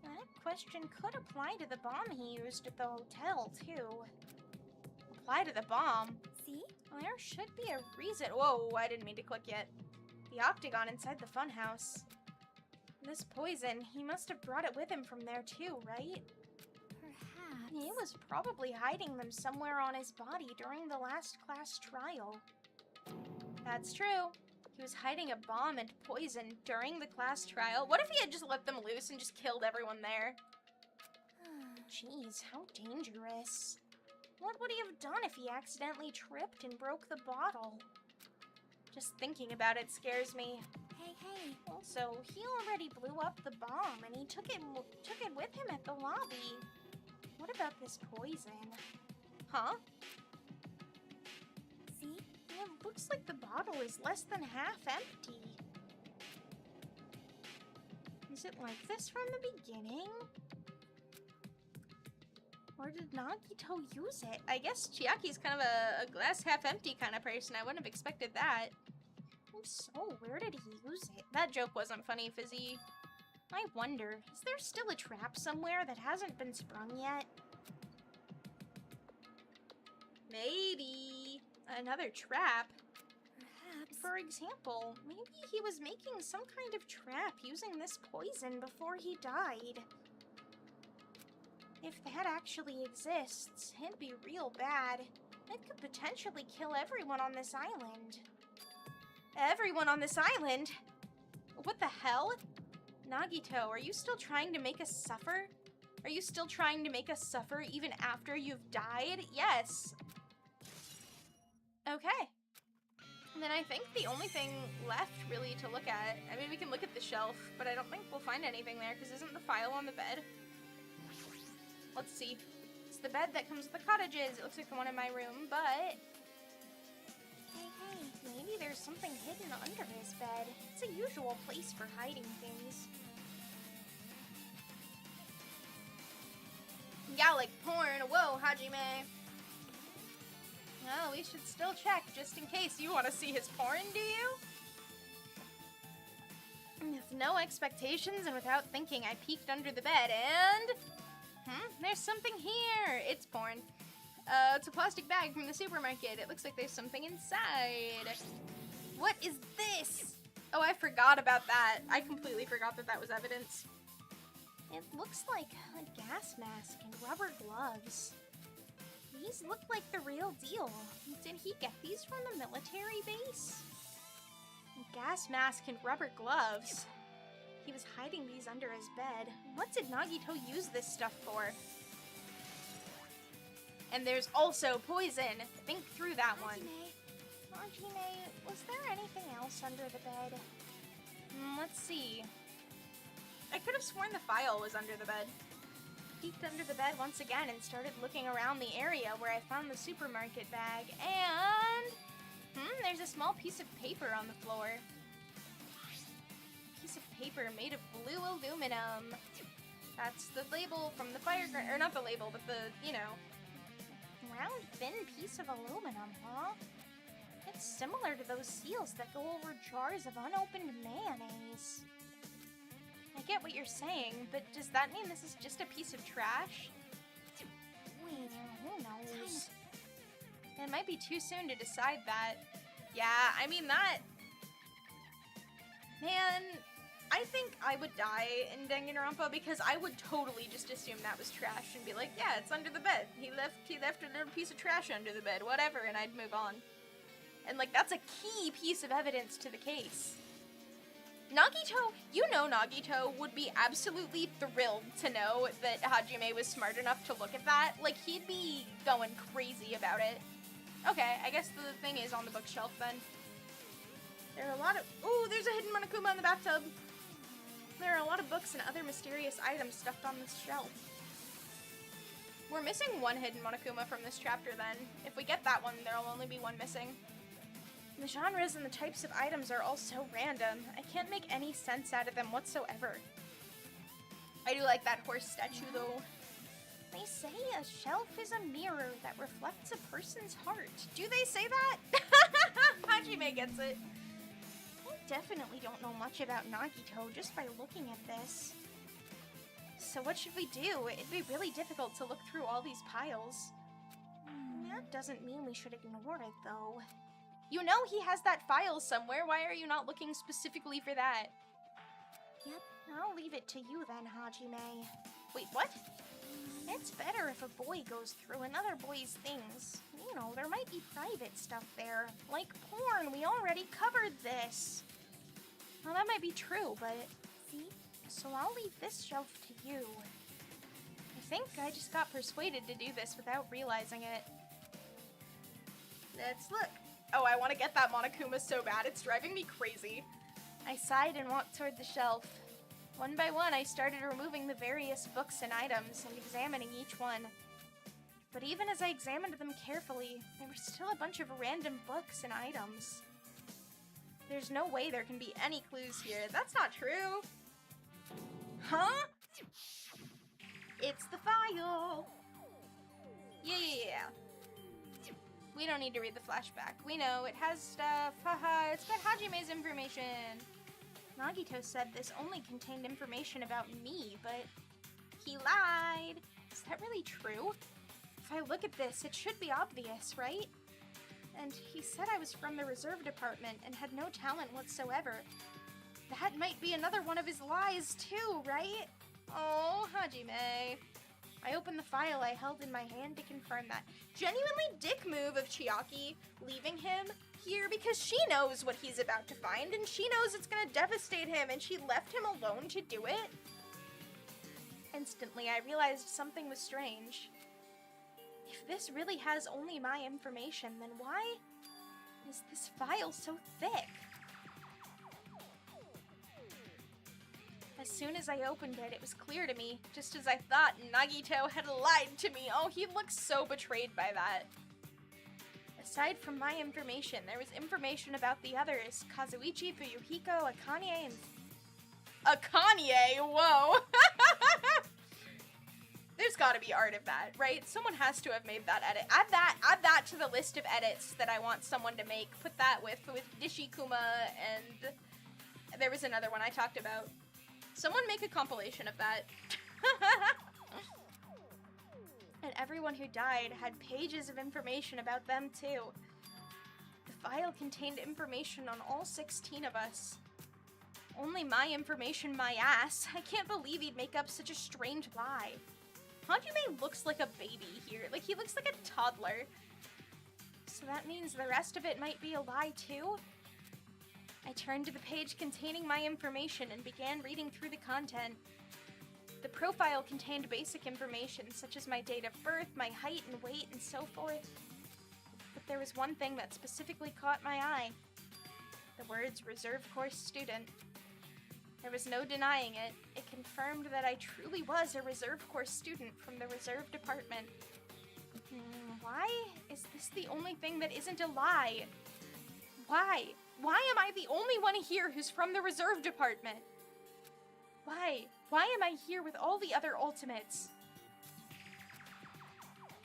That question could apply to the bomb he used at the hotel, too. Apply to the bomb?
See?
There should be a reason. Whoa, I didn't mean to click yet. The octagon inside the funhouse. This poison, he must have brought it with him from there too, right?
Perhaps.
He was probably hiding them somewhere on his body during the last class trial. That's true. He was hiding a bomb and poison during the class trial. What if he had just let them loose and just killed everyone there? Jeez, how dangerous. What would he have done if he accidentally tripped and broke the bottle? Just thinking about it scares me.
Hey.
Also, he already blew up the bomb and he took it with him at the lobby. What about this poison? Huh?
See?
It looks like the bottle is less than half empty. Is it like this from the beginning? Or did Nagito use it? I guess Chiaki's kind of a glass half empty kind of person. I wouldn't have expected that. So, where did he use it? That joke wasn't funny, Fizzy. I wonder, is there still a trap somewhere that hasn't been sprung yet? Maybe another trap.
Perhaps.
For example, maybe he was making some kind of trap using this poison before he died. If that actually exists, it'd be real bad. It could potentially kill everyone on this island. Everyone on this island? What the hell? Nagito, are you still trying to make us suffer? Are you still trying to make us suffer even after you've died? Yes. Okay. And then I think the only thing left really to look at, I mean, we can look at the shelf, but I don't think we'll find anything there because isn't the file on the bed? Let's see. It's the bed that comes with the cottages. It looks like the one in my room, but
Hey.
maybe there's something hidden under his bed. It's a usual place for hiding things. Yeah, like porn. Whoa, Hajime. Well, we should still check just in case. You want to see his porn, do you? With no expectations and without thinking, I peeked under the bed and... there's something here. It's porn. It's a plastic bag from the supermarket. It looks like there's something inside. What is this? Oh, I forgot about that. I completely forgot that that was evidence. It looks like a gas mask and rubber gloves. These look like the real deal. Did he get these from the military base? A gas mask and rubber gloves. He was hiding these under his bed. What did Nagito use this stuff for? And there's also poison. Think through that one. Hajime, was there anything else under the bed? Let's see. I could have sworn the file was under the bed. Peeked under the bed once again and started looking around the area where I found the supermarket bag. And... there's a small piece of paper on the floor. Piece of paper made of blue aluminum. That's the label from the fire grenade, or not the label, but the, you know, round, thin piece of aluminum, huh? It's similar to those seals that go over jars of unopened mayonnaise. I get what you're saying, but does that mean this is just a piece of trash?
Wait,
Who knows?
time.
It might be too soon to decide that. Yeah, I mean that... Man, I think I would die in Danganronpa because I would totally just assume that was trash and be like, yeah, it's under the bed. He left a little piece of trash under the bed, whatever, and I'd move on. And like, that's a key piece of evidence to the case. Nagito, you know Nagito would be absolutely thrilled to know that Hajime was smart enough to look at that. Like, he'd be going crazy about it. Okay, I guess the thing is on the bookshelf then. There are a lot of... Ooh, there's a hidden Monokuma in the bathtub. There are a lot of books and other mysterious items stuffed on this shelf. We're missing one hidden Monokuma from this chapter then. If we get that one, there'll only be one missing. The genres and the types of items are all so random. I can't make any sense out of them whatsoever. I do like that horse statue though. They say a shelf is a mirror that reflects a person's heart. Do they say that? Hajime gets it. I definitely don't know much about Nagito just by looking at this. So what should we do? It'd be really difficult to look through all these piles. That doesn't mean we should ignore it though. You know he has that file somewhere. Why are you not looking specifically for that?
Yep.
I'll leave it to you then, Hajime. Wait, what? It's better if a boy goes through another boy's things. You know, there might be private stuff there. Like porn, we already covered this. Well, that might be true, but... See? So I'll leave this shelf to you. I think I just got persuaded to do this without realizing it. Let's look. Oh, I want to get that Monokuma so bad, it's driving me crazy. I sighed and walked toward the shelf. One by one, I started removing the various books and items and examining each one. But even as I examined them carefully, there were still a bunch of random books and items. There's no way there can be any clues here. That's not true. Huh? It's the file. Yeah. We don't need to read the flashback. We know it has stuff. Haha, it's got Hajime's information. Nagito said this only contained information about me, but he lied. Is that really true? If I look at this, it should be obvious, right? And he said I was from the reserve department and had no talent whatsoever. That might be another one of his lies too, right? Oh, Hajime. I opened the file I held in my hand to confirm that. Genuinely dick move of Chiaki leaving him here because she knows what he's about to find and she knows it's gonna devastate him and she left him alone to do it. Instantly, I realized something was strange. If this really has only my information, then why is this file so thick? As soon as I opened it, it was clear to me, just as I thought, Nagito had lied to me. Oh, he looks so betrayed by that. Aside from my information, there was information about the others. Kazuichi, Fuyuhiko, Akane, and... Akane? Whoa! There's gotta be art of that, right? Someone has to have made that edit. Add that to the list of edits that I want someone to make. Put that with Nishikuma, and there was another one I talked about. Someone make a compilation of that. And everyone who died had pages of information about them too. The file contained information on all 16 of us. Only my information, my ass. I can't believe he'd make up such a strange lie. Hajime looks like a baby here. Like, he looks like a toddler. So that means the rest of it might be a lie too? I turned to the page containing my information and began reading through the content. The profile contained basic information, such as my date of birth, my height and weight, and so forth. But there was one thing that specifically caught my eye. The words reserve course student. There was no denying it. It confirmed that I truly was a reserve course student from the reserve department. Why is this the only thing that isn't a lie? Why? Why am I the only one here who's from the reserve department? Why? Why am I here with all the other ultimates?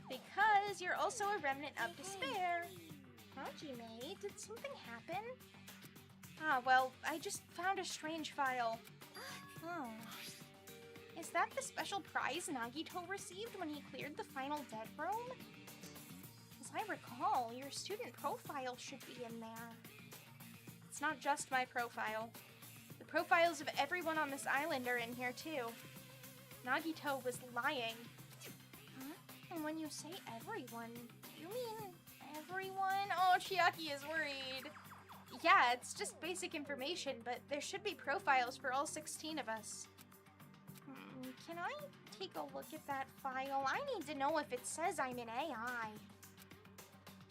Because you're also a remnant of despair. Hajime, did something happen? Ah, well, I just found a strange file. Oh. Is that the special prize Nagito received when he cleared the final dead room? As I recall, your student profile should be in there. It's not just my profile. The profiles of everyone on this island are in here too. Nagito was lying. Huh? And when you say everyone, do you mean everyone? Oh, Chiaki is worried. Yeah, it's just basic information, but there should be profiles for all 16 of us. Can I take a look at that file? I need to know if it says I'm in AI.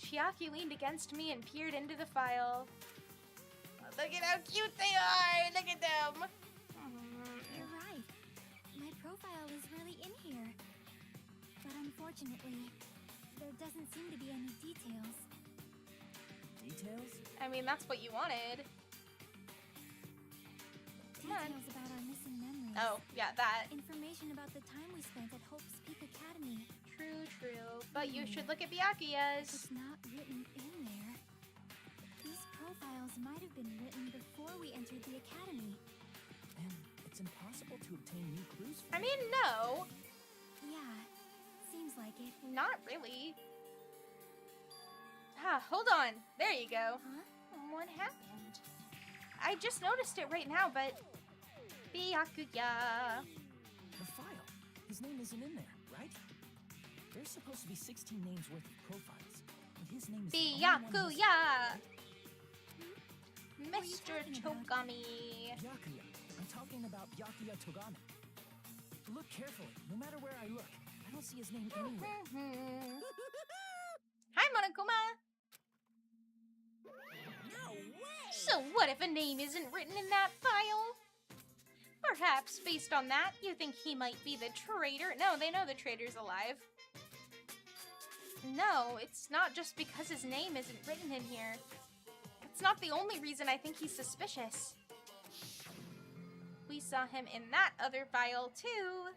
Chiaki leaned against me and peered into the file. Look at how cute they are! Look at them!
You're right. My profile is really in here. But unfortunately, there doesn't seem to be any details.
Details?
I mean, that's what you wanted.
Details about our missing memories.
Oh, yeah, that.
Information about the time we spent at Hope's Peak Academy.
True, true. But you should look at Byakuya's.
It's not written in there. These profiles might have been written before we entered the academy.
And it's impossible to obtain new clues from
I mean, no.
Yeah, seems like it.
Not really. Ah, hold on. There you go.
Huh?
What happened? I just noticed it right now, but... Byakuya.
the file. His name isn't in there, right? There's supposed to be 16 names worth of profiles, but his name is the only one
Byakuya.
you
Mr.
talking about?
Togami.
Byakuya. I'm talking about Byakuya Togami. Look carefully. No matter where I look, I don't see his name anywhere.
Hi, Monokuma.
No way!
So what if a name isn't written in that file? Perhaps, based on that, you think he might be the traitor? No, they know the traitor's alive. No, it's not just because his name isn't written in here. It's not the only reason I think he's suspicious. We saw him in that other file, too.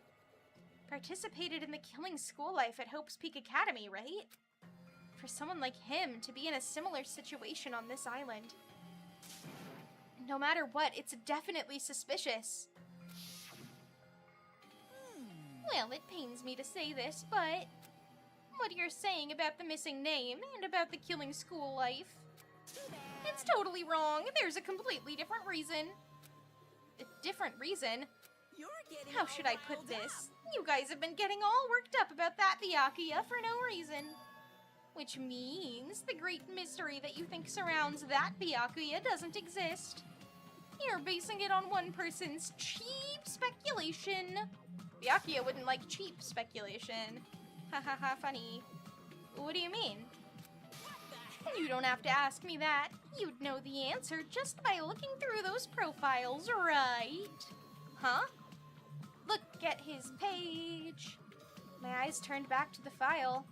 Participated in the killing school life at Hope's Peak Academy, right? For someone like him to be in a similar situation on this island. No matter what, it's definitely suspicious. Well, it pains me to say this, but what you're saying about the missing name and about the killing school life, it's totally wrong. There's a completely different reason. A different reason?
You're getting
How should I put this? You guys have been getting all worked up about that Byakuya for no reason. Which means the great mystery that you think surrounds that Byakuya doesn't exist. You're basing it on one person's cheap speculation. Byakuya wouldn't like cheap speculation. Ha ha ha, funny. What do you mean? You don't have to ask me that. You'd know the answer just by looking through those profiles, right? Huh? Look at his page. My eyes turned back to the file.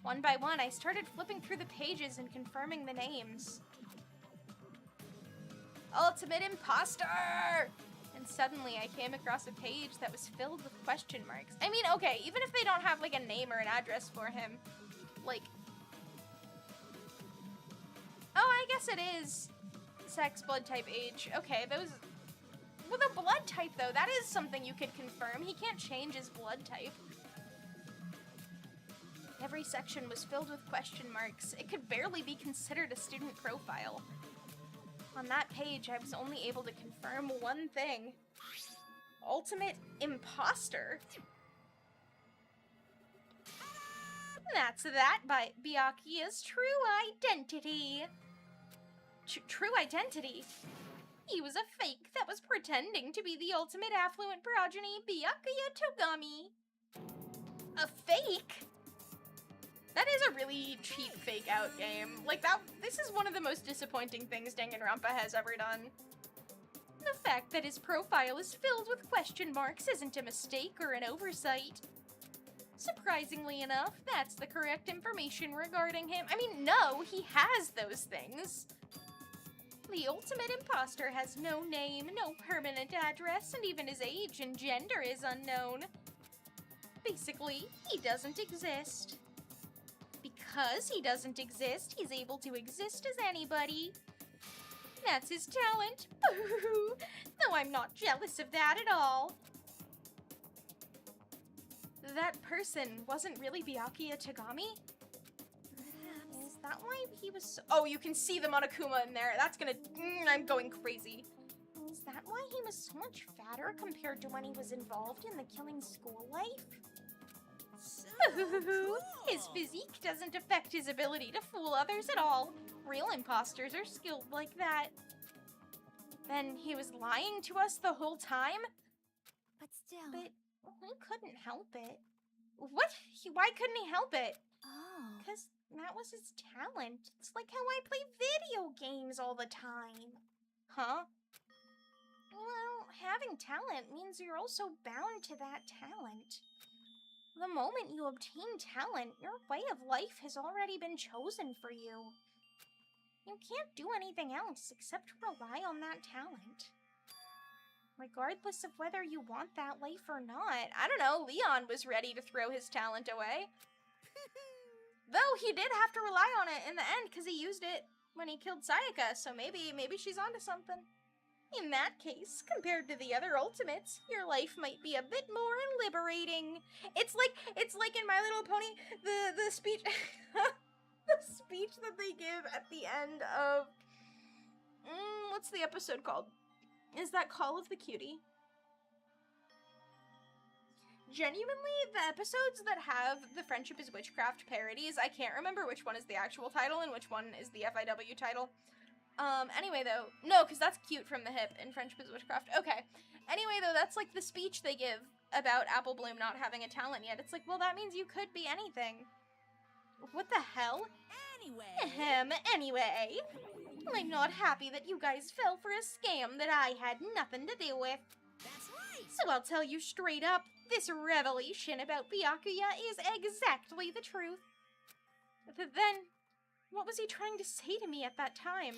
One by one, I started flipping through the pages and confirming the names. Ultimate imposter! And suddenly I came across a page that was filled with question marks. I mean, okay, even if they don't have like a name or an address for him, like... Oh, I guess it is sex, blood type, age. Okay, those... With a blood type, though, that is something you could confirm. He can't change his blood type. Every section was filled with question marks. It could barely be considered a student profile. On that page, I was only able to confirm one thing. Ultimate imposter. That's that by Byakuya's true identity. True identity? He was a fake that was pretending to be the ultimate affluent progeny, Byakuya Togami. A fake? That is a really cheap fake out game. Like that, this is one of the most disappointing things Danganronpa has ever done. The fact that his profile is filled with question marks isn't a mistake or an oversight. Surprisingly enough, that's the correct information regarding him. I mean, no, he has those things. The ultimate imposter has no name, no permanent address, and even his age and gender is unknown. Basically, he doesn't exist. Because he doesn't exist, he's able to exist as anybody. That's his talent. Though I'm not jealous of that at all. That person wasn't really Byakuya Tagami? Is that why he was so— oh, you can see the Monokuma in there. That's gonna— I'm going crazy. Is that why he was so much fatter compared to when he was involved in the killing school life? His physique doesn't affect his ability to fool others at all. Real imposters are skilled like that. Then he was lying to us the whole time?
But still.
But he couldn't help it. What? Why couldn't he help it?
Oh.
Because that was his talent. It's like how I play video games all the time. Huh? Well, having talent means you're also bound to that talent. The moment you obtain talent, your way of life has already been chosen for you. You can't do anything else except rely on that talent. Regardless of whether you want that life or not. I don't know, Leon was ready to throw his talent away. Though he did have to rely on it in the end because he used it when he killed Sayaka, so maybe she's onto something. In that case, compared to the other ultimates, your life might be a bit more liberating. It's like in My Little Pony, the speech the speech that they give at the end of what's the episode called? Is that Call of the Cutie? Genuinely, the episodes that have the Friendship is Witchcraft parodies, I can't remember which one is the actual title and which one is the FIW title. Anyway though, no, because that's Cute from the Hip in Friendship is Witchcraft. Okay. Anyway though, that's like the speech they give about Apple Bloom not having a talent yet. It's like, well, that means you could be anything. What the hell? Anyway. I'm not happy that you guys fell for a scam that I had nothing to do with.
That's right!
So I'll tell you straight up, this revelation about Byakuya is exactly the truth. Then, what was he trying to say to me at that time?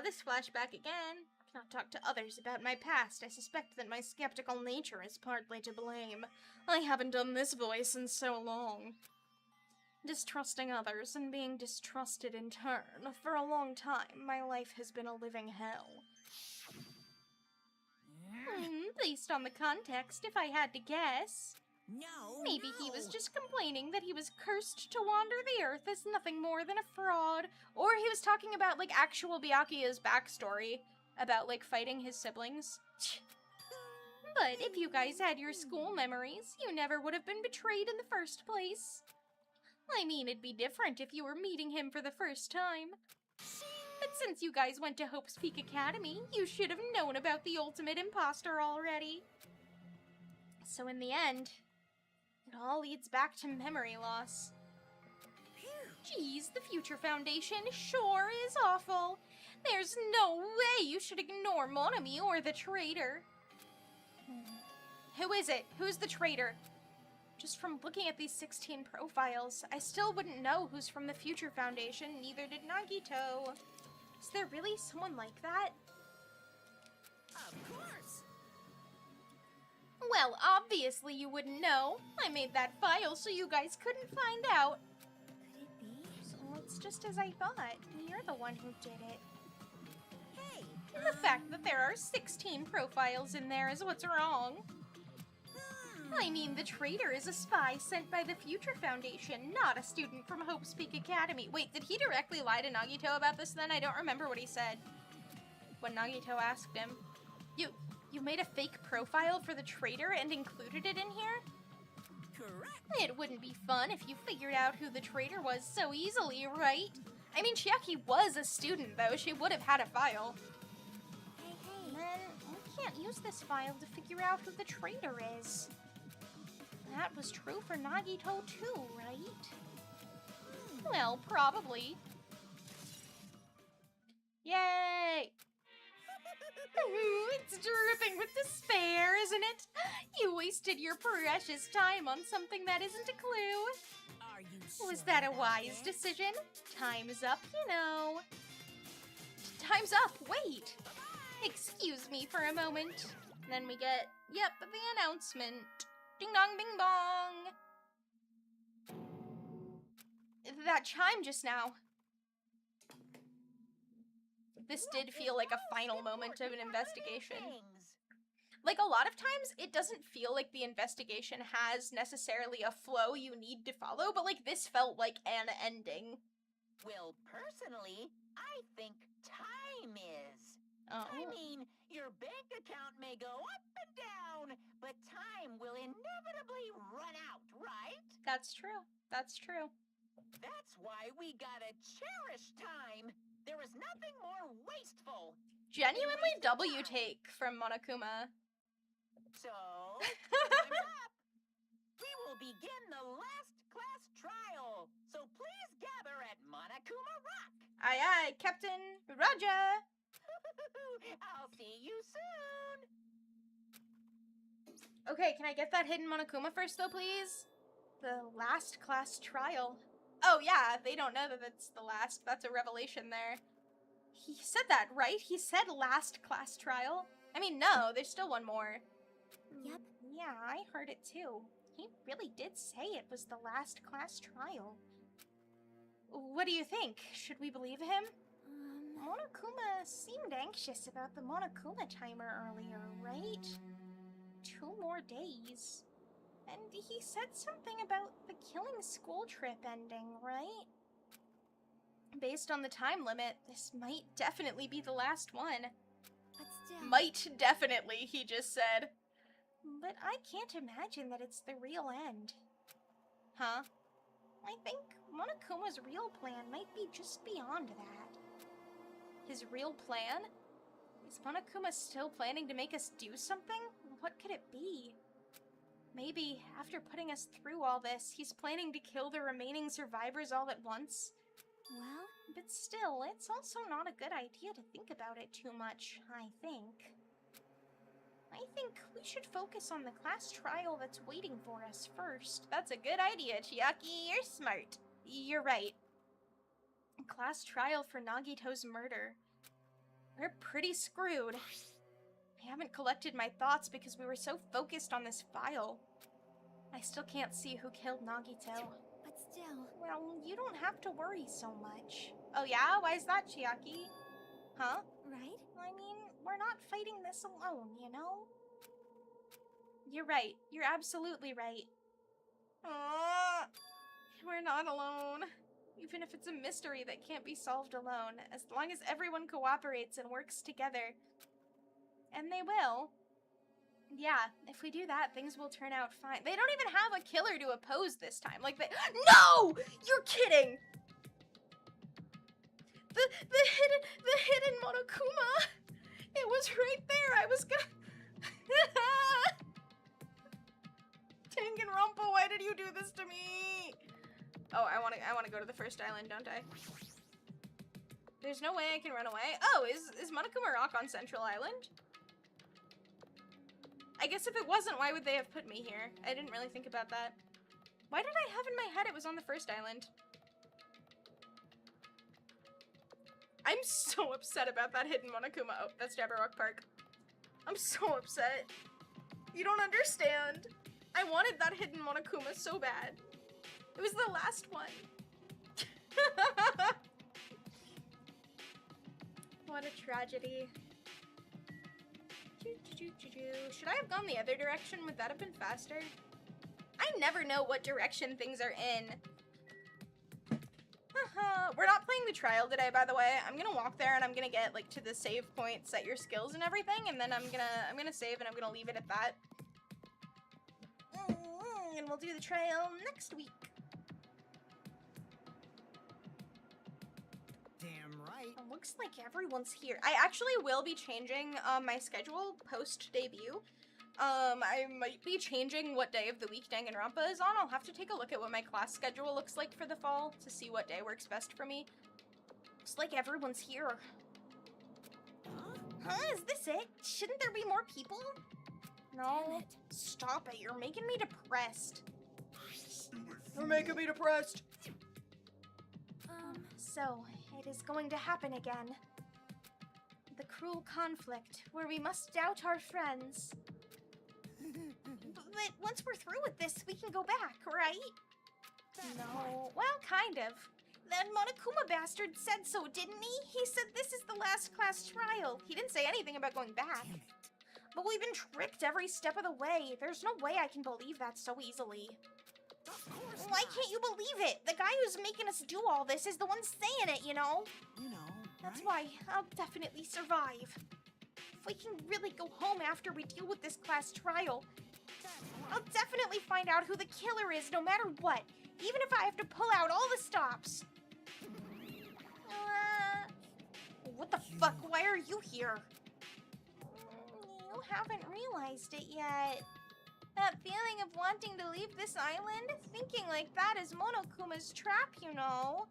This flashback again. Cannot talk to others about my past. I suspect that my skeptical nature is partly to blame. I haven't done this voice in so long. Distrusting others and being distrusted in turn. For a long time, my life has been a living hell. Based on the context, if I had to guess.
No,
Maybe he was just complaining that he was cursed to wander the earth as nothing more than a fraud. Or he was talking about, like, actual Byakuya's backstory. About, like, fighting his siblings. But if you guys had your school memories, you never would have been betrayed in the first place. I mean, it'd be different if you were meeting him for the first time. But since you guys went to Hope's Peak Academy, you should have known about the ultimate imposter already. So in the end, it all leads back to memory loss. Geez, the Future Foundation sure is awful. There's no way you should ignore Monami or the traitor. Who is it? Who's the traitor? Just from looking at these 16 profiles, I still wouldn't know who's from the Future Foundation, neither did Nagito. Is there really someone like that?
Of course!
Well, obviously you wouldn't know. I made that file so you guys couldn't find out.
Could it be?
So it's just as I thought. You're the one who did it.
Hey!
The fact that there are 16 profiles in there is what's wrong. I mean, the traitor is a spy sent by the Future Foundation, not a student from Hope's Peak Academy. Wait, did he directly lie to Nagito about this then? I don't remember what he said when Nagito asked him. You made a fake profile for the traitor and included it in here?
Correct!
It wouldn't be fun if you figured out who the traitor was so easily, right? I mean, Chiaki was a student, though. She would have had a file.
Hey.
Then we can't use this file to figure out who the traitor is. That was true for Nagito too, right? Well, probably. Yay! It's dripping with despair, isn't it? You wasted your precious time on something that isn't a clue.
Are you
Was
sure
that a
about
wise
this?
decision? Time's up, you know. Time's up, wait! Excuse me for a moment. Then we get, yep, the announcement. Ding dong, bing bong. That chime just now. this did feel like a final moment of an investigation.
Things.
Like, a lot of times, it doesn't feel like the investigation has necessarily a flow you need to follow, but, like, this felt like an ending.
Well, personally, I think time is.
Oh.
I mean, your bank account may go up and down, but time will inevitably run out, right?
That's true. That's true.
That's why we gotta cherish time. There is nothing more wasteful.
Genuinely W take from Monokuma.
So, time's up. We will begin the last class trial. So please gather at Monokuma Rock.
Aye aye, Captain Raja!
I'll see you soon.
Okay, can I get that hidden Monokuma first though, please? The last class trial. Oh yeah, they don't know that it's the last. That's a revelation there. He said that, right? He said last class trial. I mean, no, there's still one more.
Yep.
Yeah, I heard it too. He really did say it was the last class trial. What do you think? Should we believe him? Monokuma seemed anxious about the Monokuma timer earlier, right? 2 more days. And he said something about the killing school trip ending, right? Based on the time limit, this might definitely be the last one.
But still.
Might definitely, he just said. But I can't imagine that it's the real end. Huh? I think Monokuma's real plan might be just beyond that. His real plan? Is Monokuma still planning to make us do something? What could it be? Maybe, after putting us through all this, he's planning to kill the remaining survivors all at once?
Well,
But still, it's also not a good idea to think about it too much, I think. I think we should focus on the class trial that's waiting for us first. That's a good idea, Chiaki. You're smart. You're right. Class trial for Nagito's murder. We're pretty screwed. I haven't collected my thoughts because we were so focused on this file. I still can't see who killed Nagito.
but still.
Well, you don't have to worry so much. Oh yeah? Why is that, Chiaki? Huh?
Right?
I mean, we're not fighting this alone, you know? You're right. You're absolutely right. We're not alone. Even if it's a mystery that can't be solved alone, as long as everyone cooperates and works together. And they will. Yeah, if we do that, things will turn out fine. They don't even have a killer to oppose this time. Like, No! You're kidding! The hidden Monokuma! It was right there! I was gonna... Danganronpa, why did you do this to me? Oh, I wanna go to the first island, don't I? There's no way I can run away. Oh, is Monokuma Rock on Central Island? I guess if it wasn't, why would they have put me here? I didn't really think about that. Why did I have in my head it was on the first island? I'm so upset about that hidden Monokuma. Oh, that's Jabberwock Park. I'm so upset. You don't understand. I wanted that hidden Monokuma so bad. It was the last one. What a tragedy. Should I have gone the other direction? Would that have been faster? I never know what direction things are in. We're not playing the trial today, by the way. I'm gonna walk there and I'm gonna get like to the save point, set your skills and everything, and then I'm gonna save and I'm gonna leave it at that. And we'll do the trial next week.
Damn right.
It looks like everyone's here. I actually will be changing my schedule post-debut. I might be changing what day of the week Danganronpa is on. I'll have to take a look at what my class schedule looks like for the fall to see what day works best for me. Looks like everyone's here. Huh? Is this it? Shouldn't there be more people? No.
Damn it.
Stop it. You're making me depressed. You're making me depressed. So, it is going to happen again. The cruel conflict where we must doubt our friends. But once we're through with this, we can go back, right? No. Well, kind of. That Monokuma bastard said so, didn't he? He said this is the last class trial. He didn't say anything about going back.
Damn it.
But we've been tricked every step of the way. There's no way I can believe that so easily.
Of course
Why
not.
can't you believe it? The guy who's making us do all this is the one saying it, you know?
You know,
That's
right?
why I'll definitely survive. If we can really go home after we deal with this class trial, I'll definitely find out who the killer is no matter what, even if I have to pull out all the stops. What the fuck? Why are you here? You haven't realized it yet. That feeling of wanting to leave this island, thinking like that is Monokuma's trap, you know.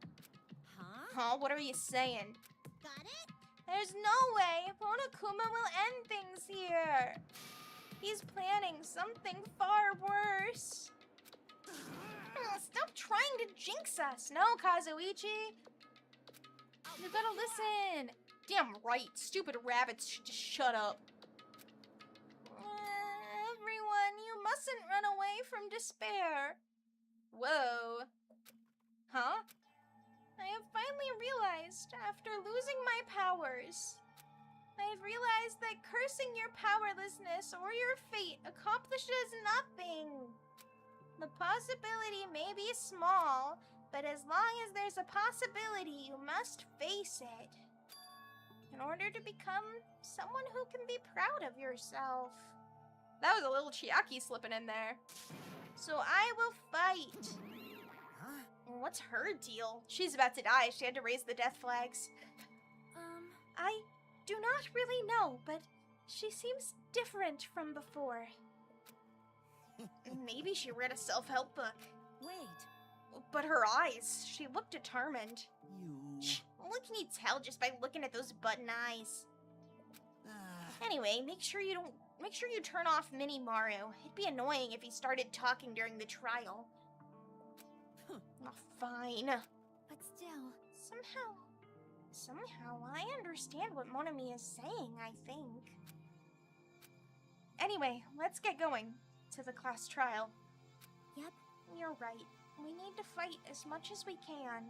Huh?
Huh? What are you saying?
Got it?
There's no way Monokuma will end things here. He's planning something far worse. Stop trying to jinx us. No, Kazuichi. You gotta listen. Damn right. Stupid rabbits should just shut up. Everyone, you mustn't run away from despair. Whoa. Huh? I have finally realized, after losing my powers, I've realized that cursing your powerlessness or your fate accomplishes nothing. The possibility may be small, but as long as there's a possibility, you must face it. In order to become someone who can be proud of yourself. That was a little Chiaki slipping in there. So I will fight.
Huh?
What's her deal? She's about to die. She had to raise the death flags. I do not really know, but she seems different from before. Maybe she read a self-help book.
Wait.
But her eyes, she looked determined.
You...
What can you tell just by looking at those button eyes? Anyway, make sure you turn off Mini Maru. It'd be annoying if he started talking during the trial. Oh, fine.
But still.
Somehow, I understand what Monami is saying, I think. Anyway, let's get going to the class trial.
Yep.
You're right. We need to fight as much as we can.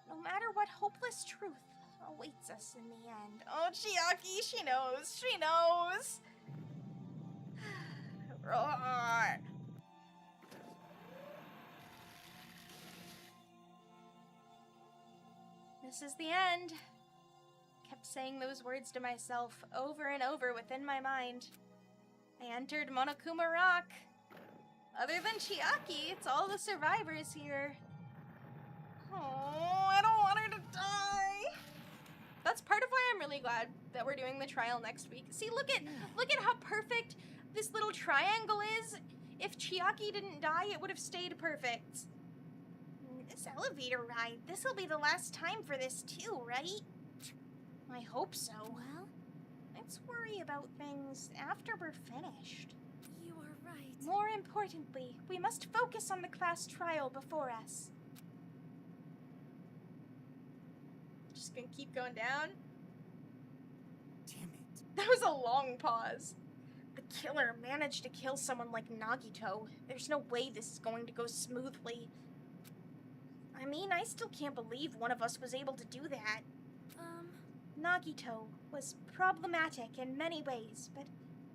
No matter what hopeless truth awaits us in the end. Oh, Chiaki, she knows. She knows. Roar. This is the end. Kept saying those words to myself over and over within my mind. I entered Monokuma Rock. Other than Chiaki, it's all the survivors here. Oh, I don't want her to die. That's part of why I'm really glad that we're doing the trial next week. See, look at how perfect this little triangle is. If Chiaki didn't die, it would have stayed perfect. This elevator ride, this'll be the last time for this too, right? I hope so.
Well,
Let's worry about things after we're finished.
you are right.
More importantly, we must focus on the class trial before us. Just gonna keep going down.
Damn it.
That was a long pause. The killer managed to kill someone like Nagito. There's no way this is going to go smoothly. I mean, I still can't believe one of us was able to do that. Nagito was problematic in many ways, but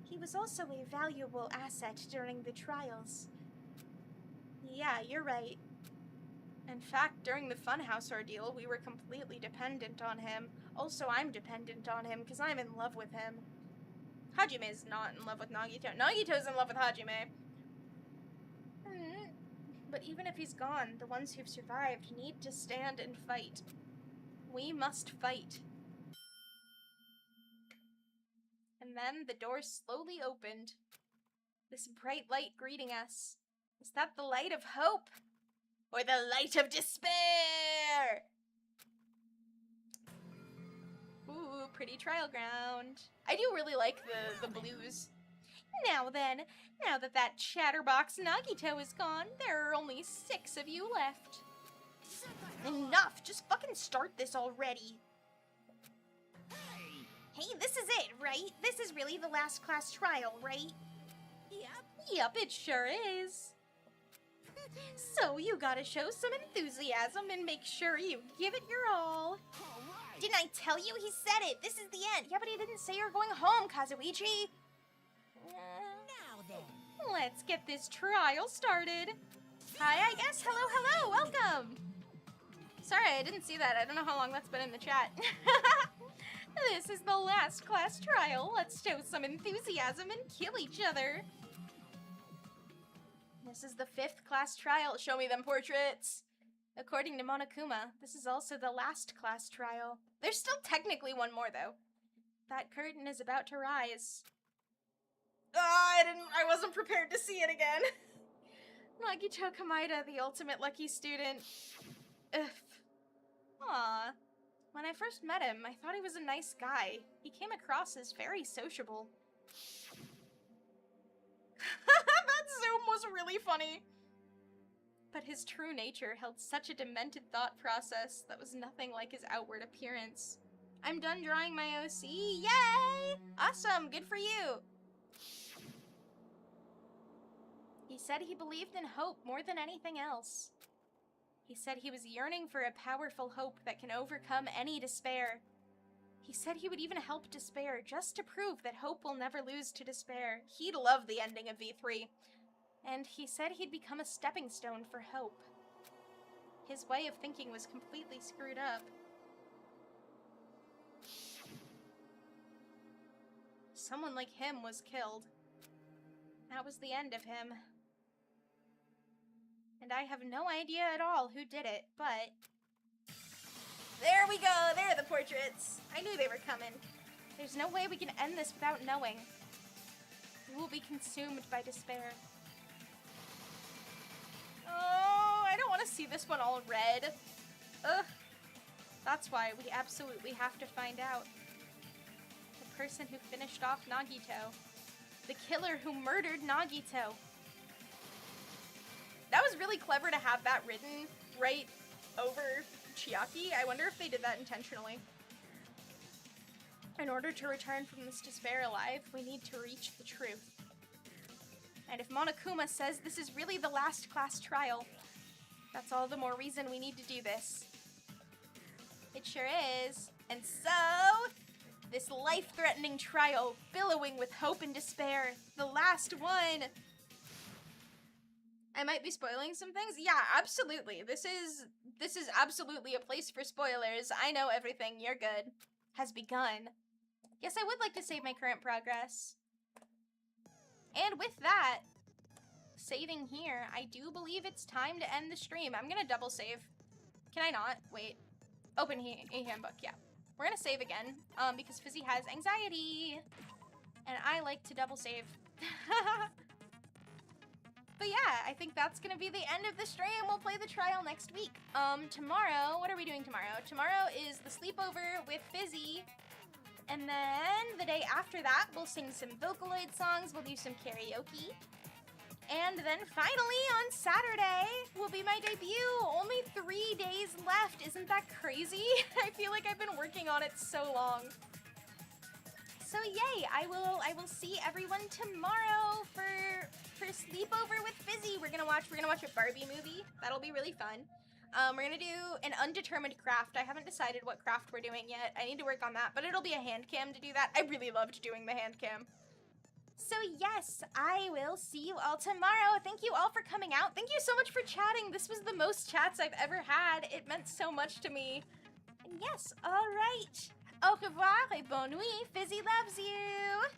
he was also a valuable asset during the trials. Yeah, you're right. In fact, during the Funhouse ordeal, we were completely dependent on him. Also, I'm dependent on him because I'm in love with him. Hajime is not in love with Nagito. Nagito's in love with Hajime. But even if he's gone, the ones who've survived need to stand and fight. We must fight. And then the door slowly opened. This bright light greeting us. Is that the light of hope? Or the light of despair? Ooh, pretty trial ground. I do really like the blues. Now then, now that chatterbox Nagito is gone, there are only 6 of you left. Enough! Just fucking start this already. Hey, this is it, right? This is really the last class trial, right? Yep, it sure is. So you gotta show some enthusiasm and make sure you give it your all.
Alright!
Didn't I tell you? He said it. This is the end. Yeah, but he didn't say you're going home, Kazuichi.
Now then.
Let's get this trial started. Hi, I guess. Hello, hello. Welcome. Sorry, I didn't see that. I don't know how long that's been in the chat. This is the last class trial. Let's show some enthusiasm and kill each other. This is the 5th class trial. Show me them portraits. According to Monokuma, this is also the last class trial. There's still technically one more, though. That curtain is about to rise. I wasn't prepared to see it again. Nagito Kamaida, the ultimate lucky student. Ugh. Aww. When I first met him, I thought he was a nice guy. He came across as very sociable. That zoom was really funny. But his true nature held such a demented thought process that was nothing like his outward appearance. I'm done drawing my OC. Yay! Awesome, good for you. He said he believed in hope more than anything else. He said he was yearning for a powerful hope that can overcome any despair. He said he would even help despair just to prove that hope will never lose to despair. He'd love the ending of V3. And he said he'd become a stepping stone for hope. His way of thinking was completely screwed up. Someone like him was killed. That was the end of him. And I have no idea at all who did it, but... There we go! There are the portraits! I knew they were coming. There's no way we can end this without knowing. We will be consumed by despair. Oh, I don't want to see this one all red. Ugh. That's why we absolutely have to find out. The person who finished off Nagito. The killer who murdered Nagito. That was really clever to have that written right over Chiaki. I wonder if they did that intentionally. In order to return from this despair alive, we need to reach the truth. And if Monokuma says this is really the last class trial, that's all the more reason we need to do this. It sure is. And so, this life-threatening trial, billowing with hope and despair, the last one. I might be spoiling some things. Yeah, absolutely. This is absolutely a place for spoilers. I know everything. You're good. Has begun. Yes, I would like to save my current progress. And with that, saving here, I do believe it's time to end the stream. I'm gonna double save. Can I not? Wait. Open e-handbook, yeah. We're gonna save again, because Fizzy has anxiety. And I like to double save. But yeah, I think that's gonna be the end of the stream. We'll play the trial next week. Tomorrow, what are we doing tomorrow? Tomorrow is the sleepover with Fizzy. And then the day after that, we'll sing some Vocaloid songs, we'll do some karaoke. And then finally, on Saturday, will be my debut. Only 3 days left. Isn't that crazy? I feel like I've been working on it so long. So yay, I will see everyone tomorrow for sleepover with Fizzy. We're gonna watch a Barbie movie. That'll be really fun. We're gonna do an undetermined craft. I haven't decided what craft we're doing yet. I need to work on that, but it'll be a hand cam to do that. I really loved doing the hand cam. So yes, I will see you all tomorrow. Thank you all for coming out. Thank you so much for chatting. This was the most chats I've ever had. It meant so much to me. And yes, all right. Au revoir et bonne nuit. Fizzy loves you.